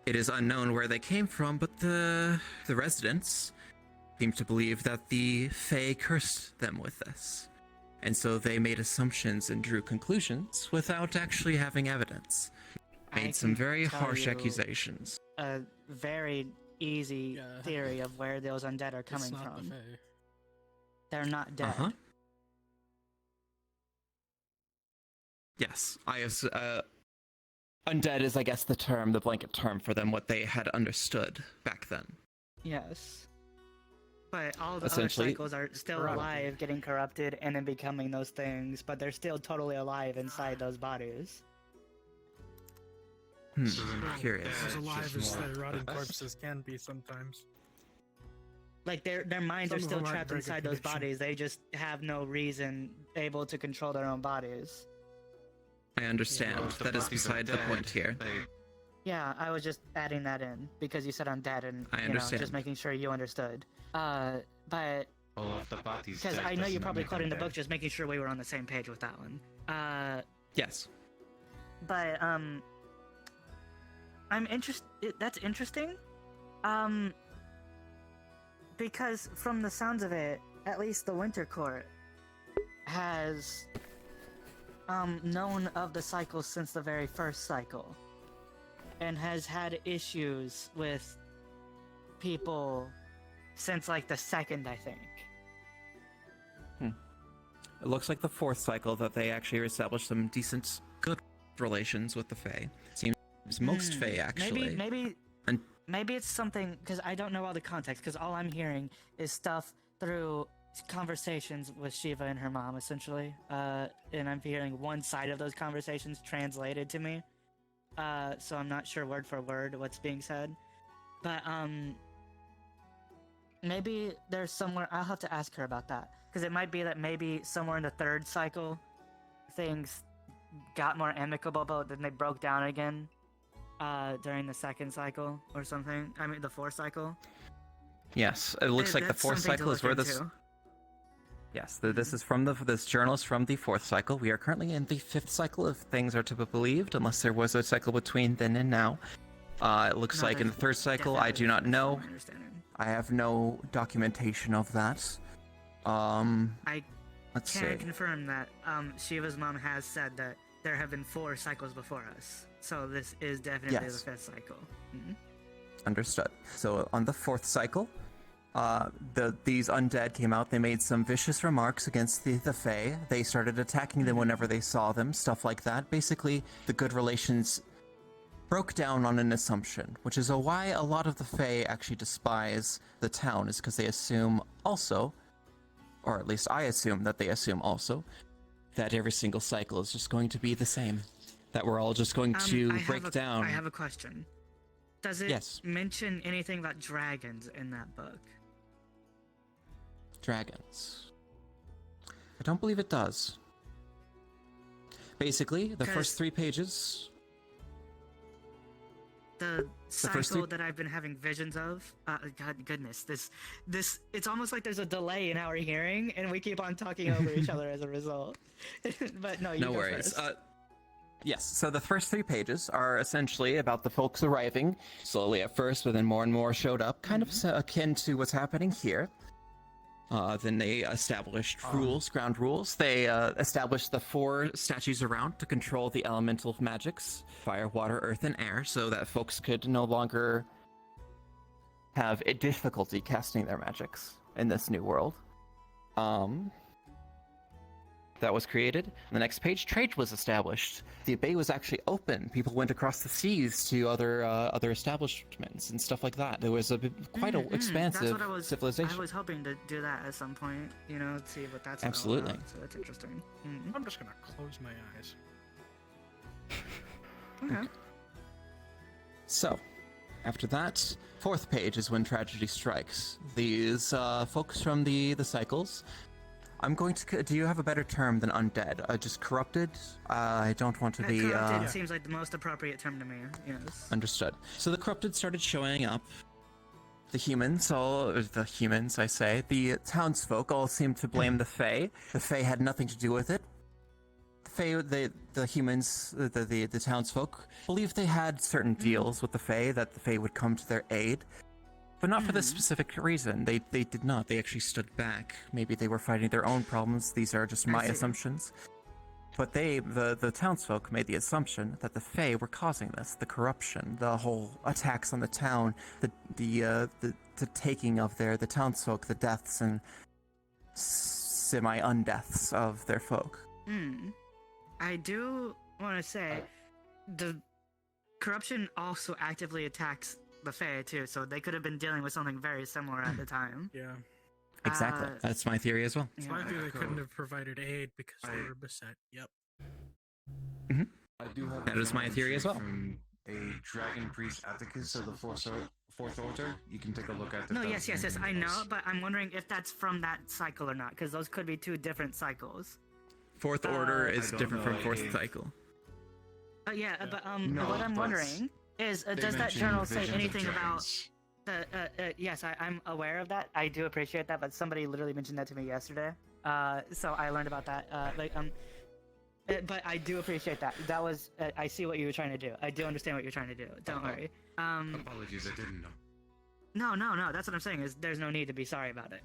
It is unknown where they came from, but the residents seem to believe that the Fae cursed them with this. And so they made assumptions and drew conclusions without actually having evidence. Made some very harsh accusations. A very easy theory of where those undead are coming from. They're not dead. Yes, undead is, I guess, the term, the blanket term for them, what they had understood back then. Yes. But all the other Essentially- cycles are still alive, getting corrupted, and then becoming those things, but they're still totally alive inside those bodies. Curious. As alive as their rotting corpses can be sometimes. Like their minds Some are of still them aren't trapped very inside good those condition. bodies. They just have no reason able to control their own bodies. I understand. Well, if the That is bodies are beside the dead, point here. Yeah, I was just adding that in because you said I'm dead, and I you know, understand. just making sure you understood. But Well, if the body's because dead, I know you're doesn't probably make quoting the them book, dead. just making sure we were on the same page with that one. Yes. But I'm interested. That's interesting. Because from the sounds of it, at least the Winter Court has known of the cycle since the very first cycle, and has had issues with people since like the second, I think. It looks like the fourth cycle that they actually established some decent, good relations with the Fae. Seems most Fae, actually. Maybe it's something because I don't know all the context. Because all I'm hearing is stuff through conversations with Shiva and her mom, essentially. And I'm hearing one side of those conversations translated to me. so I'm not sure word for word what's being said. But maybe there's somewhere. I'll have to ask her about that, because it might be that maybe somewhere in the third cycle, things got more amicable, but then they broke down again during the second cycle or something. I mean, the fourth cycle. Yes, it looks like the That's fourth something to cycle is look where this. into. Yes, this is from this journal is from the fourth cycle. We are currently in the fifth cycle, if things are to be believed, unless there was a cycle between then and now. It looks No, like in the third cycle, I do not know. I have no documentation of that. I Let's can see. confirm that Shiva's mom has said that there have been 4 cycles before us, so this is definitely Yes. the 5th cycle. Mhm. Understood. So on the fourth cycle, these undead came out. They made some vicious remarks against the Fae. They started attacking them whenever they saw them, stuff like that. Basically, the good relations broke down on an assumption, which is why a lot of the Fae actually despise the town, is because they assume also, or at least I assume that they assume also, that every single cycle is just going to be the same. That we're all just going to break down. I have a question. Does it Yes. mention anything about dragons in that book? Dragons. I don't believe it does. Basically, the first 3 pages. The first cycle three- that I've been having visions of, God goodness, this, it's almost like there's a delay in our hearing, and we keep on talking over each other as a result. But no, you No go worries. first. Yes, so the first 3 pages are essentially about the folks arriving, slowly at first, but then more and more showed up, kind of akin to what's happening here. Then they established rules, ground rules. They established the 4 statues around to control the elemental magics, fire, water, earth, and air, so that folks could no longer have a difficulty casting their magics in this new world. That was created. The next page, trade was established. The bay was actually open. People went across the seas to other establishments and stuff like that. There was quite an expansive That's what civilization. I was hoping to do that at some point, see what that's all Absolutely. about, so that's interesting. I'm just gonna close my eyes. Okay. So, after that, 4th page is when tragedy strikes. These folks from the cycles. I'm going to. Do you have a better term than undead? Just corrupted? I don't want to be. Corrupted seems like the most appropriate term to me. Yes. Understood. So the corrupted started showing up. The humans, I say, the townsfolk all seemed to blame the Fae. The Fae had nothing to do with it. The Fae, the humans, the townsfolk, believed they had certain deals with the Fae, that the Fae would come to their aid. But not for this specific reason. They did not. They actually stood back. Maybe they were fighting their own problems. These are just my assumptions. But the townsfolk made the assumption that the Fae were causing this, the corruption, the whole attacks on the town, the taking of the townsfolk, the deaths and semi-undeaths of their folk. I do want to say, the corruption also actively attacks the Fae too, so they could have been dealing with something very similar at the time. Yeah. Exactly. That's my theory as well. It's likely they couldn't have provided aid because they were beset. Yep. I do have That is my theory as well. From a dragon priest Atticus of the fourth order. You can take a look at the. No, yes, I know, but I'm wondering if that's from that cycle or not, because those could be 2 different cycles. 4th order is different from 4th idea. cycle. But No, what I'm but wondering is, they does that mentioned journal say visions of anything about dragons. yes, I'm aware of that. I do appreciate that, but somebody literally mentioned that to me yesterday. So I learned about that. But I do appreciate that. That was, I see what you were trying to do. I do understand what you're trying to do. Don't worry. Apologies, I didn't know. No. That's what I'm saying. Is there's no need to be sorry about it.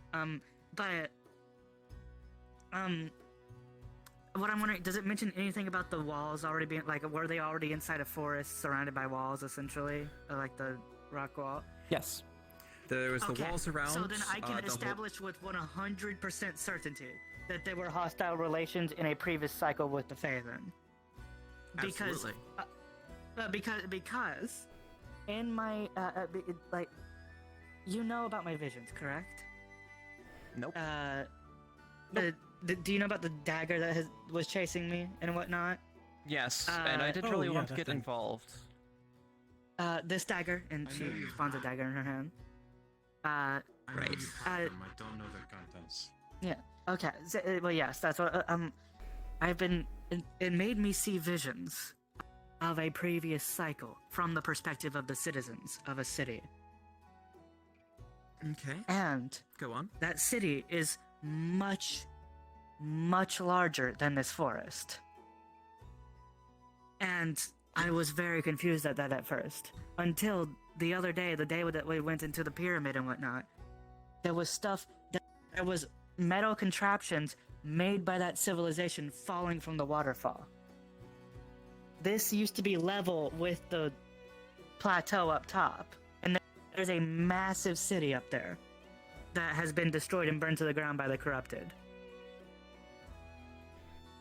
What I'm wondering, does it mention anything about the walls already being, like, were they already inside a forest surrounded by walls, essentially? Like the rock wall? Yes. There was the walls around. So then I can establish with 100% certainty that there were hostile relations in a previous cycle with the Fae then. Because, because in my, like, you know about my visions, correct? Nope. Do you know about the dagger that was chasing me and whatnot? Yes, and I did really want to get involved. This dagger, and she spawns a dagger in her hand. I Right. I don't know their contents. Yeah. Okay. Well, yes, that's what. I've been. It made me see visions of a previous cycle from the perspective of the citizens of a city. Okay. And go on. That city is much, much larger than this forest. And I was very confused at that at first, until the other day, the day that we went into the pyramid and whatnot. There was stuff. There was metal contraptions made by that civilization falling from the waterfall. This used to be level with the plateau up top, and there's a massive city up there that has been destroyed and burned to the ground by the corrupted.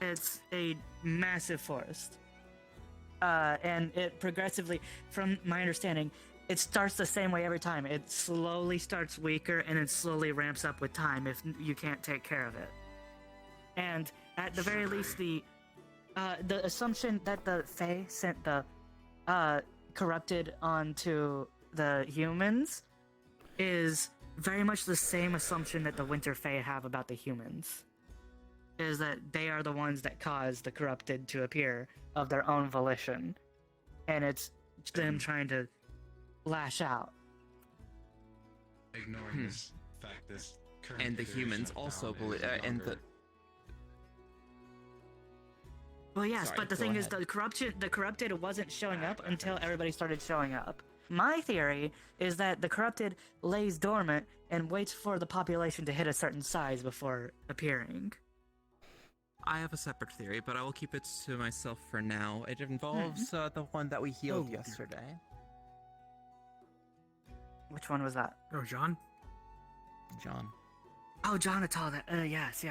It's a massive forest. And it progressively, from my understanding, it starts the same way every time. It slowly starts weaker and it slowly ramps up with time if you can't take care of it. And at the very least, the assumption that the Fae sent the corrupted onto the humans is very much the same assumption that the Winter Fae have about the humans. Is that they are the ones that cause the corrupted to appear of their own volition. And it's them trying to lash out. Ignoring this fact, this current And the iteration humans of also Down believe, is and the younger. Well, yes, Sorry, but the go thing is, ahead. the corrupted wasn't showing up until everybody started showing up. My theory is that the corrupted lays dormant and waits for the population to hit a certain size before appearing. I have a separate theory, but I will keep it to myself for now. It involves the one that we healed yesterday. Which one was that? Oh, John? John. Oh, Jonatal. Yes.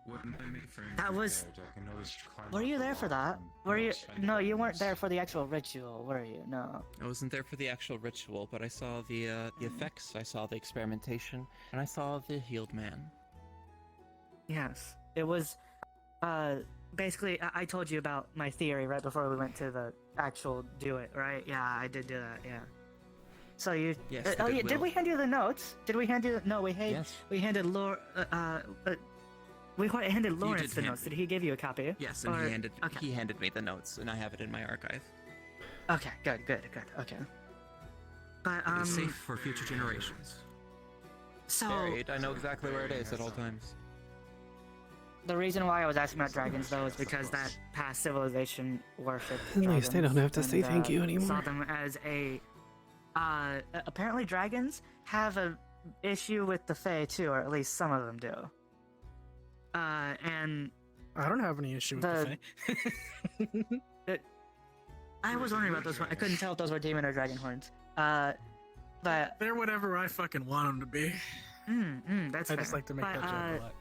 Wouldn't they make for That was. I can always climb Were up you the there for wall that? and Were you? spend No, it you on weren't this. there for the actual ritual, were you? No. I wasn't there for the actual ritual, but I saw the effects, I saw the experimentation, and I saw the healed man. Yes, it was. Basically, I told you about my theory right before we went to the actual do it, right? Yeah, I did do that. Yeah. So you. Yes, the oh yeah. Did goodwill. we hand you the notes? Did we hand you? No, we handed. Yes. We handed we handed Lawrence did the hand notes. Did he give you a copy? Yes, and Or- he handed me the notes, and I have it in my archive. Okay. Good. Okay. But It is safe for future generations. So Buried, I know exactly where it is at all times. the reason why I was asking about dragons, though, is because that past civilization worshipped At least I don't have to dragons say and, thank you anymore. Saw them as a. Apparently, dragons have a issue with the Fae too, or at least some of them do. And I don't have any issue with the Fae. I was wondering about those. I couldn't tell if those were demon or dragon horns. But they're whatever I fucking want them to be. That's I fair. just like to make But, that joke a lot.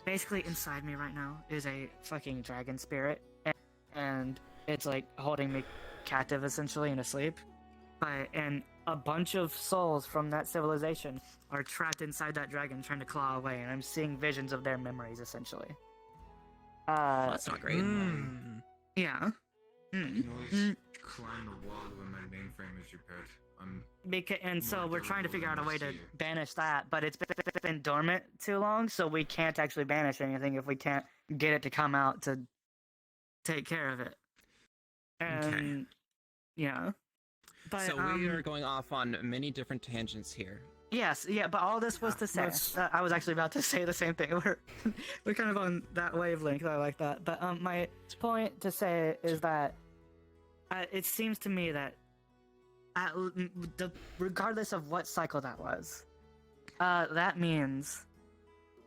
Basically, inside me right now is a fucking dragon spirit, and it's like holding me captive essentially and asleep. And a bunch of souls from that civilization are trapped inside that dragon trying to claw away, and I'm seeing visions of their memories essentially. That's not great. Yeah. I can always climb the wall when my mainframe is repaired. And so we're trying to figure out a way to banish that, but it's been dormant too long, so we can't actually banish anything if we can't get it to come out to take care of it. And yeah. But So we are going off on many different tangents here. Yes, yeah, but all this was to say. I was actually about to say the same thing. We're kind of on that wavelength. I like that. But my point to say is that it seems to me that regardless of what cycle that was, that means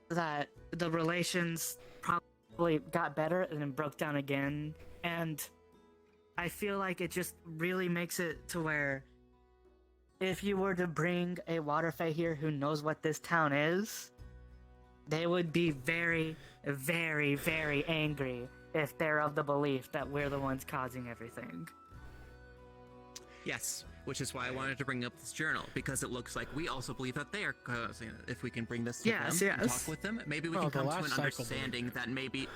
that the relations probably got better and then broke down again. And I feel like it just really makes it to where if you were to bring a water fae here who knows what this town is, they would be very, very, very angry if they're of the belief that we're the ones causing everything. Yes, which is why I wanted to bring up this journal, because it looks like we also believe that they are causing it. If we can bring this to Yes, them and yes. talk with them, maybe we Oh, can the come to last an cycle understanding that maybe...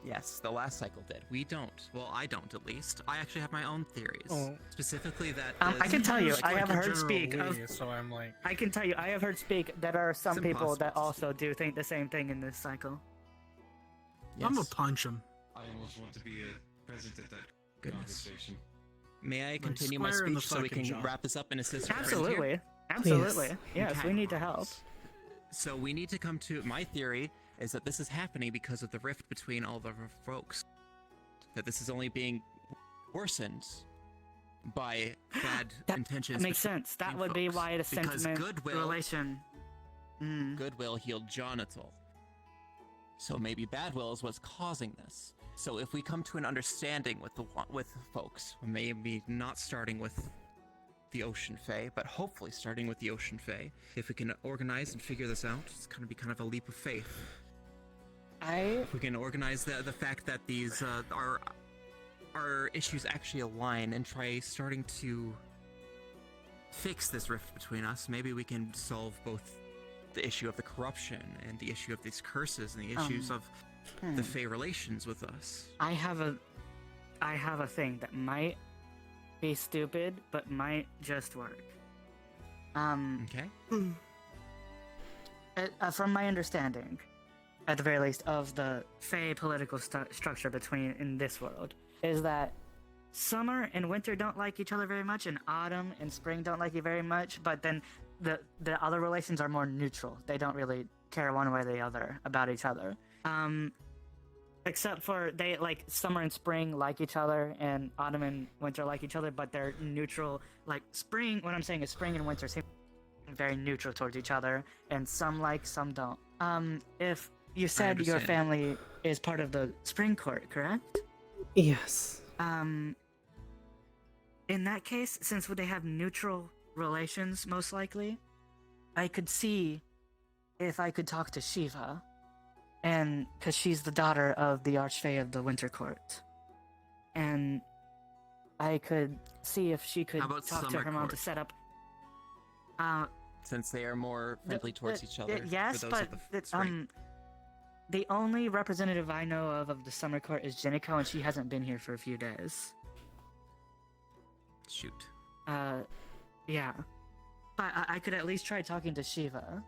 Yes, the last cycle did. We don't. Well, I don't, at least. I actually have my own theories. Oh. Specifically that I can tell you, It's I like have a heard general speak of. we, so I'm like, I can tell you, I have heard speak that are some It's people that impossible. also do think the same thing in this cycle. I'm gonna punch him. I almost want to be present at that Goodness. conversation. May I Like, continue my square in the speech so we fucking can jaw. wrap this up and assist our friend Absolutely, here? absolutely. Yes, Okay. we need to help. So we need to come to my theory is that this is happening because of the rift between all the folks. That this is only being worsened by bad intentions. That makes between sense. That would be folks. why the Because sentiment goodwill, relation. goodwill healed Jonathal. So maybe bad will is what's causing this. So if we come to an understanding with folks, maybe not starting with the Ocean Fae, but hopefully starting with the Ocean Fae, if we can organize and figure this out, it's gonna be kind of a leap of faith. If we can organize the fact that these our issues actually align and try starting to fix this rift between us, maybe we can solve both the issue of the corruption and the issue of these curses and the issues of the Fae relations with us. I have a thing that might be stupid, but might just work. Okay. From my understanding, at the very least, of the Fae political structure between in this world, is that summer and winter don't like each other very much, and autumn and spring don't like you very much. But then the other relations are more neutral. They don't really care one way or the other about each other. Except for they like summer and spring like each other, and autumn and winter like each other, but they're neutral. Like spring, what I'm saying is spring and winter seem very neutral towards each other, and some like, some don't. If you said your understand. family is part of the spring court, correct? Yes. In that case, since they have neutral relations, most likely, I could see if I could talk to Shiva, and because she's the daughter of the Archfey of the Winter Court, and I could see if she could How about talk to Summer her mom to Court? set up. Since they are more friendly towards each other. Yes, for those but of the spring. the only representative I know of the Summer Court is Jiniko, and she hasn't been here for a few days. Shoot. Yeah. But I could at least try talking to Shiva.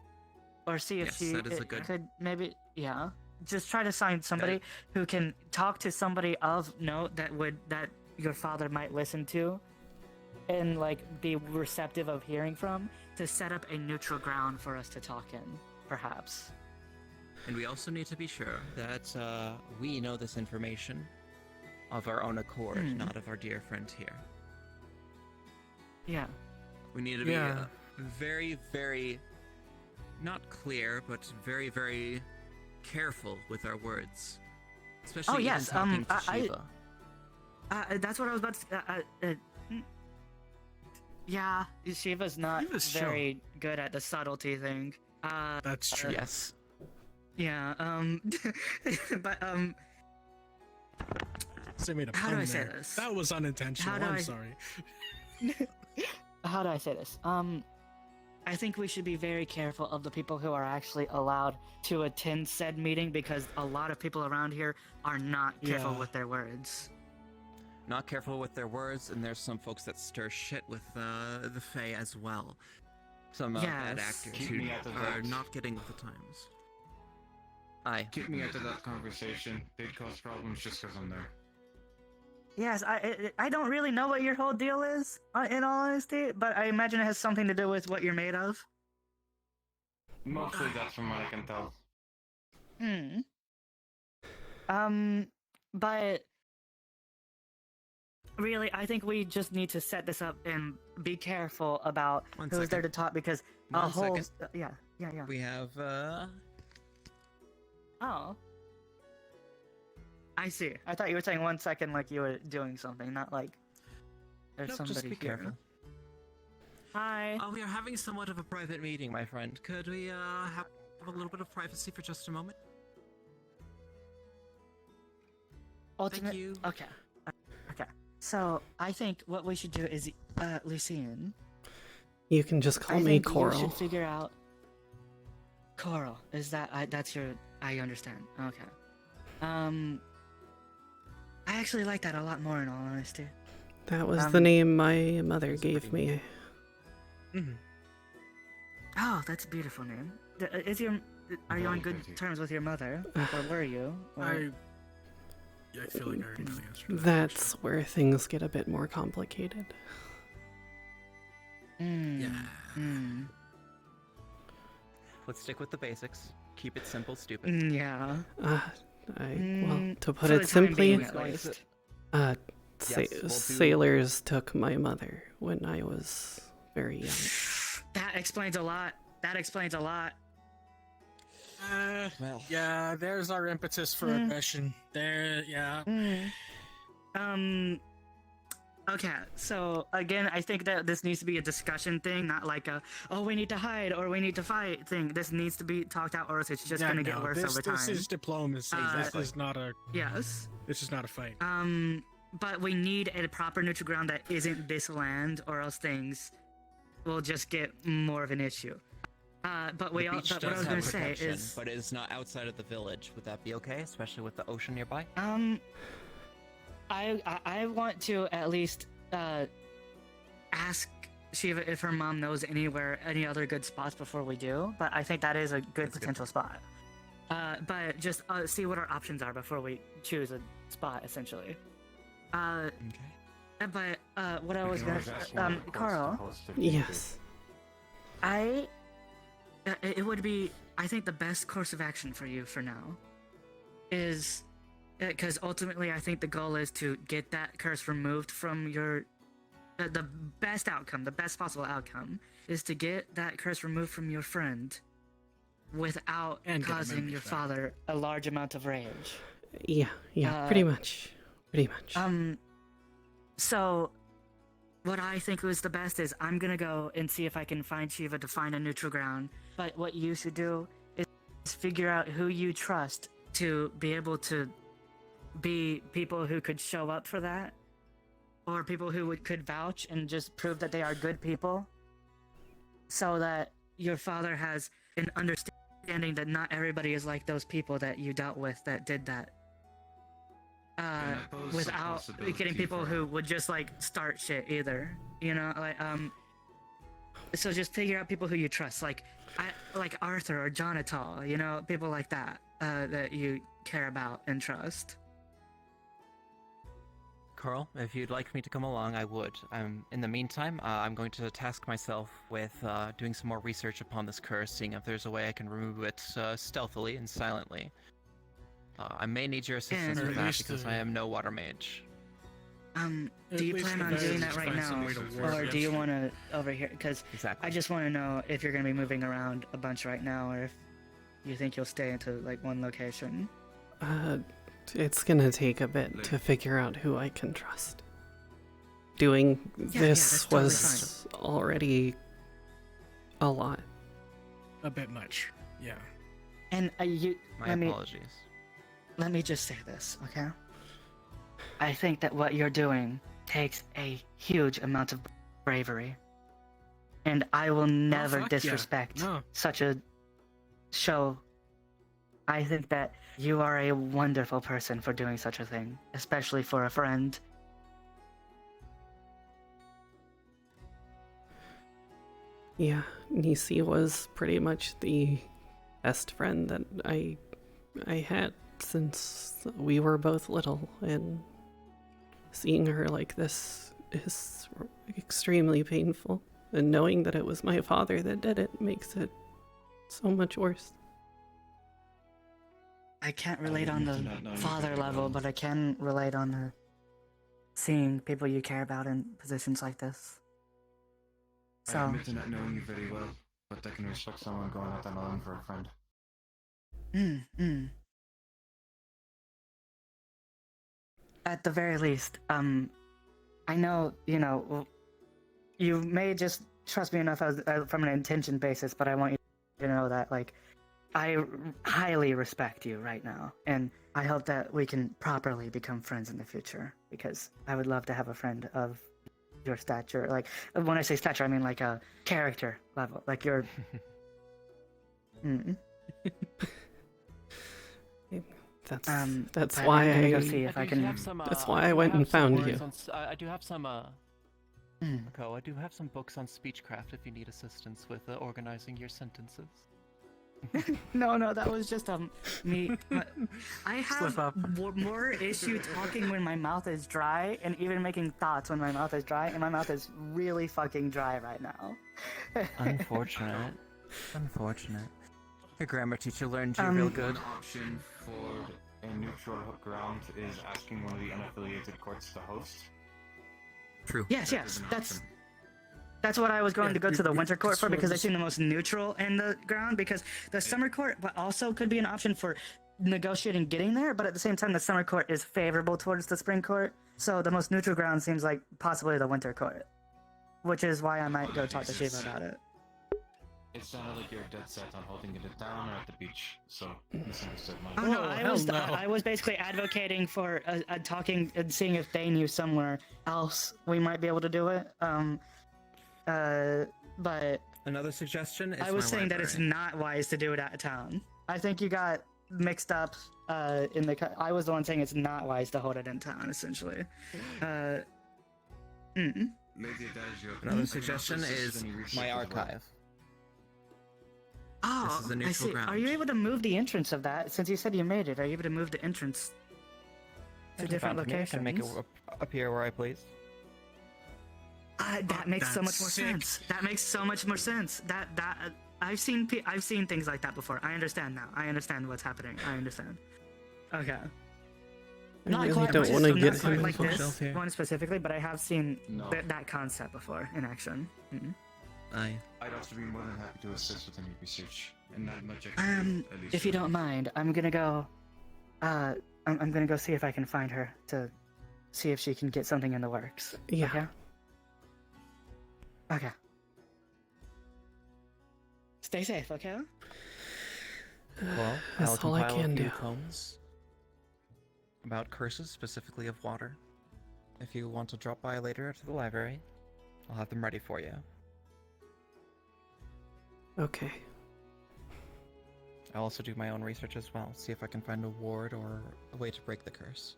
Or see if Yes, she that is a good- could maybe, yeah. Just try to find somebody who can talk to somebody of note that your father might listen to and like be receptive of hearing from, to set up a neutral ground for us to talk in, perhaps. And we also need to be sure that we know this information of our own accord, not of our dear friend here. Yeah. We need to be Yeah. very, very, not clear, but very, very careful with our words. Especially Oh even yes, talking to Shiva. that's what I was about to. Yeah, Shiva's not Shiva's chill. very good at the subtlety thing. That's true. Yes. Yeah. But They made a How do pun I say there. this? That was unintentional. How do I'm I- sorry. how do I say this? I think we should be very careful of the people who are actually allowed to attend said meeting, because a lot of people around here are not careful Yeah. with their words. Not careful with their words, and there's some folks that stir shit with the Fae as well. Some bad Yes. actors Keep who me out of are that. not getting with the times. Aye. Keep me out of that conversation. They'd cause problems just because I'm there. Yes, I don't really know what your whole deal is, in all honesty, but I imagine it has something to do with what you're made of. Mostly that's from what I can tell. But really, I think we just need to set this up and be careful about One who's there second. to talk, because a One whole second. yeah. We have Oh. I see. I thought you were saying 1 second like you were doing something, not like there's Nope, somebody just be here. careful. Hi. Oh, we are having somewhat of a private meeting, my friend. Could we have a little bit of privacy for just a moment? Ultimate. you. Okay. Okay. So I think what we should do is, Lucine. You can just call I me think Coral. You should figure out. Coral, is that that's your? I understand. Okay. I actually like that a lot more, in all honesty. That was the name my mother gave me. Oh, that's a beautiful name. Are you on good terms with your mother, or were you? Or... I feel like I already know the answer to that. That's where things get a bit more complicated. Let's stick with the basics. Keep it simple, stupid. Yeah. Well, to put for it the time simply, being, at least. sailors took my mother when I was very young. That explains a lot. Yeah, there's our impetus for aggression. There, yeah. Okay, so again, I think that this needs to be a discussion thing, not like a, oh, we need to hide or we need to fight thing. This needs to be talked out, or else it's just gonna get worse over time. This is diplomacy. This is not a. Yes. This is not a fight. But we need a proper neutral ground that isn't this land, or else things will just get more of an issue. But what I was gonna say is, but it's not outside of the village. Would that be okay, especially with the ocean nearby? I want to at least ask Shiva if her mom knows any other good spots before we do. But I think that is a good potential spot. But just see what our options are before we choose a spot, essentially. Okay. But what I was gonna, Carl. Yes. It would be, I think, the best course of action for you for now is, because ultimately I think the goal is to get that curse removed from your, the best outcome, the best possible outcome is to get that curse removed from your friend without causing your father a large amount of rage. Yeah, pretty much. So what I think was the best is I'm gonna go and see if I can find Shiva to find a neutral ground. But what you should do is figure out who you trust to be able to be people who could show up for that, or people who could vouch and just prove that they are good people, so that your father has an understanding that not everybody is like those people that you dealt with that did that. Without getting people who would just like start shit either, so just figure out people who you trust, like Arthur or Jonatal, people like that that you care about and trust. Carl, if you'd like me to come along, I would. In the meantime, I'm going to task myself with doing some more research upon this curse, seeing if there's a way I can remove it stealthily and silently. I may need your assistance with that because I am no water mage. Do you plan on doing that right now, or do you want to over here? Because I just want to know if you're going to be moving around a bunch right now, or if you think you'll stay into like one location. It's gonna take a bit to figure out who I can trust. Doing this was already a lot. A bit much, yeah. And My apologies. Let me just say this, okay? I think that what you're doing takes a huge amount of bravery. And I will never disrespect such a show. I think that you are a wonderful person for doing such a thing, especially for a friend. Yeah, Nisi was pretty much the best friend that I had since we were both little, and seeing her like this is extremely painful, and knowing that it was my father that did it makes it so much worse. I can't relate on the father level, but I can relate on the seeing people you care about in positions like this. So, I admit to not knowing you very well, but I can respect someone going out on alone for a friend. At the very least, I know, you may just trust me enough from an intention basis, but I want you to know that, like, I highly respect you right now, and I hope that we can properly become friends in the future, because I would love to have a friend of your stature. Like, when I say stature, I mean like a character level, like your... That's but why I'm gonna go I. see if I do can. have some, That's I why I do went have and some found words you. on I do have some, Mm. I do have some books on speechcraft if you need assistance with organizing your sentences. No, that was just me. I Slip have up. more issue talking when my mouth is dry, and even making thoughts when my mouth is dry, and my mouth is really fucking dry right now. Unfortunate. Unfortunate. Your grammar teacher learned you real good. One option for a neutral ground is asking one of the unaffiliated courts to host. True. Yes, that's what I was going to go to the winter court for, because I seem the most neutral in the ground, because the summer court but also could be an option for negotiating getting there, but at the same time the summer court is favorable towards the spring court, so the most neutral ground seems like possibly the winter court, which is why I might go talk to Shiva about it. It sounded like you're dead set on holding it down or at the beach, so misunderstood my. Oh no, I was basically advocating for talking and seeing if they knew somewhere else we might be able to do it. But another suggestion is I was saying that it's not wise to do it at town. I think you got mixed up in the. I was the one saying it's not wise to hold it in town, essentially. Another suggestion is my archive. Oh, This is a I neutral see. ground. Are you able to move the entrance of that? Since you said you made it, are you able to move the entrance to different locations? I can make it appear where I please. That makes so much more sick. sense. That makes so much more sense. I've seen things like that before. I understand now. I understand what's happening. I understand. Okay. I Not really quite don't want to not get quite him like involved. this one specifically, but I have seen that concept before in action. I'd also be more than happy to assist with any research, and not much. If you don't mind, I'm gonna go. I'm gonna go see if I can find her to see if she can get something in the works. Yeah. Okay. Okay. Stay safe, okay? Well, That's I'll all I compile can a few do. poems about curses, specifically of water. If you want to drop by later to the library, I'll have them ready for you. Okay. I'll also do my own research as well, see if I can find a ward or a way to break the curse.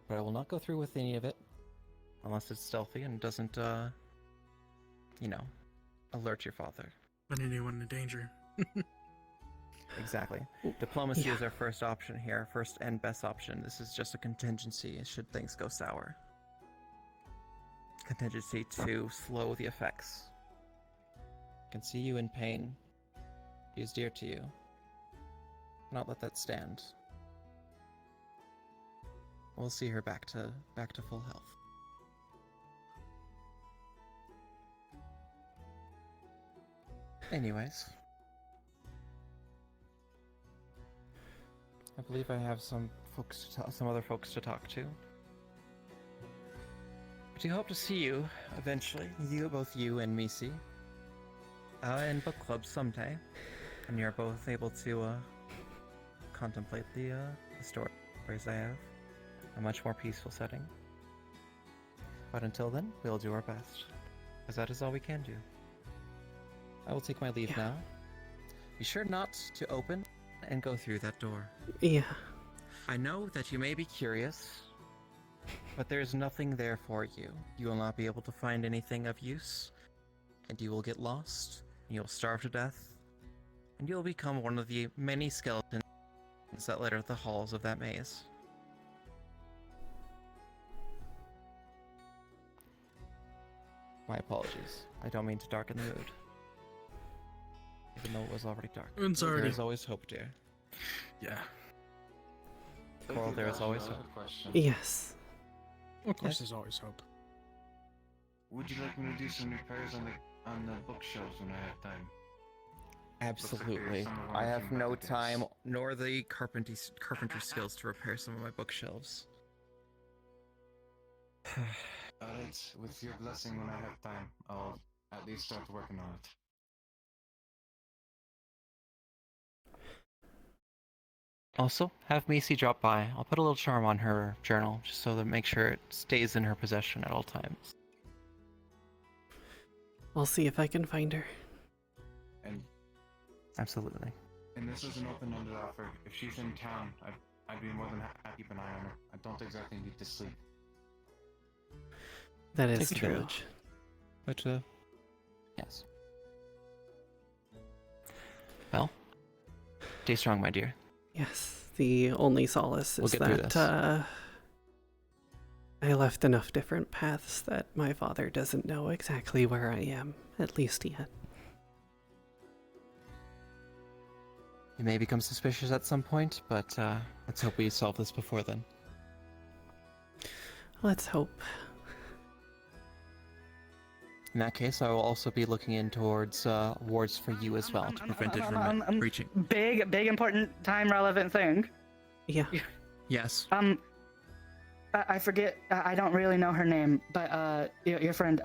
But I will not go through with any of it, unless it's stealthy and doesn't, alert your father. Put anyone in danger. Exactly. Diplomacy Yeah. is our first option here, first and best option. This is just a contingency should things go sour. Contingency to slow the effects. I can see you in pain. He is dear to you. Not let that stand. We'll see her back to full health. Anyways, I believe I have some other folks to talk to. I do hope to see you eventually, both you and Misi, in book club someday, and you're both able to contemplate the stories I have, a much more peaceful setting. But until then, we'll do our best, because that is all we can do. I will take my leave now. Be sure not to open and go through that door. Yeah. I know that you may be curious, But there's nothing there for you. You will not be able to find anything of use, and you will get lost, and you'll starve to death, and you'll become one of the many skeletons that litter the halls of that maze. My apologies. I don't mean to darken the mood. Even though it was already dark. It's already- There is always hope, dear. Yeah. Coral, there is always hope. Yes. Of course, Yes? there's always hope. Would you like me to do some repairs on the bookshelves when I have time? Absolutely. some of I our have team no applicants. time nor the carpentry skills to repair some of my bookshelves. Alright, with your blessing when I have time, I'll at least start working on it. Also, have Macy drop by. I'll put a little charm on her journal, just so that make sure it stays in her possession at all times. I'll see if I can find her. And Absolutely. this is an open-ended offer. If she's in town, I'd be more than happy to keep an eye on her. I don't exactly need to sleep. That is Take a true. village. But, yes. Well, stay strong, my dear. Yes, the only solace We'll is get through that this. I left enough different paths that my father doesn't know exactly where I am, at least yet. You may become suspicious at some point, but let's hope we solve this before then. Let's hope. In that case, I will also be looking in towards wards for you as well to prevent it from reaching. Big important time relevant thing. Yeah. Yes. I forget. I don't really know her name, but your friend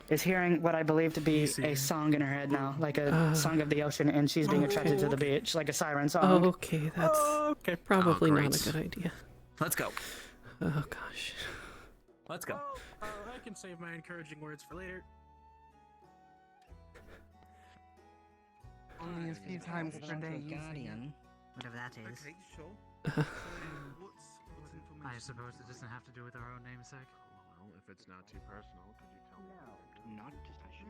is hearing what I believe to be a song in her head now, like a song of the ocean, and she's being attracted to the beach, like a siren song. Okay, that's probably not a good idea. Let's go. Oh gosh. Let's go. I can save my encouraging words for later. Only a few times per day, guardian, whatever that is. Okay, sure. What's information? I suppose it doesn't have to do with our own namesake. Well, if it's not too personal, could you tell me? Not discussion.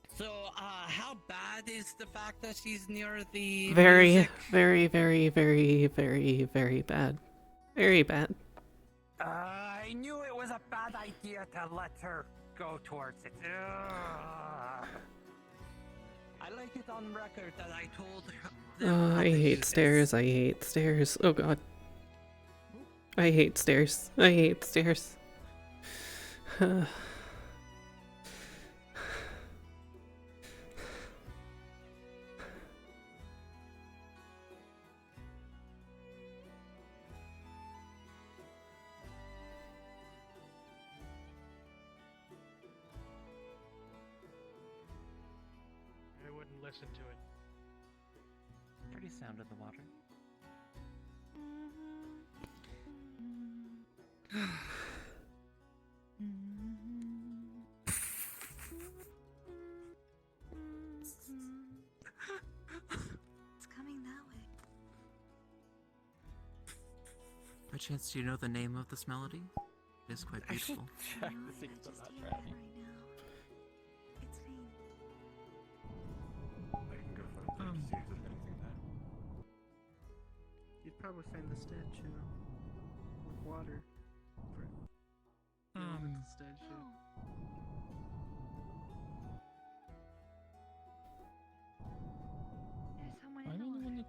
That's So, how bad is the fact that she's near the Very, music? very, very, very, very, very bad. Very bad. I knew it was a bad idea to let her go towards it. I like it on record that I told her. I hate stairs. I hate stairs. Oh god. I hate stairs. I hate stairs. I wouldn't listen to it. Pretty sound in the water. It's coming that way. By chance, do you know the name of this melody? It is quite beautiful. Check the things I'm not trapping. It's me. I can go find see if there's anything there. You'd probably find the statue with water. With the statue. There's someone I in the don't water. want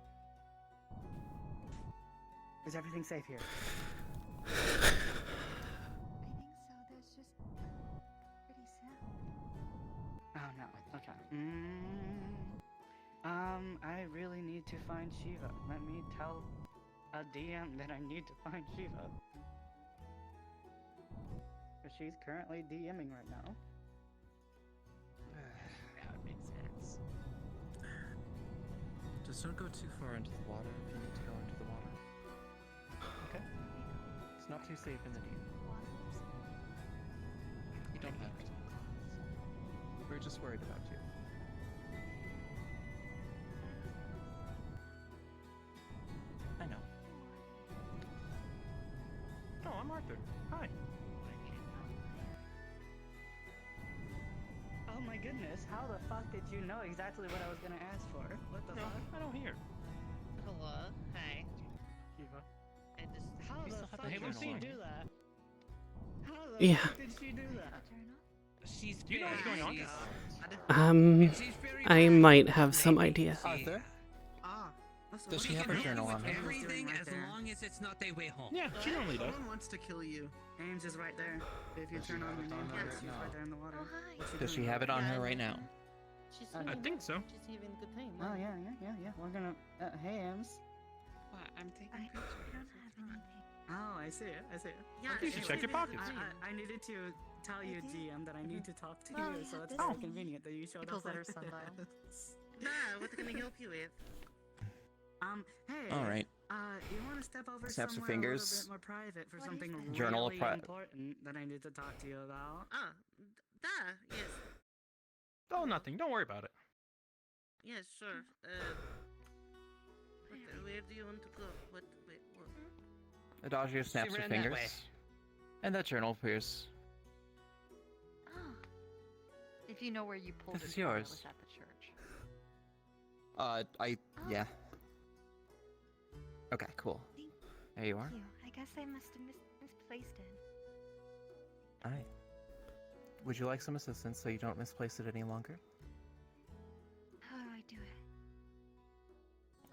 Is everything safe here? I think so. There's just pretty sound. Oh no. Okay. I really need to find Shiva. Let me tell a DM that I need to find Shiva. Because she's currently DMing right now. That makes sense. Just don't go too far into the water if you need to go into the water. Okay? It's not too safe in the deep. You don't have to. We're just worried about you. I know. Oh, I'm Arthur. Hi. Oh my goodness, how the fuck did you know exactly what I was gonna ask for? What the fuck? I don't hear. Hello. Hi. Kiva. I just. How We the still have fuck the did Halo she song. do that? How the Yeah. fuck did she do that? She's Do you know what's going on? I might have some idea. Arthur? Ah, that's Does she what have her I'm journal doing on her? Everything right as there. long as it's not a way home. Yeah, she normally does. Someone wants to kill you. Ames is right there. If you turn on the name, right she's now? right there in the water. What's Does she doing? have it on her right now? She's I think so. She's having a good time. Oh yeah. We're gonna. Hey, Ames. What? I'm taking I pictures. don't have anything. Oh, I see it. Yeah, You should check your pockets. I needed to tell you, GM, that I need to talk to Well, you, yeah, so it's this very one. convenient that you showed Pickles up. that are sundial. Nah, what can I help you with? Hey. All right. You want to step over Snaps her somewhere a fingers. little bit more private for What is something that? Journal of really pri- important that I need to talk to you about? Yes. Oh, nothing. Don't worry about it. Yes, sure. Where do you want to go? Wait, what? Adagio snaps her ran that way. fingers, and that journal appears. Oh. If you know where you pulled This it is from, it yours. was at the church. Yeah. Okay, cool. There you are. Thank you. I guess I must have misplaced it. Alright. Would you like some assistance so you don't misplace it any longer? How do I do it?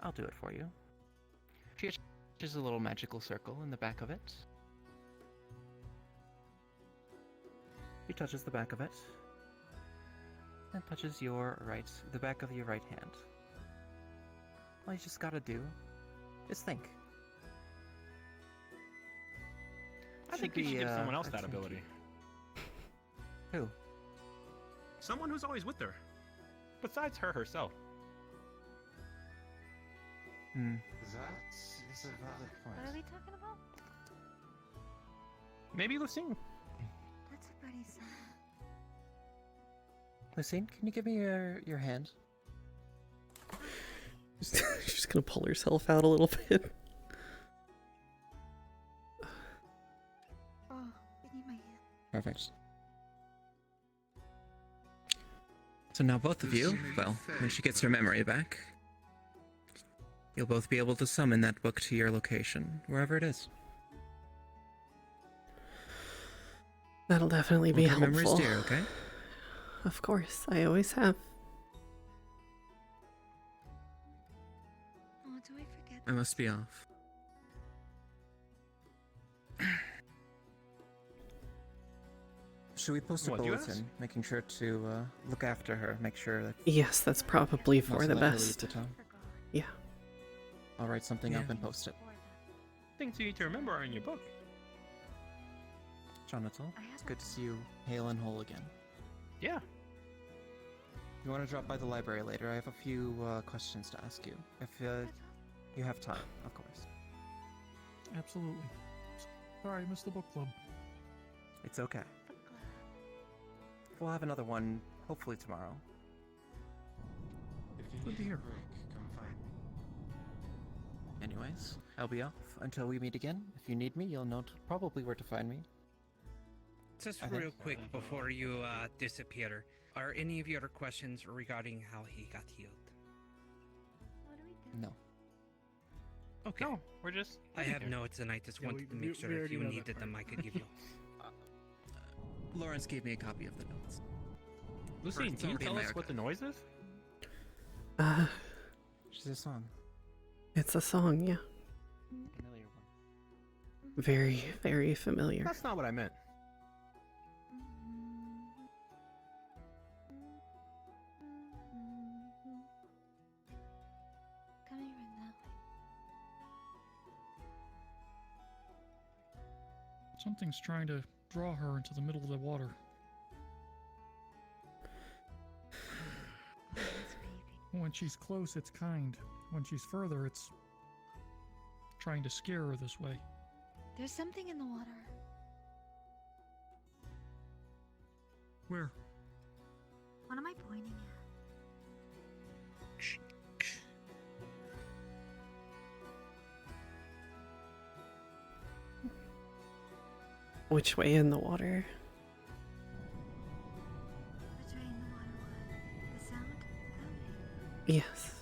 I'll do it for you. She attaches a little magical circle in the back of it. She touches the back of it. And touches the back of your right hand. All you just gotta do is think. I think you should give someone else that ability. Who? Someone who's always with her. Besides her herself. That is a valid point. What are we talking about? Maybe Lucine. That's what Buddy said. Lucine, can you give me your hand? She's just gonna pull herself out a little bit. Oh, I need my hand. Perfect. So now both of you, well, when she gets her memory back, you'll both be able to summon that book to your location, wherever it is. That'll definitely be Hold your memories helpful. dear, okay? Of course, I always have. Oh, do I forget? I must be off. Should we post a What, you bulletin, asked? making sure to look after her, make sure that... Yes, that's probably not for to the let her leave best. the town? Yeah. I'll write something up Yeah. and post it. Things you need to remember are in your book. Jonathan, it's good to see you hale and whole again. Yeah. You want to drop by the library later? I have a few questions to ask you. If you have time, of course. Absolutely. Sorry, I missed the book club. It's okay. We'll have another one, hopefully tomorrow. If you Good need to a hear. break, come find me. Anyways, I'll be off until we meet again. If you need me, you'll know probably where to find me. Just I think- real quick before you disappear, are any of your other questions regarding how he got healed? No. Okay. No, we're just. I have notes and I just Yeah, wanted to we make sure if already you know that needed them, I part. could give you. Lawrence gave me a copy of the notes. Lucine, It's can you already in tell my us what the noise is? She's a song. It's a song, yeah. Familiar one. Very, very familiar. That's not what I meant. Coming right now. Something's trying to draw her into the middle of the water. When she's close, it's kind. When she's further, it's trying to scare her this way. There's something in the water. Where? What am I pointing at? Which way in the water? Which way in the water? What? The sound? That way. Yes.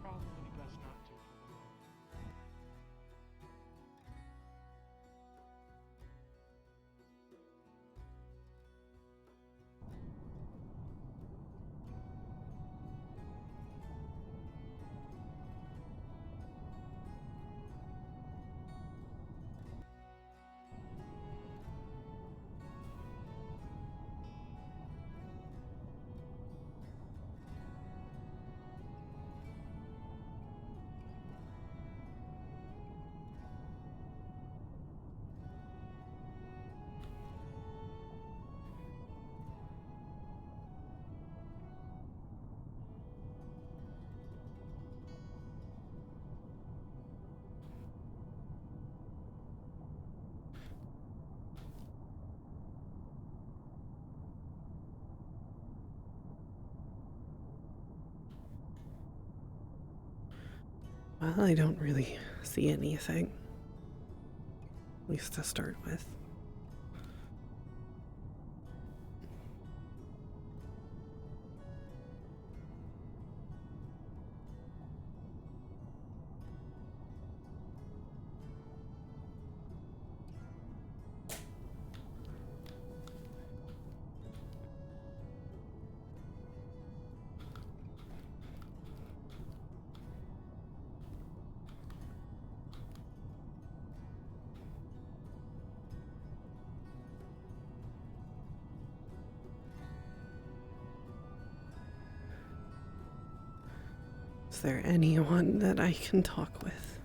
Probably best not to. Well, I don't really see anything. At least to start with. Is there anyone that I can talk with?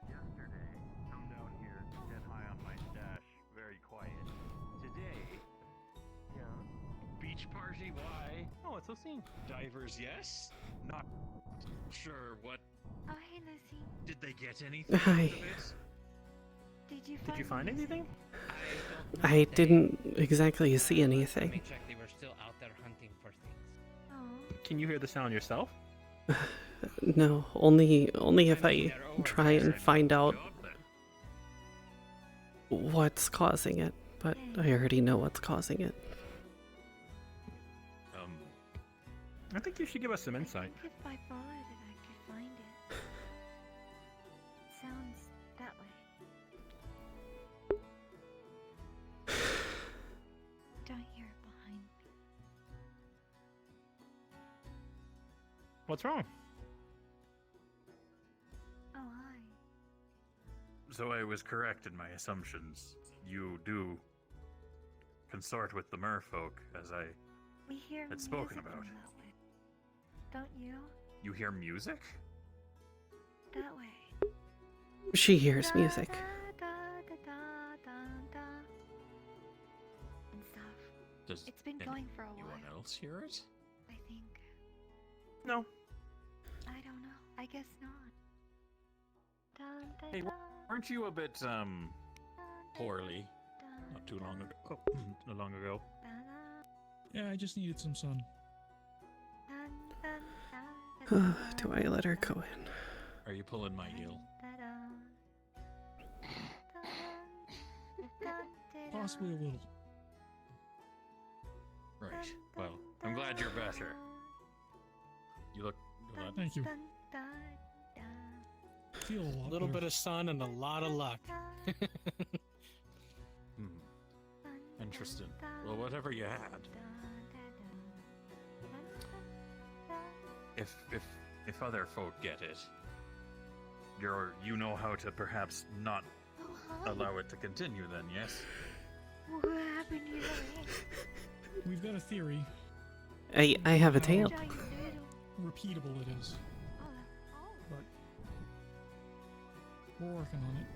Yesterday, come down here, get high on my stash, very quiet. Today, yeah. Beach party, why? Oh, it's Lucine. Divers, yes. Not sure what. Oh, hey, Lucine. Did they get anything Hi. out of it? Did you find anything? I didn't exactly see anything. Check, they were still out there hunting for things. Oh. Can you hear the sound yourself? No, only if I try and find out what's causing it, but I already know what's causing it. I think you should give us some insight. If I followed it, I could find it. Sounds that way. Don't hear it behind me. What's wrong? Oh, hi. So I was correct in my assumptions. You do consort with the merfolk, as I We hear had spoken music about. from that way. Don't you? You hear music? That way. She hears music. Da, da, da, da, da. And stuff. Does It's been going for a while. anyone else hear it? I think. No. I don't know. I guess not. Dun, da, Hey, da, weren't you a bit poorly not too long ago? Not long ago. Yeah, I just needed some sun. dun, dun, da, da, da, Do I let her go in? Are you pulling my heel? da, da. Dun, dun, da, Possibly a little. Right. Well, I'm glad you're better. You look. Thank you. dun, dun, dun. Feel a lot A little better. bit of sun and a lot of luck. Interesting. Well, whatever you had. If other folk get it, you know how to perhaps not allow it to continue. Then, yes. What happened to you? We've got a theory. I have a tail. Repeatable it is. But we're working on it.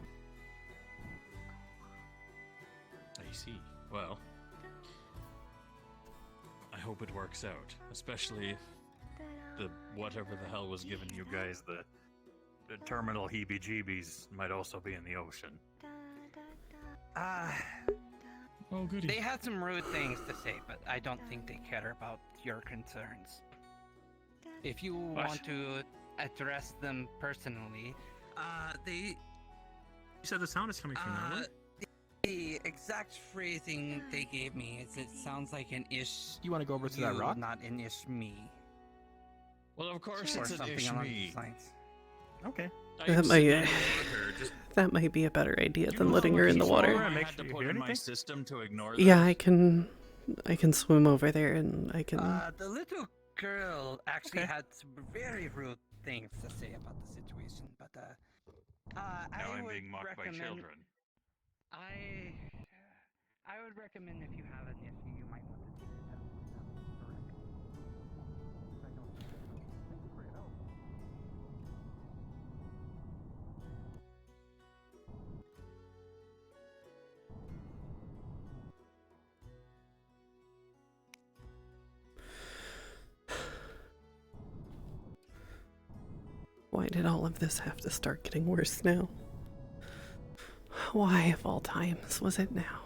I see. Well, I hope it works out, especially if the whatever the hell was giving you guys the terminal heebie-jeebies might also be in the ocean. Oh, goody. They had some rude things to say, but I don't think they care about your concerns. If you want to address them personally, You said the sound is coming from there. the exact phrasing they gave me is it sounds like an ish. You want to go over to that rock? Not an ish me. Well, of course Or it's an something ish along me. those lines. Okay. That might be a better idea than letting her in the water. I had to put in my system to ignore Yeah, that? I can I can swim over there and I can. The little girl actually had some very rude things to say about the situation, but Now I I'm would being mocked by recommend. children. I would recommend if you have an issue, you might want to take it down with them directly. I don't think that will. Thank you for your help. Why did all of this have to start getting worse now? Why, of all times, was it now?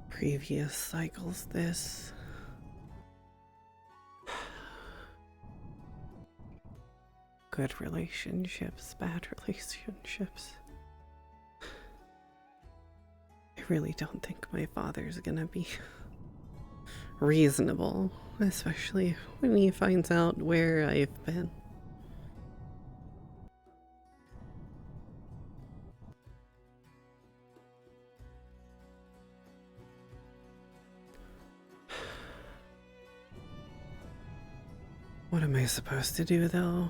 Previous cycles, this. Good relationships, bad relationships. I really don't think my father's gonna be reasonable, especially when he finds out where I've been. What am I supposed to do, though?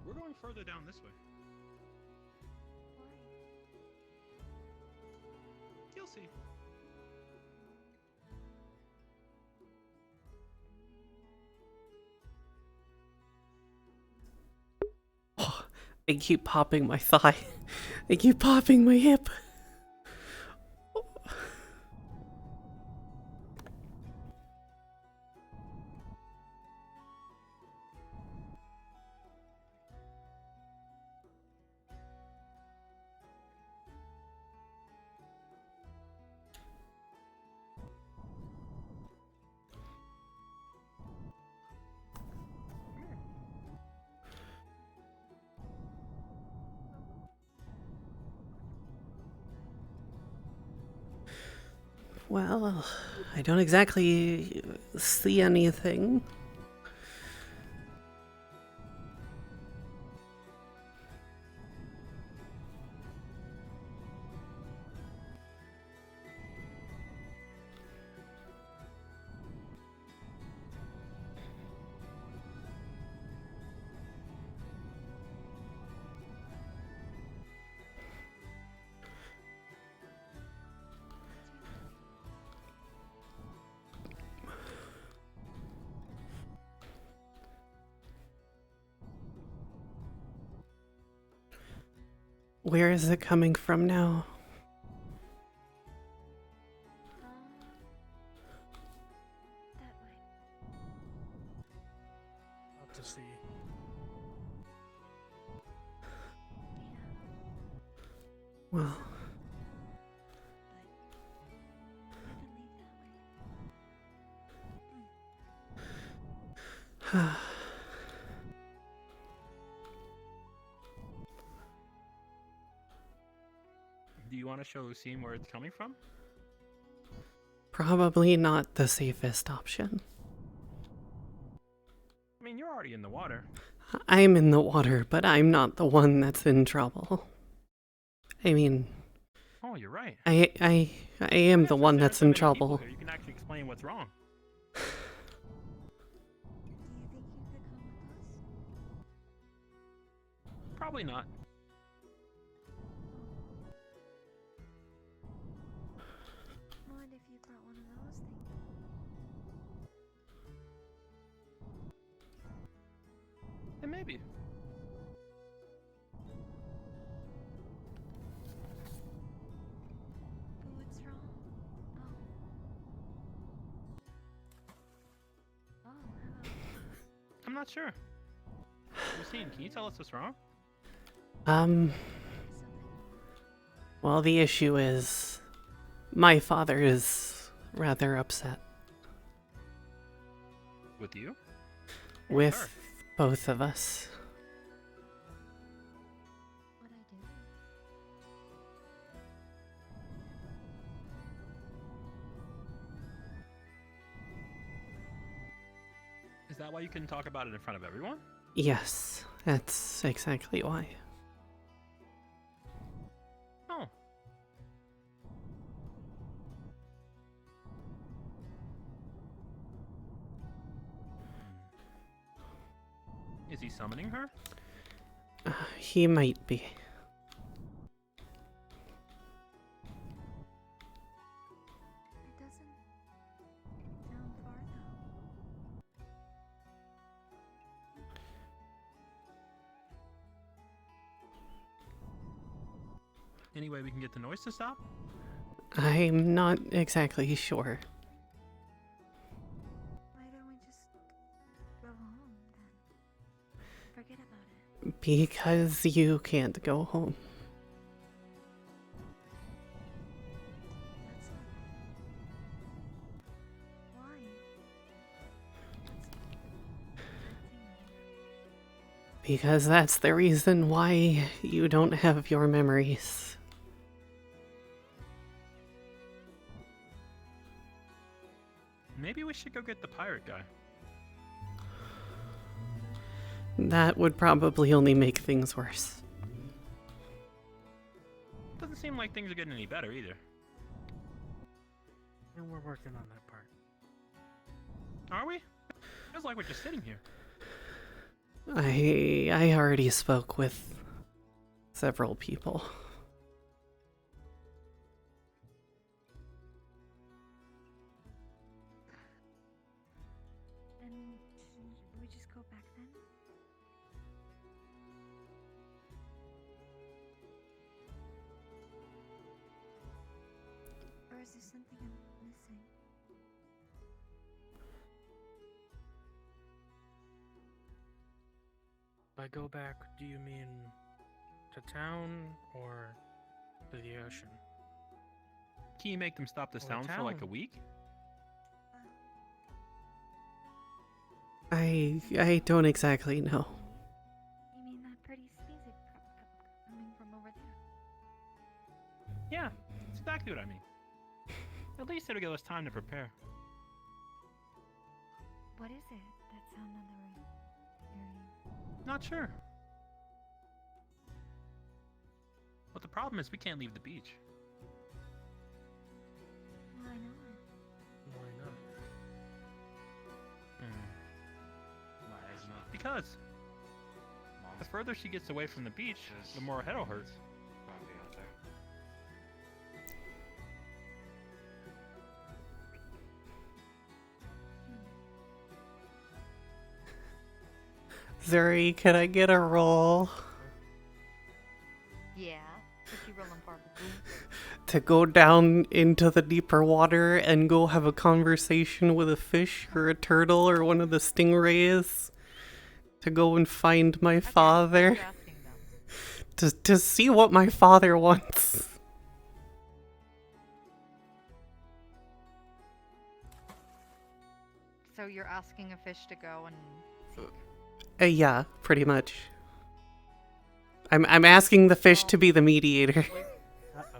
We're going further down this way. You'll see. I keep popping my thigh. I keep popping my hip. Well, I don't exactly see anything. Where is it coming from now? Out to sea. Well, Do you want to show Lucine where it's coming from? Probably not the safest option. I mean, you're already in the water. I'm in the water, but I'm not the one that's in trouble. I mean, Oh, you're right. I am the one that's in trouble. You can actually explain what's wrong. Probably not. What if you brought one of those things? And maybe. But what's wrong? Oh. Oh, hello. I'm not sure. Lucine, can you tell us what's wrong? Well, the issue is my father is rather upset With you? with both of us. What I do? Is that why you couldn't talk about it in front of everyone? Yes, that's exactly why. Oh. Is he summoning her? He might be. It doesn't sound far though. Any way we can get the noise to stop? I'm not exactly sure. Why don't we just go home then? Forget about it. Because you can't go home. That's not. Why? Because that's the reason why you don't have your memories. Maybe we should go get the pirate guy. That would probably only make things worse. Doesn't seem like things are getting any better either. And we're working on that part. Are we? Feels like we're just sitting here. I already spoke with several people. Then should we just go back then? Or is there something I'm missing? By go back, do you mean to town or to the ocean? Can you make them stop the Or sound for like a town. week? I don't exactly know. You mean that pretty music coming from over there? Yeah, that's exactly what I mean. At least it'll give us time to prepare. What is it? That sound on the right? Not sure. But the problem is we can't leave the beach. Why not? Why not? Because the further she gets away from the beach, the more her head hurts. Zuri, can I get a roll Yeah. Could you roll on part of to go down into the deeper water and go have a conversation with a fish or a turtle or one of the stingrays? To go and find my father? To see what my father wants. So you're asking a fish to go and Yeah, pretty much. I'm asking the fish to be the mediator. Uh-oh.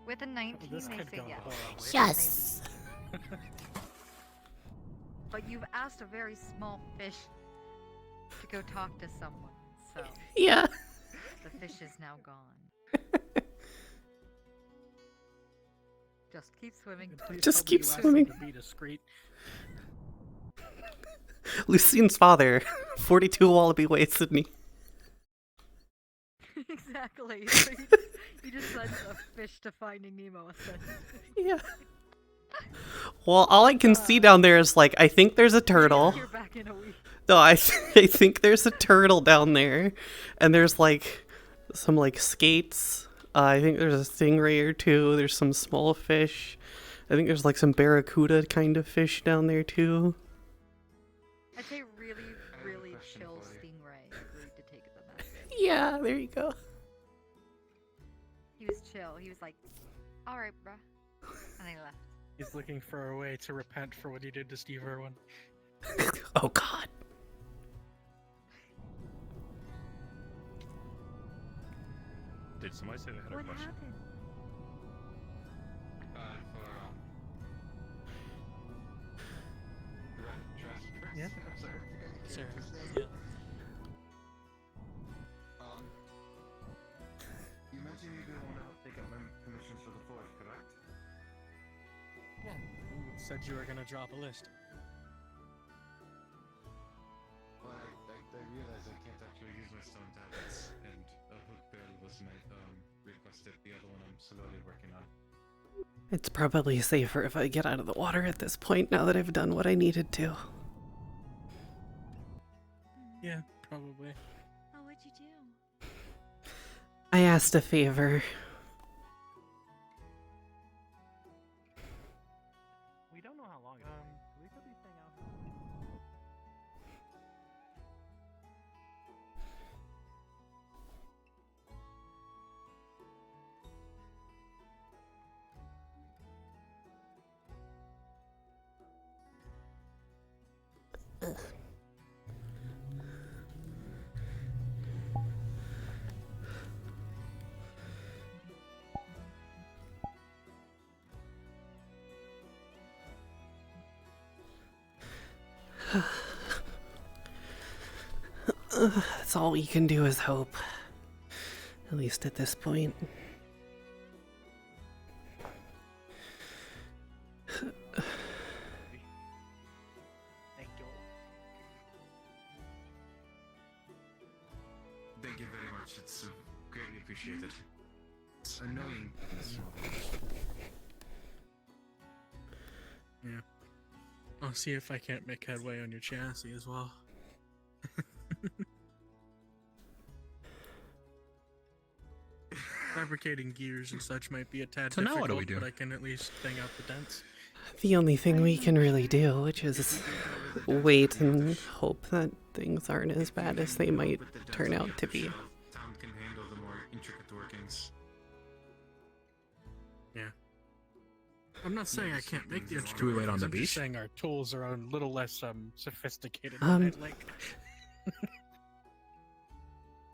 With a 19, This they could say go yes. horribly. Yes. But you've asked a very small fish to go talk to someone, so Yeah. the fish is now gone. Just keep swimming. Just keep You asked them swimming. To be discreet. Lucine's father, 42 wallaby way, Sydney. Exactly. You just sent a fish to Finding Nemo. Essentially. Yeah. Well, all I can see down there is like I think there's a turtle. You're back in a week. No, I think there's a turtle down there, and there's like some like skates. I think there's a stingray or two. There's some small fish. I think there's like some barracuda kind of fish down there too. I'd say really chill stingray agreed to take the message. Yeah, there you go. He was chill. He was like, "All right, bruh," and he left. He's looking for a way to repent for what he did to Steve Irwin. Oh God. Did somebody say they had a What question? happened? Yeah. Sir. Yeah. You mentioned you didn't want to take up my permissions for the forge, correct? Yeah. You said you were gonna drop a list. Well, I realize I can't actually use my stone tablets, and a hook barrel was my requested. The other one I'm slowly working on. It's probably safer if I get out of the water at this point now that I've done what I needed to. Yeah, probably. Oh, what'd you do? I asked a favor. We don't know how long. We could be staying out. That's all we can do is hope. At least at this point. Thank you. Thank you very much. It's greatly appreciated. It's annoying. Yeah. I'll see if I can't make headway on your chassis as well. Fabricating gears and such might be a tad So now difficult, what do we do? but I can at least bang out the dents. The only thing we can really do, which is wait and hope that things aren't as bad as they might turn out to be. Town can handle the more intricate workings. Yeah. I'm not saying I can't make the intricate Do we wait on workings, the I'm just beach? saying our tools are a little less sophisticated Um, than I'd like.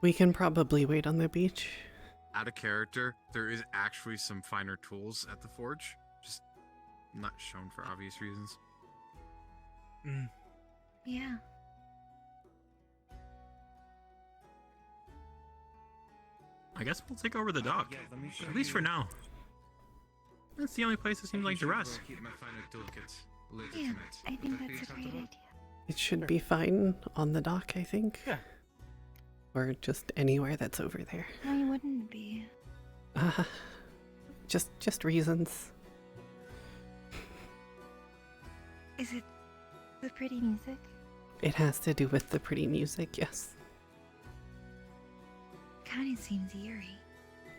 We can probably wait on the beach. Out of character, there is actually some finer tools at the forge, just not shown for obvious reasons. Mm. Yeah. I guess we'll take over the dock. Yeah, let me show At least for you- now. That's the only place that seems like to rest. Keep my finer toolkits later Yeah, tonight. I Would think that be that's a great acceptable? idea. It should be fine on the dock, I think. Yeah. Or just anywhere that's over there. Why wouldn't it be? Just reasons. Is it the pretty music? It has to do with the pretty music, yes. Kind of seems eerie.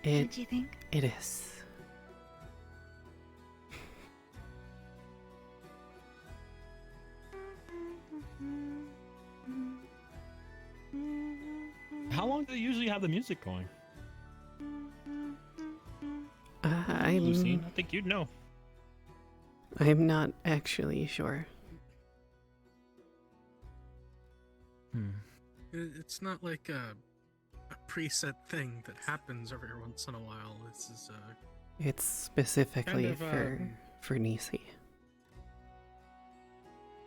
It, Don't you think? It is. How long do they usually have the music going? Lucine, I think you'd know. I'm not actually sure. It's not like a preset thing that happens every once in a while. This is It's specifically kind of, for Nisi.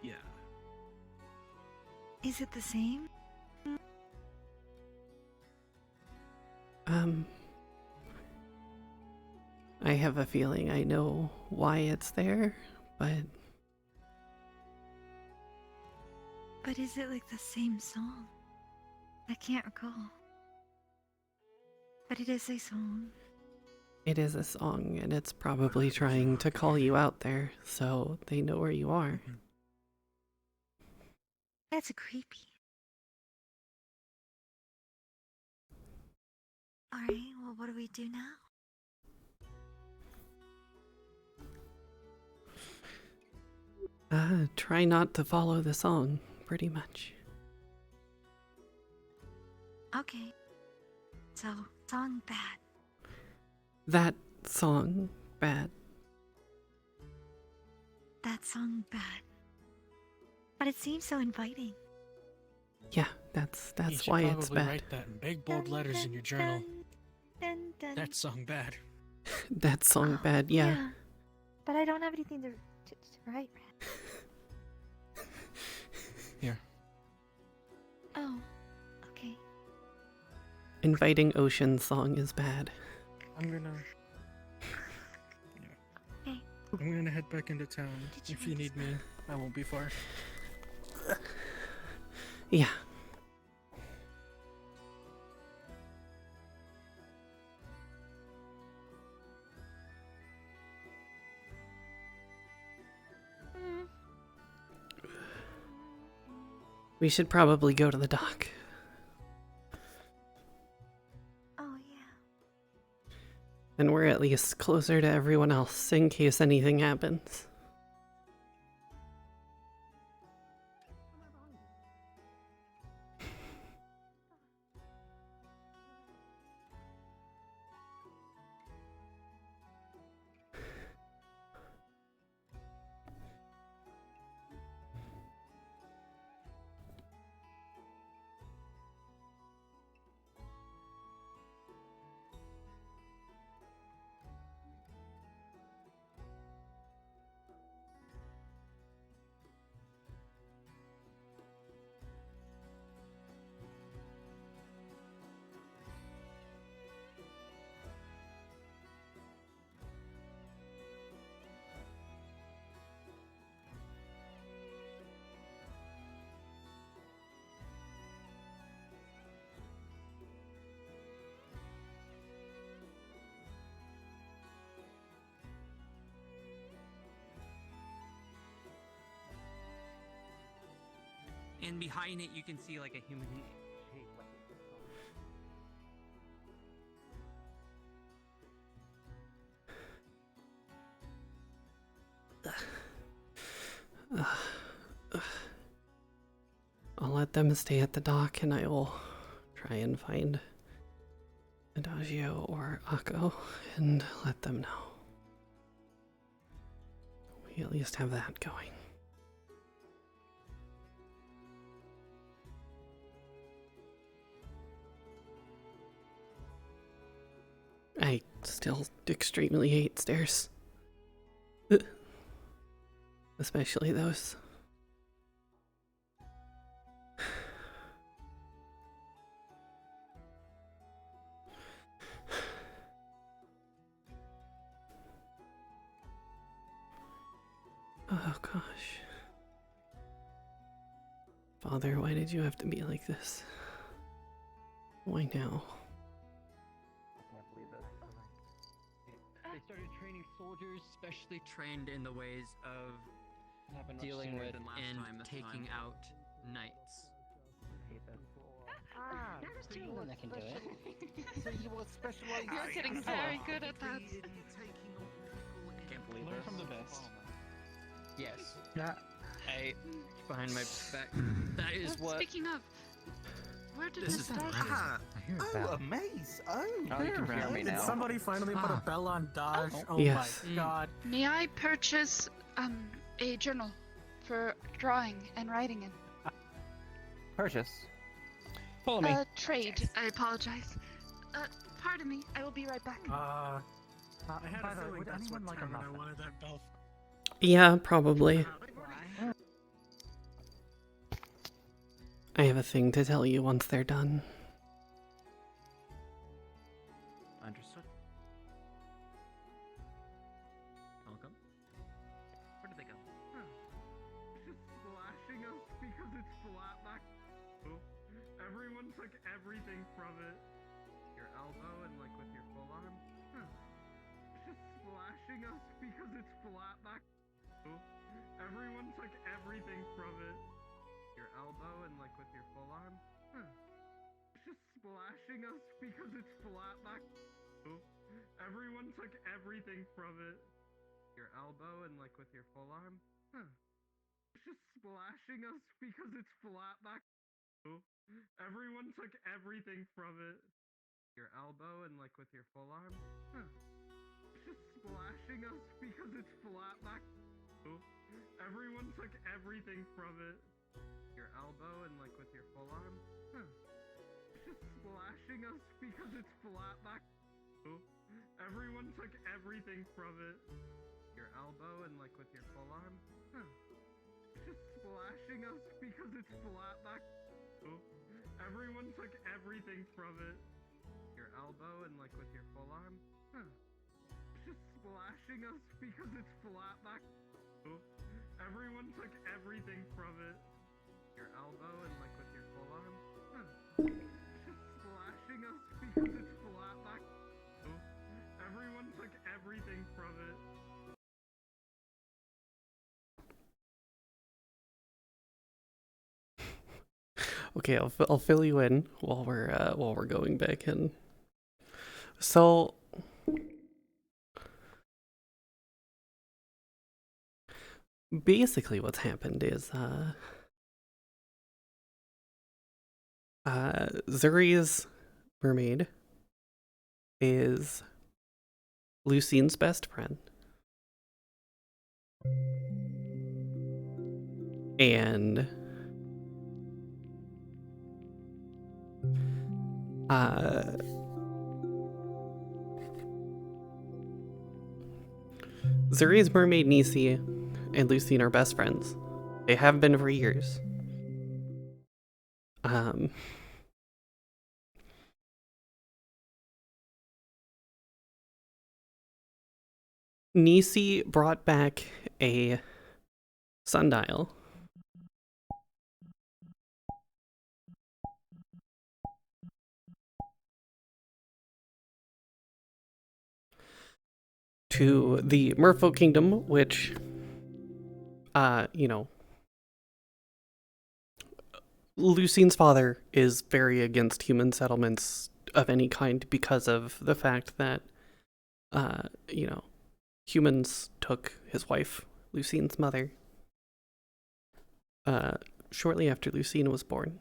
yeah. Is it the same? I have a feeling I know why it's there, but But is it like the same song? I can't recall. But it is a song. it is a song, and it's probably trying to call you out there so they know where you are. That's creepy. Alright, well, what do we do now? Try not to follow the song, pretty much. Okay. So, song bad. That song, bad. That song bad. But it seems so inviting. Yeah, that's You should why it's probably bad. write that in big bold letters in your journal. That song bad. That song, bad, yeah. But I don't have anything to write. Here. Oh, okay. Inviting ocean song is bad. I'm gonna. Yeah. I'm gonna head back into town. If you need me, I won't be far. Yeah. We should probably go to the dock. Oh, yeah. And we're at least closer to everyone else in case anything happens. And behind it, you can see like a human shape. I'll let them stay at the dock and I will try and find Adagio or Akko and let them know. We at least have that going. I still extremely hate stairs. Especially those. Oh gosh. Father, why did you have to be like this? Why now? They started training soldiers specially trained in the ways of dealing with and taking out knights. There's two of them that can do it. So you were specialized. You're getting very good at that. Can't believe Learn this. from the best. Yes. Yeah. I behind my back. That is what. Speaking of, where did This this is start? Oh, a maze. Oh, you can hear me Did now. somebody finally put a bell on Dodge? Oh, Yes. my god. May I purchase a journal for drawing and writing in? Purchase. Follow me. Trade. I apologize. Pardon me. I will be right back. I had by a the way, feeling would that's what anyone like a tavern I muffin? wanted that bell. Yeah, probably. I have a thing to tell you once they're done. Understood. Welcome. Where did they go? Just splashing us because it's flat back. Everyone took everything from it. Your elbow and like with your full arm. Just splashing us because it's flat back. Everyone took everything from it. Your elbow and like with your full arm. Just splashing us because it's flat back. Everyone took everything from it. Your elbow and like with your full arm. Just splashing us because it's flat back. Everyone took everything from it. Your elbow and like with your full arm. Just splashing us because it's flat back. Everyone took everything from it. Your elbow and like with your full arm. Just splashing us because it's flat back. Everyone took everything from it. Your elbow and like with your full arm. Just splashing us because it's flat back. Everyone took everything from it. Your elbow and like with your full arm. Just splashing us because it's flat back. Everyone took everything from it. Your elbow and like with your full arm. Just splashing us because it's flat back. Everyone took everything from it. Okay, I'll fill you in while we're going back in. So basically what's happened is Zuri's mermaid is Lucine's best friend. And Zuri's mermaid Nisi and Lucine are best friends. They have been for years. Nisi brought back a sundial to the Merfolk Kingdom, which, you know, Lucine's father is very against human settlements of any kind because of the fact that, you know, humans took his wife, Lucine's mother, shortly after Lucine was born.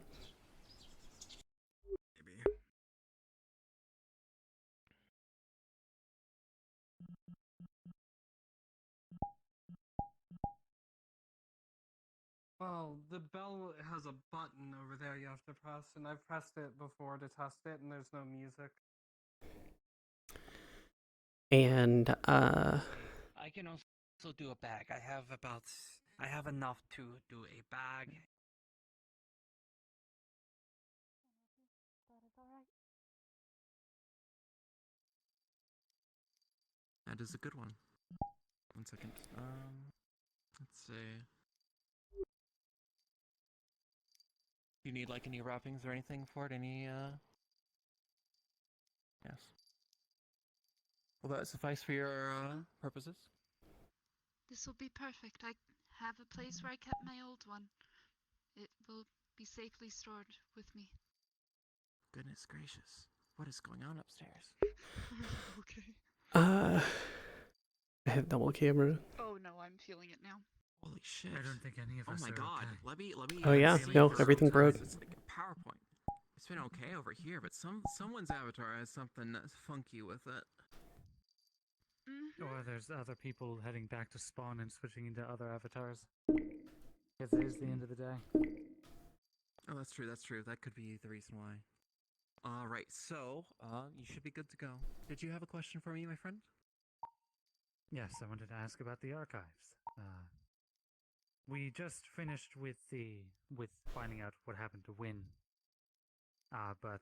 Well, the bell has a button over there you have to press, and I've pressed it before to test it, and there's no music. And, I can also do a bag. I have enough to do a bag. That is a good one. 1 second. Let's see. Do you need like any wrappings or anything for it? Any Yes. Will that suffice for your purposes? This will be perfect. I have a place where I kept my old one. It will be safely stored with me. Goodness gracious. What is going on upstairs? Okay. I have double camera. Oh no, I'm feeling it now. Holy shit. I don't think any of Oh us my are god. okay. Let me Oh yeah, see no, for everything broke. It's like a PowerPoint. It's been okay over here, but someone's avatar has something funky with it. Or there's other people heading back to spawn and switching into other avatars. Because it is the end of the day. Oh, that's true. That's true. That could be the reason why. All right. So, you should be good to go. Did you have a question for me, my friend? Yes, I wanted to ask about the archives. We just finished with finding out what happened to Win. But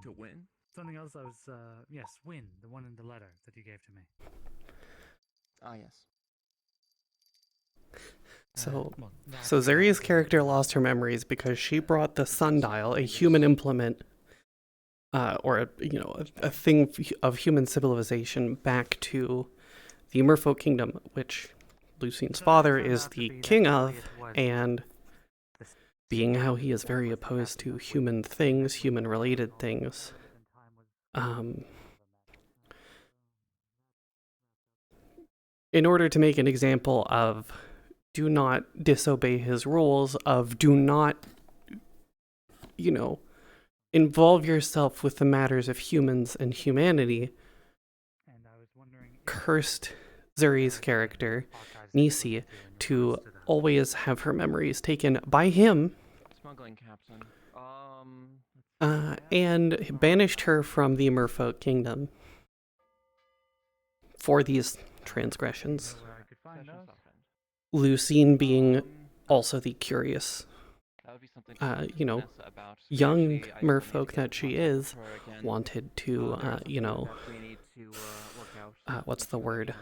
To Win? Something else. I was yes, Win, the one in the letter that you gave to me. Ah, yes. So, well, that- so Zuri's character lost her memories because she brought the sundial, a human implement, or a thing of human civilization, back to the Merfolk Kingdom, which Lucine's father is the king of, and being how he is very opposed to human things, human-related things, in order to make an example of do not disobey his rules, of do not, involve yourself with the matters of humans and humanity, cursed Zuri's character, Nisi, to always have her memories taken by him, Smuggling captain. and banished her from the Merfolk Kingdom for these transgressions. Lucine being also the curious, young merfolk that she is, wanted to, what's the word?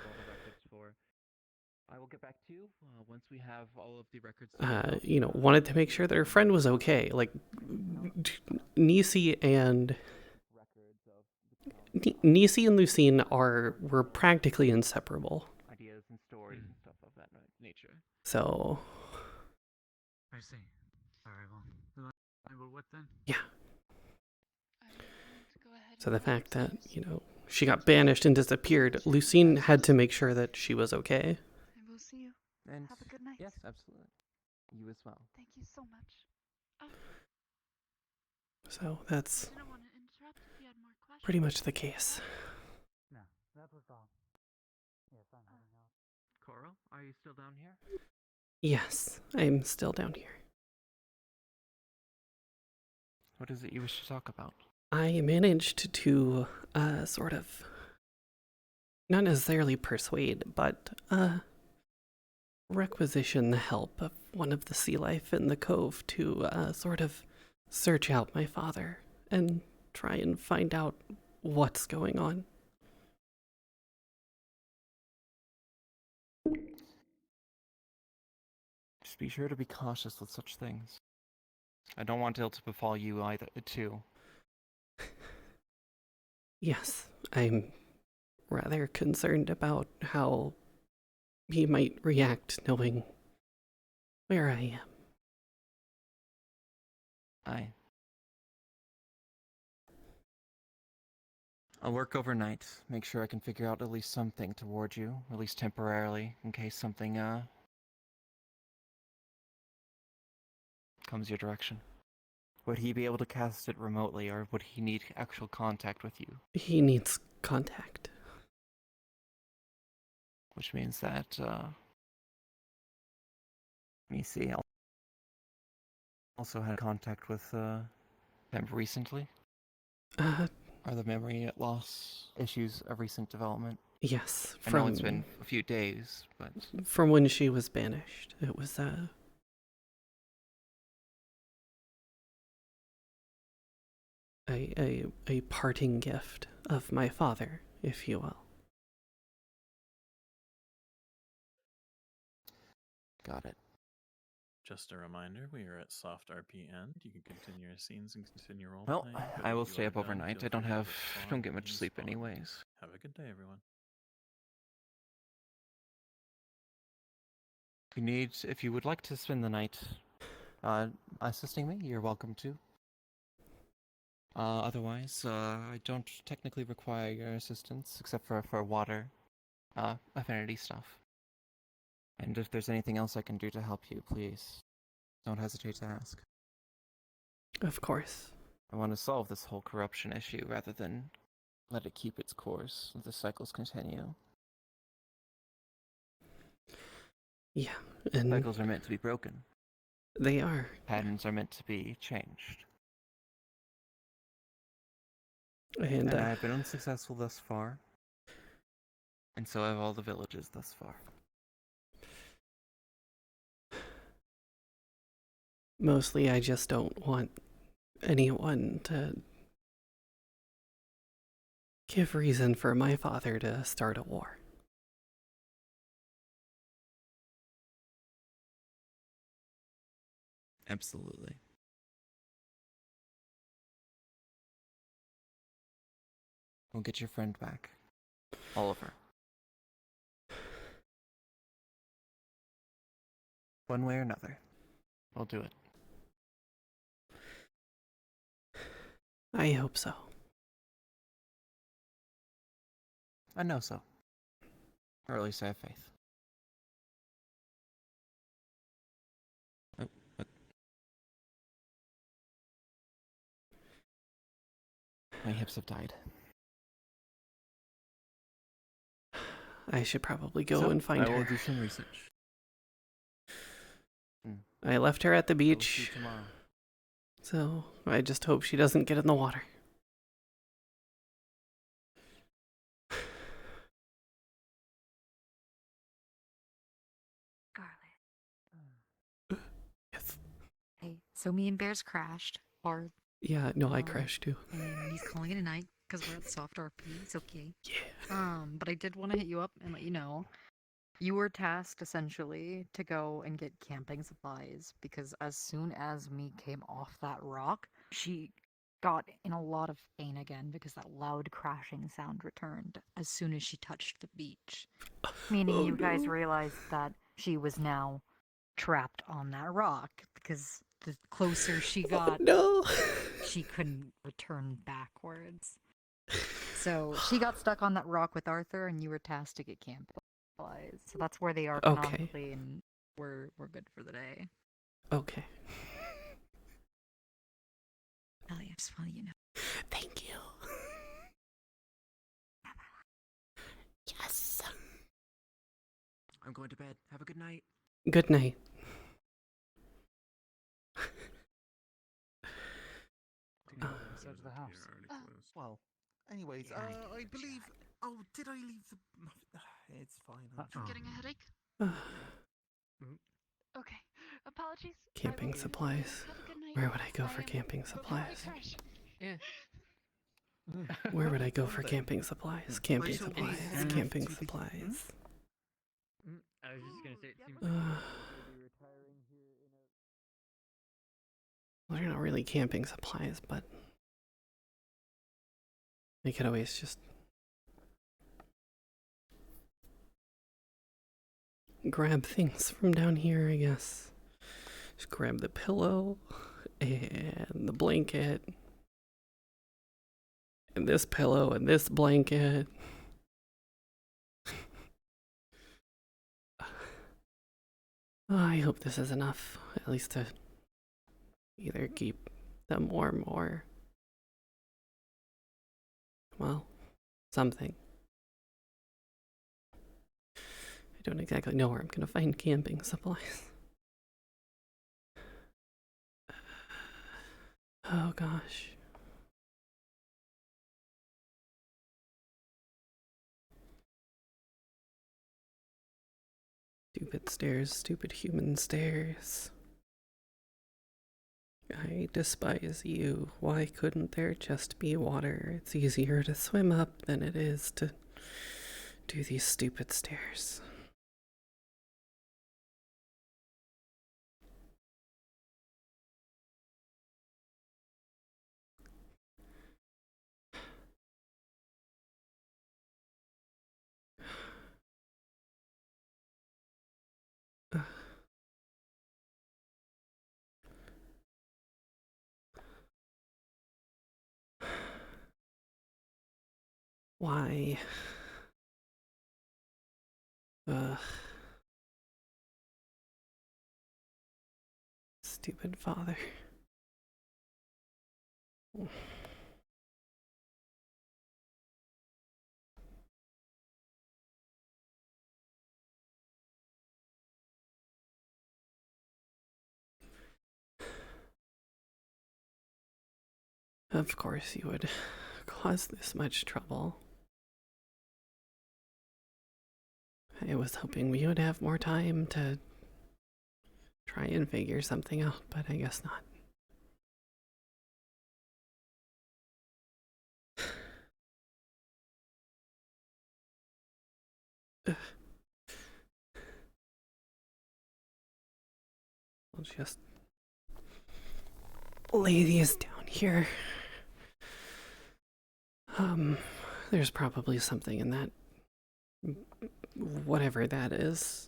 I will get back to you once we have all of the records. Wanted to make sure that her friend was okay. Like, Nisi and Lucine were practically inseparable. Ideas and stories and stuff of that nature. So. I see. All right. Well, what then? Yeah. So the fact that she got banished and disappeared, Lucine had to make sure that she was okay. I will see you. And have a good night. Yes, absolutely. You as well. Thank you so much. So that's I didn't want to interrupt if you had more questions. pretty much the case. No, that was all. Yes, I'm heading out. Coral, are you still down here? Yes, I'm still down here. What is it you wish to talk about? I managed to sort of, not necessarily persuade, but requisition the help of one of the sea life in the cove to sort of search out my father and try and find out what's going on. Just be sure to be cautious with such things. I don't want ill to befall you either, too. Yes, I'm rather concerned about how he might react knowing where I am. I'll work overnight, make sure I can figure out at least something toward you, at least temporarily, in case something, comes your direction. Would he be able to cast it remotely, or would he need actual contact with you? He needs contact. Which means that, let me see, I also had contact with, them recently? Are the memory loss issues a recent development? Yes, I know it's been a few days, but... From when she was banished. It was, a parting gift of my father, if you will. Got it. Just a reminder, we are at soft RP end. You can continue your scenes and continue role Well, playing. but I will if you stay are up done, overnight. feel I don't free to have, respond don't get much and sleep spawn. anyways. Have a good day, everyone. If you would like to spend the night, assisting me, you're welcome to. Otherwise, I don't technically require your assistance, except for water, affinity stuff. And if there's anything else I can do to help you, please, don't hesitate to ask. Of course. I want to solve this whole corruption issue rather than let it keep its course, let the cycles continue. Yeah, and... Cycles are meant to be broken. They are. Patterns are meant to be changed. And I've been unsuccessful thus far. And so have all the villages thus far. mostly I just don't want anyone to give reason for my father to start a war. Absolutely. We'll get your friend back. Oliver. One way or another. We'll do it. I hope so. I know so. Or at least I have faith. My hips have died. I should probably go and find her. I will do some research. I left her at the I will see you beach, tomorrow. so I just hope she doesn't get in the water. Hey, so me and Bears crashed hard. Yeah, no, I crashed too. And he's calling it a night because we're at soft RP. It's okay. Yeah. But I did want to hit you up and let you know. You were tasked essentially to go and get camping supplies because as soon as me came off that rock, she got in a lot of pain again because that loud crashing sound returned as soon as she touched the beach. Meaning Oh, you guys no. realized that she was now trapped on that rock because the closer she got, no. she couldn't return backwards. So she got stuck on that rock with Arthur, and you were tasked to get camp supplies. So that's where they are Okay. canonically, and we're good for the day. Okay. Ellie, I just want you to know. Thank you. Yes. I'm going to bed. Have a good night. Good night. Search the house. Well, anyways, I believe. Oh, did I leave the? It's fine. I'm getting a headache. Okay. Apologies. Camping supplies. Have a good night. Where would I go for camping supplies? Where would I go for camping supplies? Camping supplies. Camping supplies. I was just gonna say it seems Well, they're not really camping supplies, but I could always just grab things from down here, I guess. Just grab the pillow and the blanket and this pillow and this blanket. I hope this is enough, at least to either keep them warm or, well, something. I don't exactly know where I'm gonna find camping supplies. Oh gosh. Stupid stairs, stupid human stairs. I despise you. Why couldn't there just be water? It's easier to swim up than it is to do these stupid stairs. Why? Stupid father. Of course you would cause this much trouble. I was hoping we would have more time to try and figure something out, but I guess not. I'll just lay these down here. There's probably something in that, whatever that is.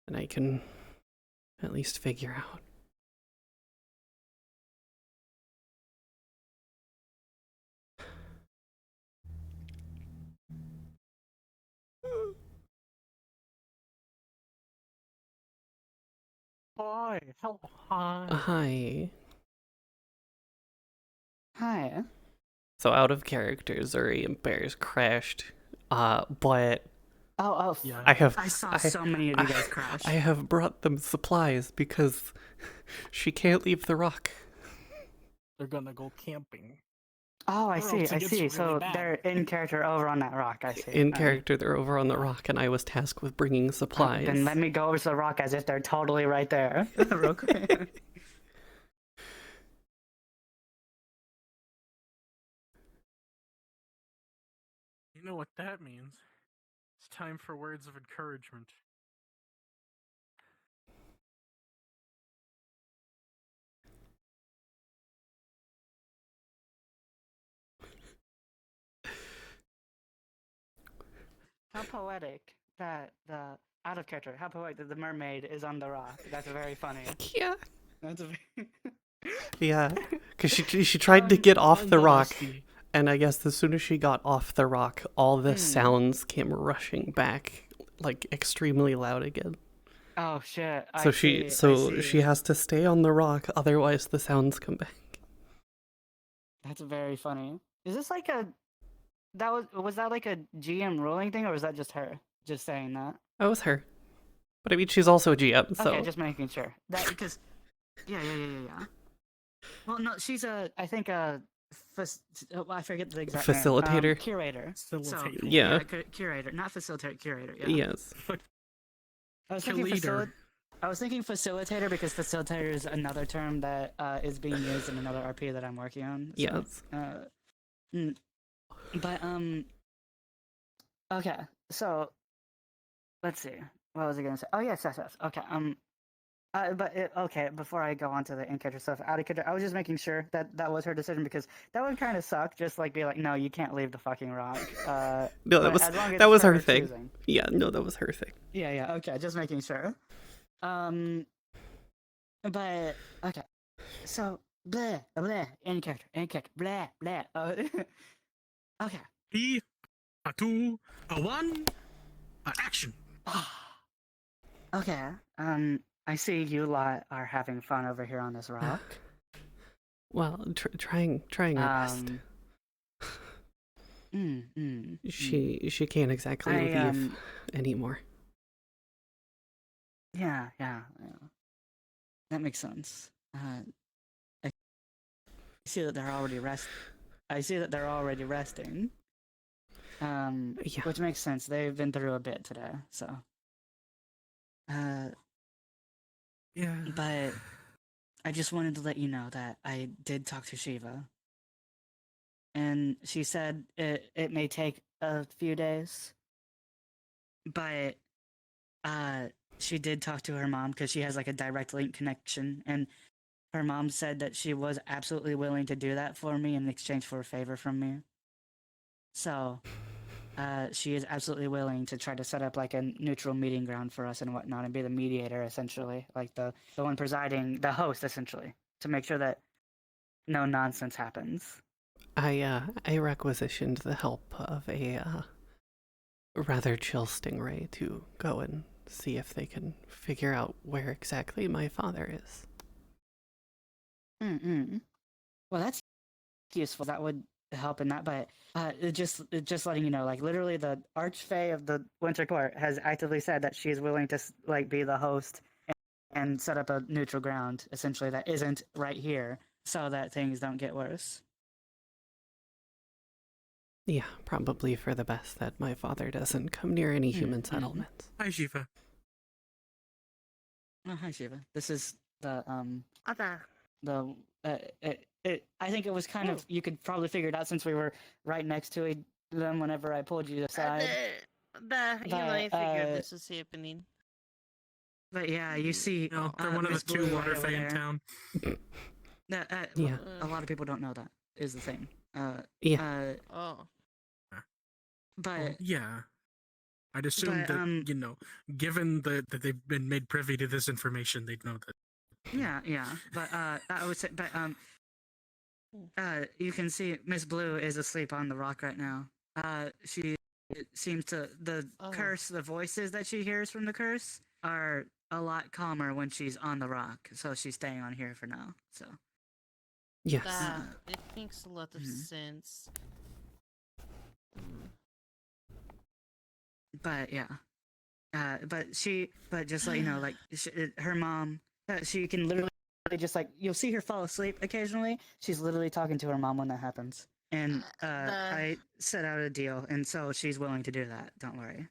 And I can at least figure out. Hi, hello, hi. Hi. Hi. So out of character, Zuri and Bears crashed. But Oh, Yeah. I saw so many of you guys crash. I have brought them supplies because she can't leave the rock. They're gonna go camping. Oh, I Or see, else it I gets see. really So bad. they're in character over on that rock, I see. In Alright. character, they're over on the rock, and I was tasked with bringing supplies. Then let me go over to the rock as if they're totally right there. Real quick. You know what that means? It's time for words of encouragement. How poetic that the out of character. How poetic that the mermaid is on the rock. That's very funny. Yeah. That's a very... Yeah, because she tried to get off the rock, honesty. and I guess as soon as she got off the rock, all the sounds came rushing back, like extremely loud again. Oh shit! So I she see. she has to stay on the rock, otherwise the sounds come back. That's very funny. Is this like a? Was that like a GM ruling thing, or was that just her just saying that? That was her, but I mean she's also a GM, so Okay, just making sure that because. Yeah. Well, no, she's I think I forget the exact Facilitator? name. Curator. Facilitator. Yeah. Curator, not facilitator. Curator. Yeah. yes. I was thinking facilitator because facilitator is another term that is being used in another RP that I'm working on. So, Yes. But okay. So let's see. What was I gonna say? Oh yes. Okay. Okay. Before I go on to the in-character stuff, out-of-character, I was just making sure that that was her decision because that would kind of suck. Just like be like, no, you can't leave the fucking rock. No, but as long as that was it's her thing. choosing. Yeah, no, that was her thing. Yeah. Okay, just making sure. But okay. So blah in character, blah. Okay. 3, a 2, a 1, action. Okay. I see you lot are having fun over here on this rock. Well, trying our best. She can't exactly leave anymore. Yeah. That makes sense. I see that they're already resting. Yeah. Which makes sense. They've been through a bit today, so. Yeah. But I just wanted to let you know that I did talk to Shiva. And she said it may take a few days. But she did talk to her mom because she has like a direct link connection, and her mom said that she was absolutely willing to do that for me in exchange for a favor from me. So she is absolutely willing to try to set up like a neutral meeting ground for us and whatnot and be the mediator essentially, like the one presiding, the host essentially, to make sure that no nonsense happens. I requisitioned the help of a rather chill stingray to go and see if they can figure out where exactly my father is. Well, that's useful. That would help in that, but just letting you know, like literally the Archfey of the Winter Court has actively said that she is willing to like be the host and set up a neutral ground, essentially, that isn't right here, so that things don't get worse. Yeah, probably for the best that my father doesn't come near any human settlements. Hi, Shiva. Oh, hi, Shiva. This is the Other. I think it was kind of, you could probably figure it out since we were right next to them whenever I pulled you aside. I figured this was happening. But yeah, you see, No, they're one of Miss the two Blue water right over fae in there. town. Yeah. A lot of people don't know that is the thing. Yeah. Oh. But Yeah. I'd assume but, that, given that they've been made privy to this information, they'd know that. yeah. But I would say, but you can see Miss Blue is asleep on the rock right now. She seems to curse, the voices that she hears from the curse are a lot calmer when she's on the rock. So she's staying on here for now. So. Yes. It makes a lot of sense. But yeah, but just let you know, like her mom, she can literally just like, you'll see her fall asleep occasionally. She's literally talking to her mom when that happens, and I set out a deal, and so she's willing to do that. Don't worry.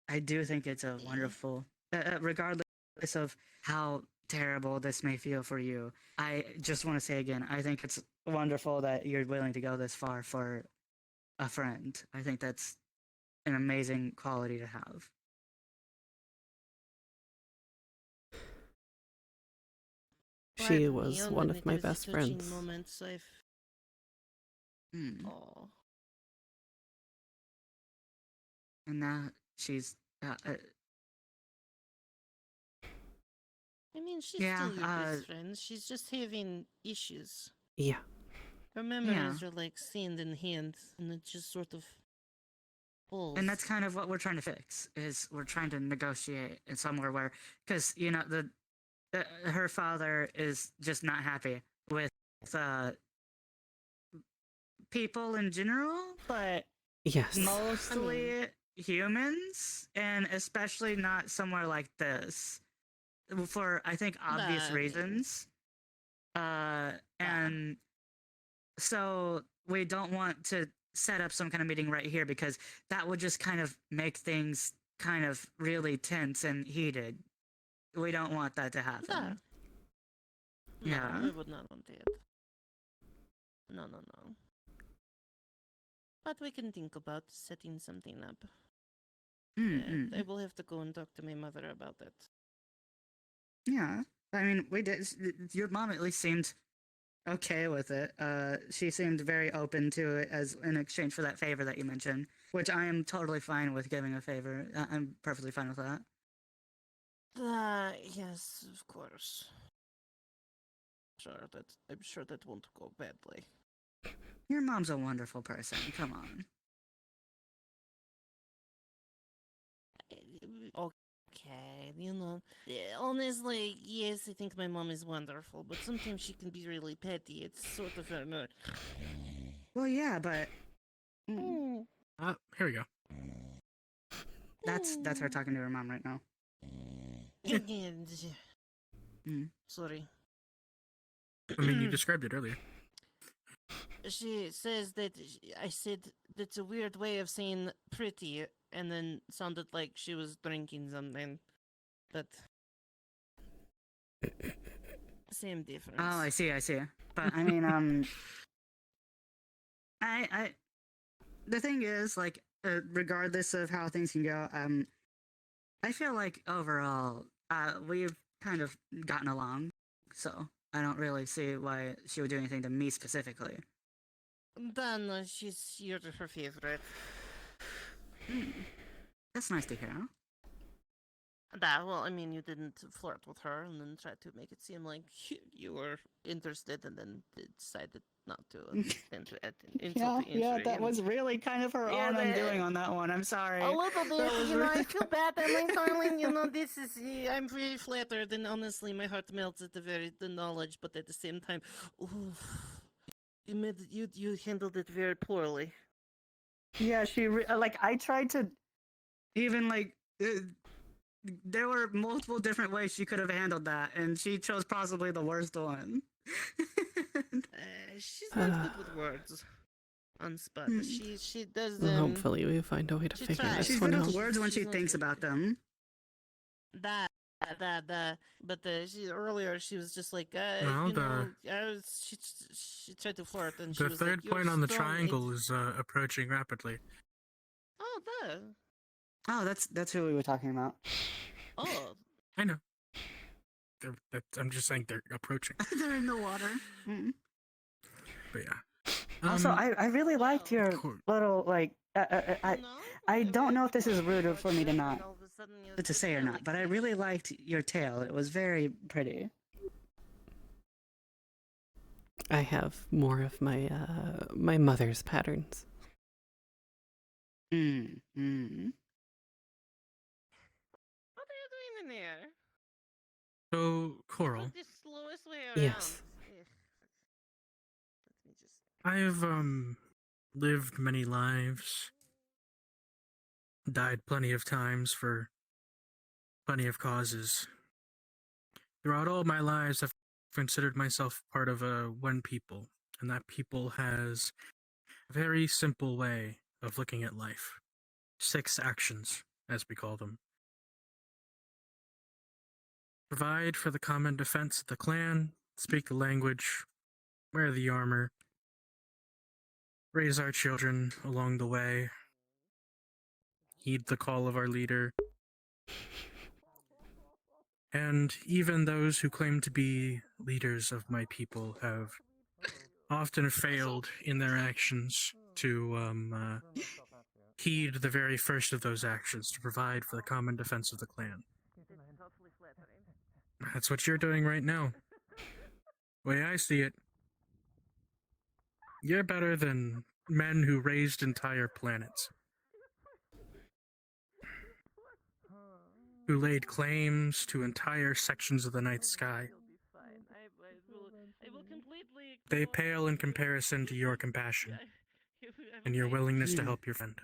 I do think it's a wonderful, regardless of how terrible this may feel for you. I just want to say again, I think it's wonderful that you're willing to go this far for a friend. I think that's an amazing quality to have. She was one of my best friends. Moments I've... Oh. And now she's I mean, she's yeah, still your best friend. She's just having issues. Yeah. Her memories are like hand in hand, and it just sort of pulls. And that's kind of what we're trying to fix. Is we're trying to negotiate in somewhere where, because her father is just not happy with people in general, but yes, mostly humans, and especially not somewhere like this, for I think obvious reasons. And so we don't want to set up some kind of meeting right here because that would just kind of make things kind of really tense and heated. We don't want that to happen. No, we would not want that. No. But we can think about setting something up. I will have to go and talk to my mother about it. Yeah, I mean, we did. Your mom at least seemed okay with it. She seemed very open to it as in exchange for that favor that you mentioned, which I am totally fine with giving a favor. I'm perfectly fine with that. Yes, of course. I'm sure that won't go badly. Your mom's a wonderful person. Come on. Okay, honestly, yes, I think my mom is wonderful, but sometimes she can be really petty. It's sort of Well, yeah, but Here we go. that's her talking to her mom right now. Sorry. I mean, you described it earlier. She says that I said that's a weird way of saying pretty, and then sounded like she was drinking something, but same difference. Oh, I see. But I mean, I the thing is, like, regardless of how things can go, I feel like overall, we've kind of gotten along, so I don't really see why she would do anything to me specifically. Then you're her favorite. That's nice to hear. Well, I mean, you didn't flirt with her and then try to make it seem like you were interested and then decided not to. Yeah, that was really kind of her own undoing on that one. I'm sorry. A little bit, I feel bad, but my darling, this is, I'm very flattered, and honestly, my heart melts at the knowledge, but at the same time, oof. you handled it very poorly. Yeah, I tried to even there were multiple different ways she could have handled that, and she chose possibly the worst one. She's not good with words on spot, but she does. Well, hopefully we find a way to she figure tries. this She's one good out. with words when she She's not thinks good. about them. But she earlier she was just like, Well, you know, she tried to flirt and she The was third like, "You're point on the strong." triangle is approaching rapidly. Oh, Oh, that's who we were talking about. Oh, I know. I'm just saying they're approaching. They're in the water. Mm. But yeah. Also, I really liked your little I don't know if this is rude for me to say or not, but I really liked your tail. It was very pretty. I have more of my my mother's patterns. Mm. what are you doing in there? So, Coral, The slowest way around. Yes. I've lived many lives, died plenty of times for plenty of causes. Throughout all my lives, I've considered myself part of one people, and that people has a very simple way of looking at life. 6 actions, as we call them. Provide for the common defense of the clan, speak the language, wear the armor, raise our children along the way, heed the call of our leader, and even those who claim to be leaders of my people have often failed in their actions to heed the very first of those actions, to provide for the common defense of the clan. That's what you're doing right now. The way I see it, you're better than men who raised entire planets, who laid claims to entire sections of the night sky. I will completely. They pale in comparison to your compassion and your willingness to help your friend.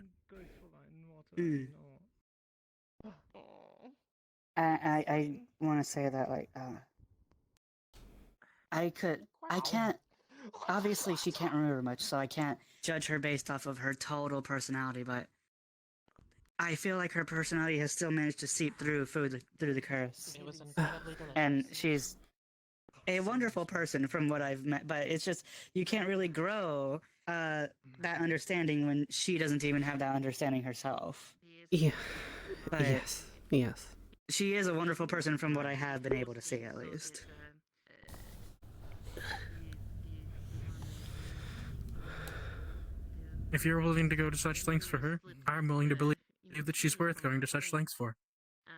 I want to say that I can't, obviously she can't remember much, so I can't judge her based off of her total personality, but I feel like her personality has still managed to seep through the curse. It was incredibly delicious. And she's a wonderful person from what I've met, but it's just, you can't really grow that understanding when she doesn't even have that understanding herself. Yeah. But Yes. she is a wonderful person from what I have been able to see, at least. If you're willing to go to such lengths for her, I'm willing to believe that she's worth going to such lengths for.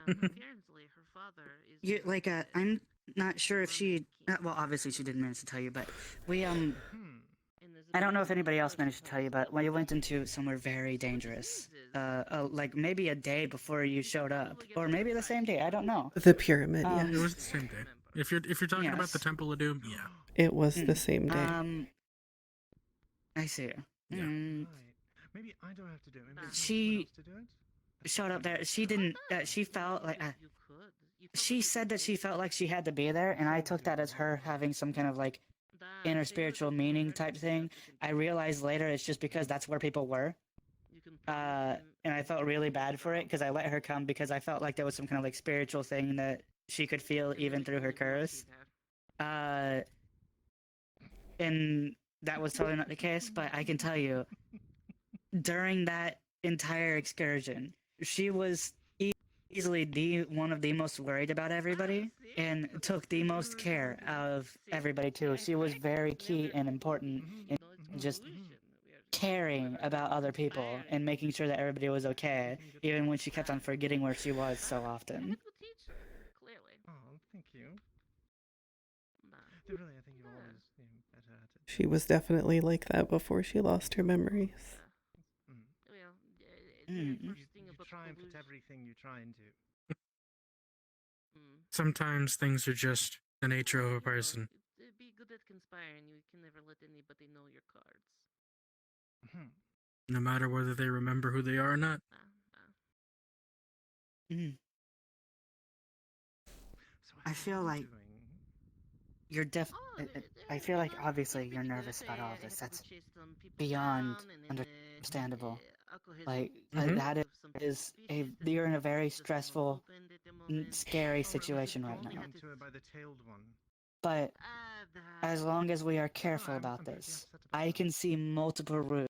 Apparently, her father is. I'm not sure if she. Well, obviously she didn't manage to tell you, but we I don't know if anybody else managed to tell you, but we went into somewhere very dangerous. Like maybe a day before you showed up, or maybe the same day. I don't know. The pyramid. Um, Yes. It was the same day. If you're talking about the Yes. Temple of Doom, yeah. It was the same day. I see. Maybe I don't have to do it. Maybe She someone else to do it. showed up there. She didn't. She felt like. She said that she felt like she had to be there, and I took that as her having some kind of like inner spiritual meaning type thing. I realized later it's just because that's where people were. And I felt really bad for it because I let her come because I felt like there was some kind of like spiritual thing that she could feel even through her curse. And that was totally not the case, but I can tell you, during that entire excursion, she was easily one of the most worried about everybody and took the most care of everybody too. She was very key and important in just caring about other people and making sure that everybody was okay, even when she kept on forgetting where she was so often. Oh, thank you. Really, I think you've always been better at it. She was definitely like that before she lost her memories. You try and put everything you try and do. Sometimes things are just the nature of a person. good at conspiring. You can never let anybody know your cards. No matter whether they remember who they are or not. I feel like you're I feel like obviously you're nervous about all this. That's beyond understandable. Like that you're in a very stressful, scary situation right now. To her by the tailed one. But as long as we are careful about this, I can see multiple routes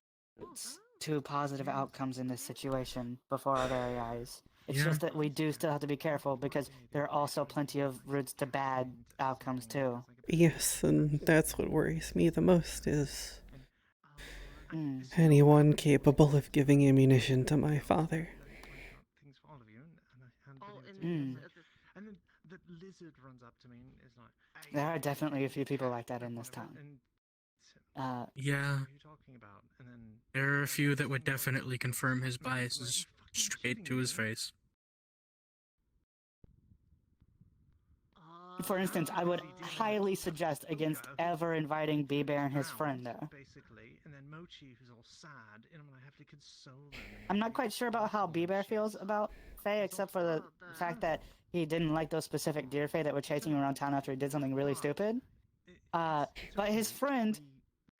to positive outcomes in this situation before our very eyes. It's just that we do still have to be careful because there are also plenty of routes to bad outcomes too. Yes, and that's what worries me the most is anyone capable of giving ammunition to my father. Things for all of you, and then the lizard runs up to me and is like, There are definitely a few people like that in this town. Yeah. What are you talking about? And then There are a few that would definitely confirm his biases straight to his face. For instance, I would highly suggest against ever inviting B-Bear and his friend there. basically, and then Mochi, who's all sad, and I have to console them. I'm not quite sure about how B-Bear feels about Faye, except for the fact that he didn't like those specific deer Faye that were chasing him around town after he did something really stupid. But his friend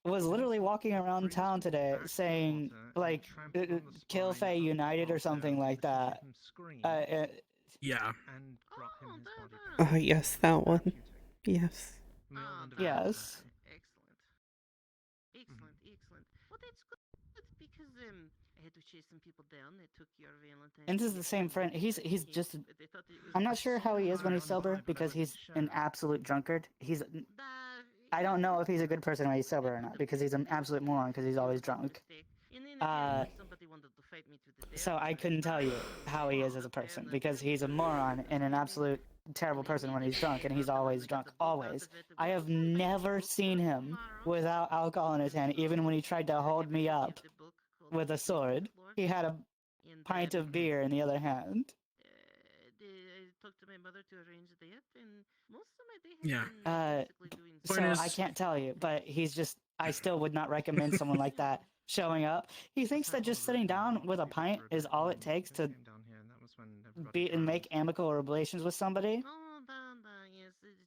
was literally walking around town today saying, like, Kill Faye United or something like that. Yeah. Yes, that one. Yes. Yes. Excellent. Well, that's good because I had to chase some people down. They took your Valentine. And this is the same friend. He's just. I'm not sure how he is when he's sober because he's an absolute drunkard. I don't know if he's a good person when he's sober or not because he's an absolute moron because he's always drunk. So I couldn't tell you how he is as a person because he's a moron and an absolute terrible person when he's drunk, and he's always drunk, always. I have never seen him without alcohol in his hand, even when he tried to hold me up with a sword. He had a pint of beer in the other hand. I talked to my mother to arrange that, and most of my day Yeah. So I can't tell you, but he's just. I still would not recommend someone like that showing up. He thinks that just sitting down with a pint is all it takes to be and make amicable relations with somebody.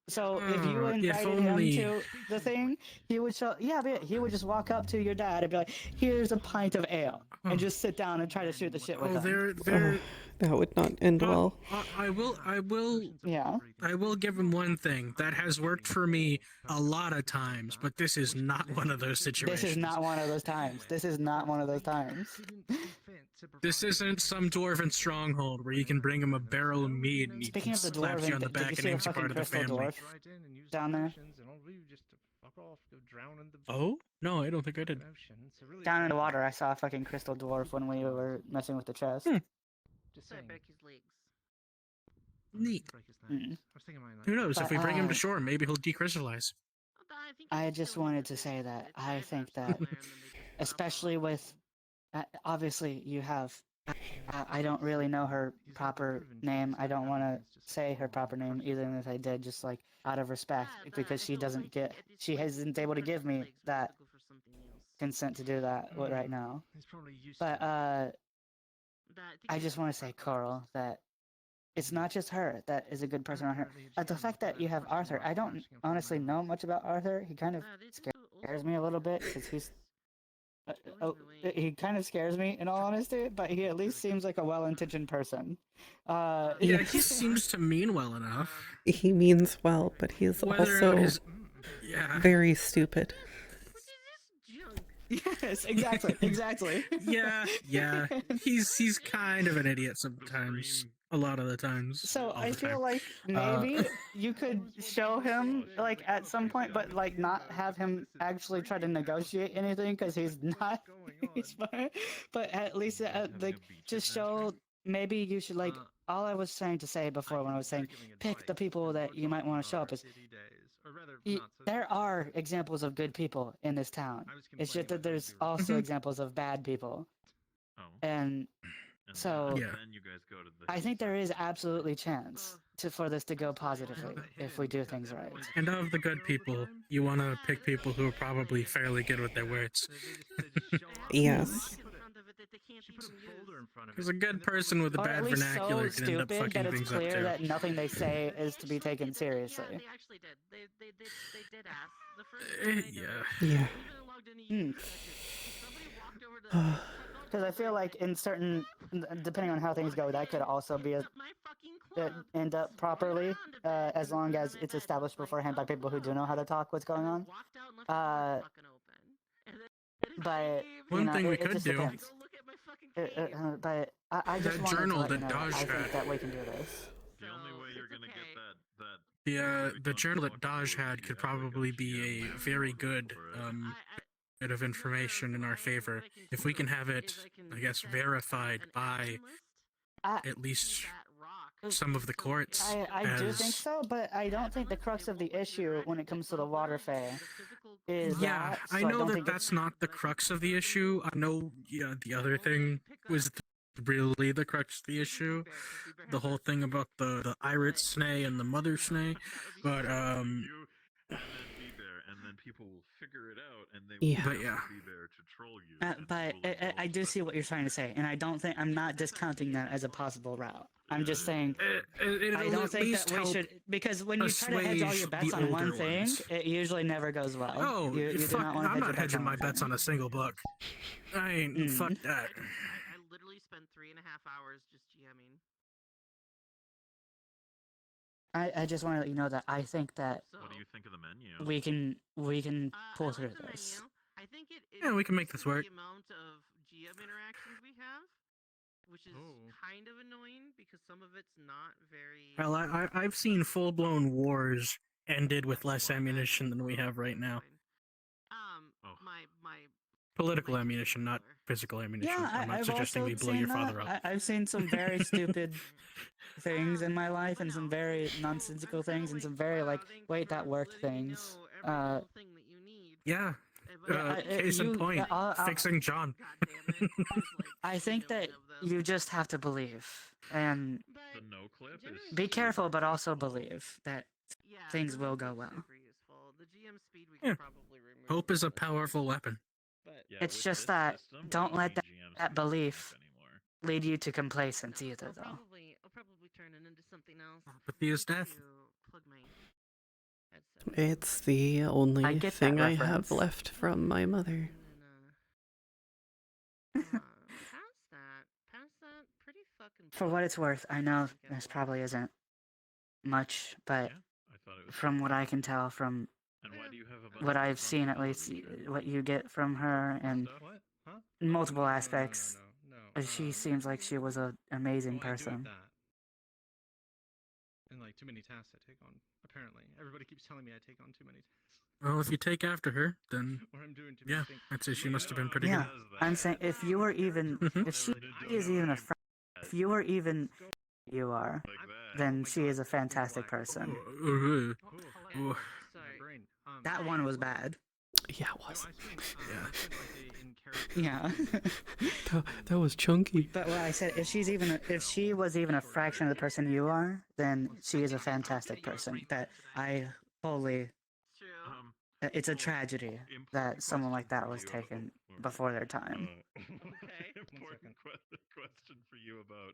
So if you invited him to the thing, he would show. Yeah, but he would just walk up to your dad and be like, "Here's a pint of ale," and just sit down and try to shoot the shit with him. That would not end well. I will. Yeah. I will give him one thing that has worked for me a lot of times, but this is not one of those situations. This is not one of those times. This is not one of those times. This isn't some dwarven stronghold where you can bring him a barrel of mead and he Speaking can of the slap you on the did back you and see a names you fucking part of the crystal family. dwarf down there? Oh? No, I don't think I did. Down in the water, I saw a fucking crystal dwarf when we were messing with the chest. So I break his legs. Neat. Mm. Who knows? But, if we bring him to shore, maybe he'll decrystallize. I just wanted to say that I think that, especially with, obviously you have, I don't really know her proper name. I don't want to say her proper name, even if I did, just like out of respect, because she isn't able to give me that consent to do that right now. But I just want to say, Coral, that it's not just her that is a good person around her. The fact that you have Arthur, I don't honestly know much about Arthur. He kind of scares me a little bit because he kind of scares me in all honesty, but he at least seems like a well-intentioned person. Yeah, he seems to mean well enough. He means well, but he's also very stupid. Yes, exactly. Yeah. He's kind of an idiot sometimes. A lot of the times. So I feel like maybe you could show him like at some point, but like not have him actually try to negotiate anything because he's not. He's fine. But at least like just show. Maybe you should like. All I was trying to say before when I was saying pick the people that you might want to show up is. There are examples of good people in this town. It's just that there's also examples of bad people. And so I think there is absolutely chance for this to go positively if we do things right. And of the good people, you want to pick people who are probably fairly good with their words. Yes. Because a good person with a Or bad at least vernacular so can end up stupid that fucking it's things up clear too. that nothing they say is to be taken seriously. They actually did. They did ask. The first Yeah. Yeah. Because I feel like in certain, depending on how things go, that could also be end up properly, as long as it's established beforehand by people who do know how to talk what's going on. But One thing we it could just do. depends. But I just That wanted journal to let you that know Dodge I think had. that we can do this. The only way you're gonna get that The journal that Dodge had could probably be a very good bit of information in our favor if we can have it, I guess, verified by at least some of the courts. I do think so, but I don't think the crux of the issue when it comes to the water fair is Yeah, that. I so know don't that think that's not the crux of the issue. I know, yeah, the other thing was really the crux of the issue. The whole thing about the Irit Snay and the Mother Snay. But, and then people will figure it out, and they Yeah. will But yeah. be there to troll you. But I do see what you're trying to say, and I'm not discounting that as a possible route. I'm just saying it'll I don't at think least that we help should, because when you try to hedge all assuage your bets the on one older thing, ones. it usually never goes well. Oh, you do fuck, not want to I'm hedge not your bets hedging on my one bets thing. on a single book. I ain't, fuck that. I literally spent 3.5 hours just GMing. I just want to let you know that I think that What do you think of the menu? we can pull through this. I think it is Yeah, we can make this work. the amount of GM interactions we have, which is kind of annoying because some of it's not very. Well, I've seen full-blown wars ended with less ammunition than we have right now. My Political ammunition, not physical ammunition. Yeah, I'm not I've suggesting also we blow seen your that. father up. I've seen some very stupid things in my life, and some very nonsensical things, and some very like, wait, that worked things. Yeah. Yeah, Case in point, I'll- fixing John. I think that you just have to believe, and The no clip is be careful, but also believe that things will go well. The GM speed we Yeah. can probably remove. Hope is a powerful weapon. It's just that don't let that belief lead you to complacency either, though. I'll probably turn it into something else. Apathy is death. Plug my It's the only get that thing I reference. have left from my mother. past that, pretty fucking. For what it's worth, I know this probably isn't much, but from what I can tell, from And why do you have a what I've seen, at least what you get from her, and in multiple aspects, she seems like she was an amazing person. And like too many tasks I take on. Apparently, everybody keeps telling me I take on too many tasks. Well, if you take after her, then Or I'm doing too many yeah, things. I'd say she must have been pretty Yeah, good. I'm saying if you were even, if she is even if you were even you are, then she is a fantastic person. That one was bad. Yeah, it was. Yeah. That was chunky. But what I said, if she was even a fraction of the person you are, then she is a fantastic person. That I wholly. It's a tragedy that someone like that was taken before their time. Important question for you about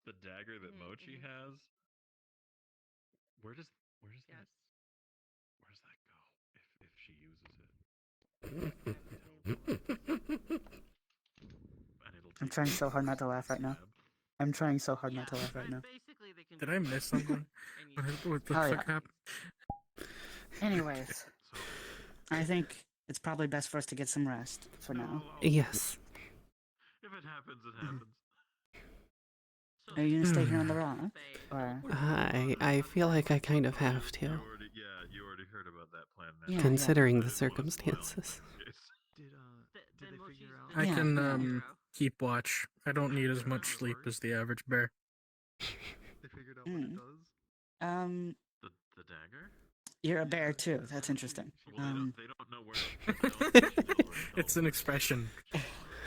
the dagger that Mochi has. Where does that go if she uses it? I'm trying so hard not to laugh right now. I'm trying so hard not to laugh right now. Did I miss something? What the Oh, fuck yeah. happened? Anyways, I think it's probably best for us to get some rest for now. Yes. If it happens, it happens. Are you gonna stay here on the rock, or? I feel like I kind of have to, You already heard about that plan. Yeah, considering the circumstances. I Yeah, can keep watch. I don't need as much sleep as the average bear. They figured out what it does. The dagger? You're a bear too. That's interesting. They don't know where. It's an expression.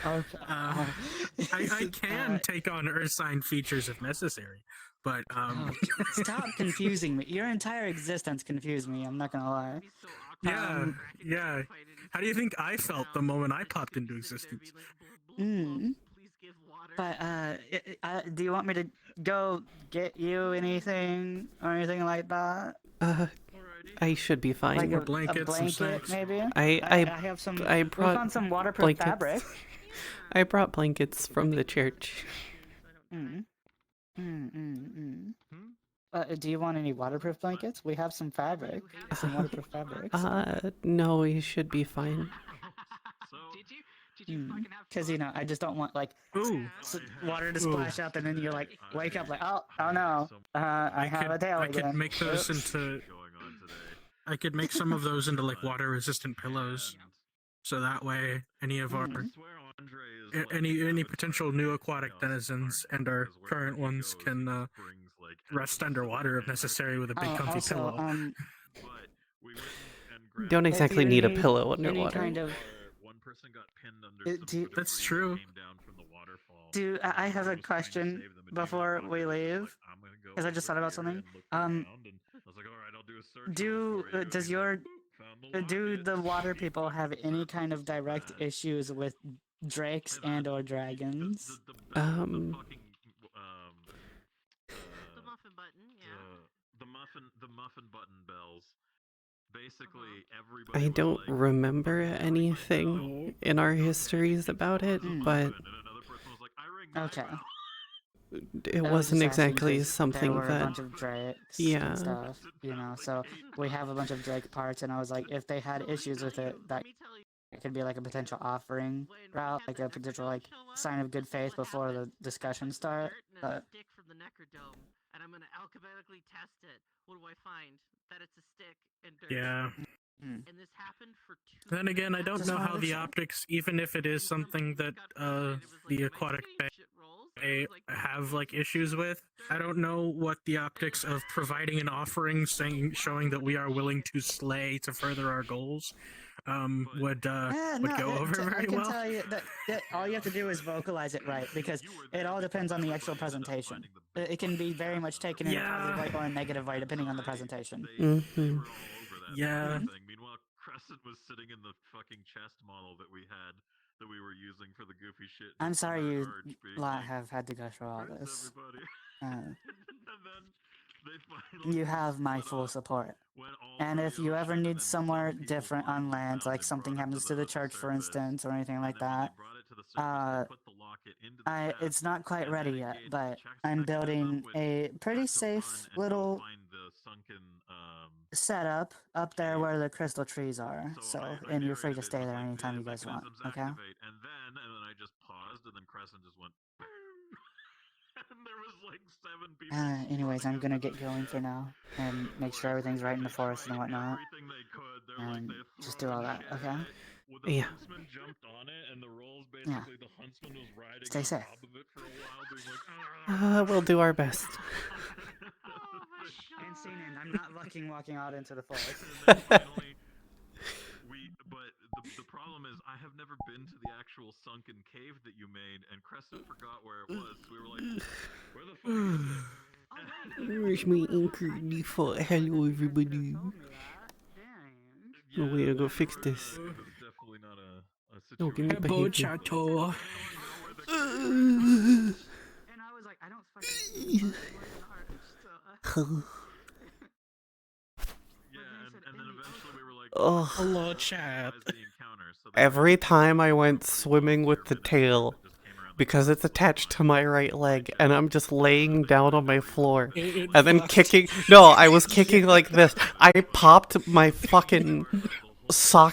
Okay. I can take on earth sign features if necessary, But Oh, stop confusing me. Your entire existence confused me. I'm not gonna lie. yeah, yeah. How do you think I felt the moment I popped into existence? But do you want me to go get you anything or anything like that? I should be fine. Like More a blankets, some blanket, snacks. maybe? I have some. I We brought found some waterproof blankets. fabric. I brought blankets from the church. Do you want any waterproof blankets? We have some fabric. Some waterproof fabrics. No, you should be fine. Because I just don't want like water to splash up and then you like wake up like oh no I have a tail I again. could make those Oops. into. I could make some of those into like water-resistant pillows, so that way any of our any potential new aquatic denizens and our current ones can rest underwater if necessary with a big comfy pillow. Don't exactly need a pillow Any underwater. kind of. That's true. I have a question before we leave? Because I just thought about something. Do the water people have any kind of direct issues with drakes and/or dragons? The muffin button bells. Basically, everybody. I don't remember anything in our histories about it, but Okay. it I was wasn't just asking exactly 'cause something there were that. a bunch of drakes Yeah. and stuff, so we have a bunch of drake parts, and I was like, if they had issues with it, that it could be like a potential offering route, like a potential like sign of good faith before the discussion start. But and I'm gonna alphabetically test it. What do I find? That it's a stick and dirt. Yeah. And this happened for 2 Then again, I don't Just know wanted how to the check. optics, even if it is something that the aquatic bay have like issues with. I don't know what the optics of providing an offering showing that we are willing to slay to further our goals would go over I very can well. tell you that all you have to do is vocalize it right, because it all depends on the actual presentation. It can be very much taken in a positive way or a negative way, depending on the presentation. Mm-hmm. Yeah. Meanwhile, Crescent was sitting in the fucking chest model that we had that we were using for the goofy shit. I'm sorry you have had to go through all this. You have my full support. And if you ever need somewhere different on land, like something happens to the church, for instance, or anything like that, it's not quite ready yet, but I'm building a pretty safe little setup up there where the crystal trees are. And you're free to stay there anytime you guys want. Okay? And then I just paused, and then Crescent just went. And there was like 7 people. Anyways, I'm gonna get going for now and make sure everything's right in the forest and whatnot. And just do all that, okay? Yeah. Huntsman jumped on it, and the rolls Yeah. basically the huntsman was riding Stay on safe. top of it for a while, being like, We'll do our best. And scene in. I'm not walking out into the forest. But the problem is, I have never been to the actual sunken cave that you made, and Crescent forgot where it was. So we were like, where the fuck is it? Where's my anchor default? Hello, everybody. Oh, wait, I'll go fix this. Definitely not a situation. Oh, give me Hello, a Chateau. And I was like, I don't fucking. Oh. Hello, chat. Every time I went swimming with the tail, because it's attached to my right leg, and I'm just laying down on my floor, and then kicking. No, I was kicking like this. I popped my fucking sock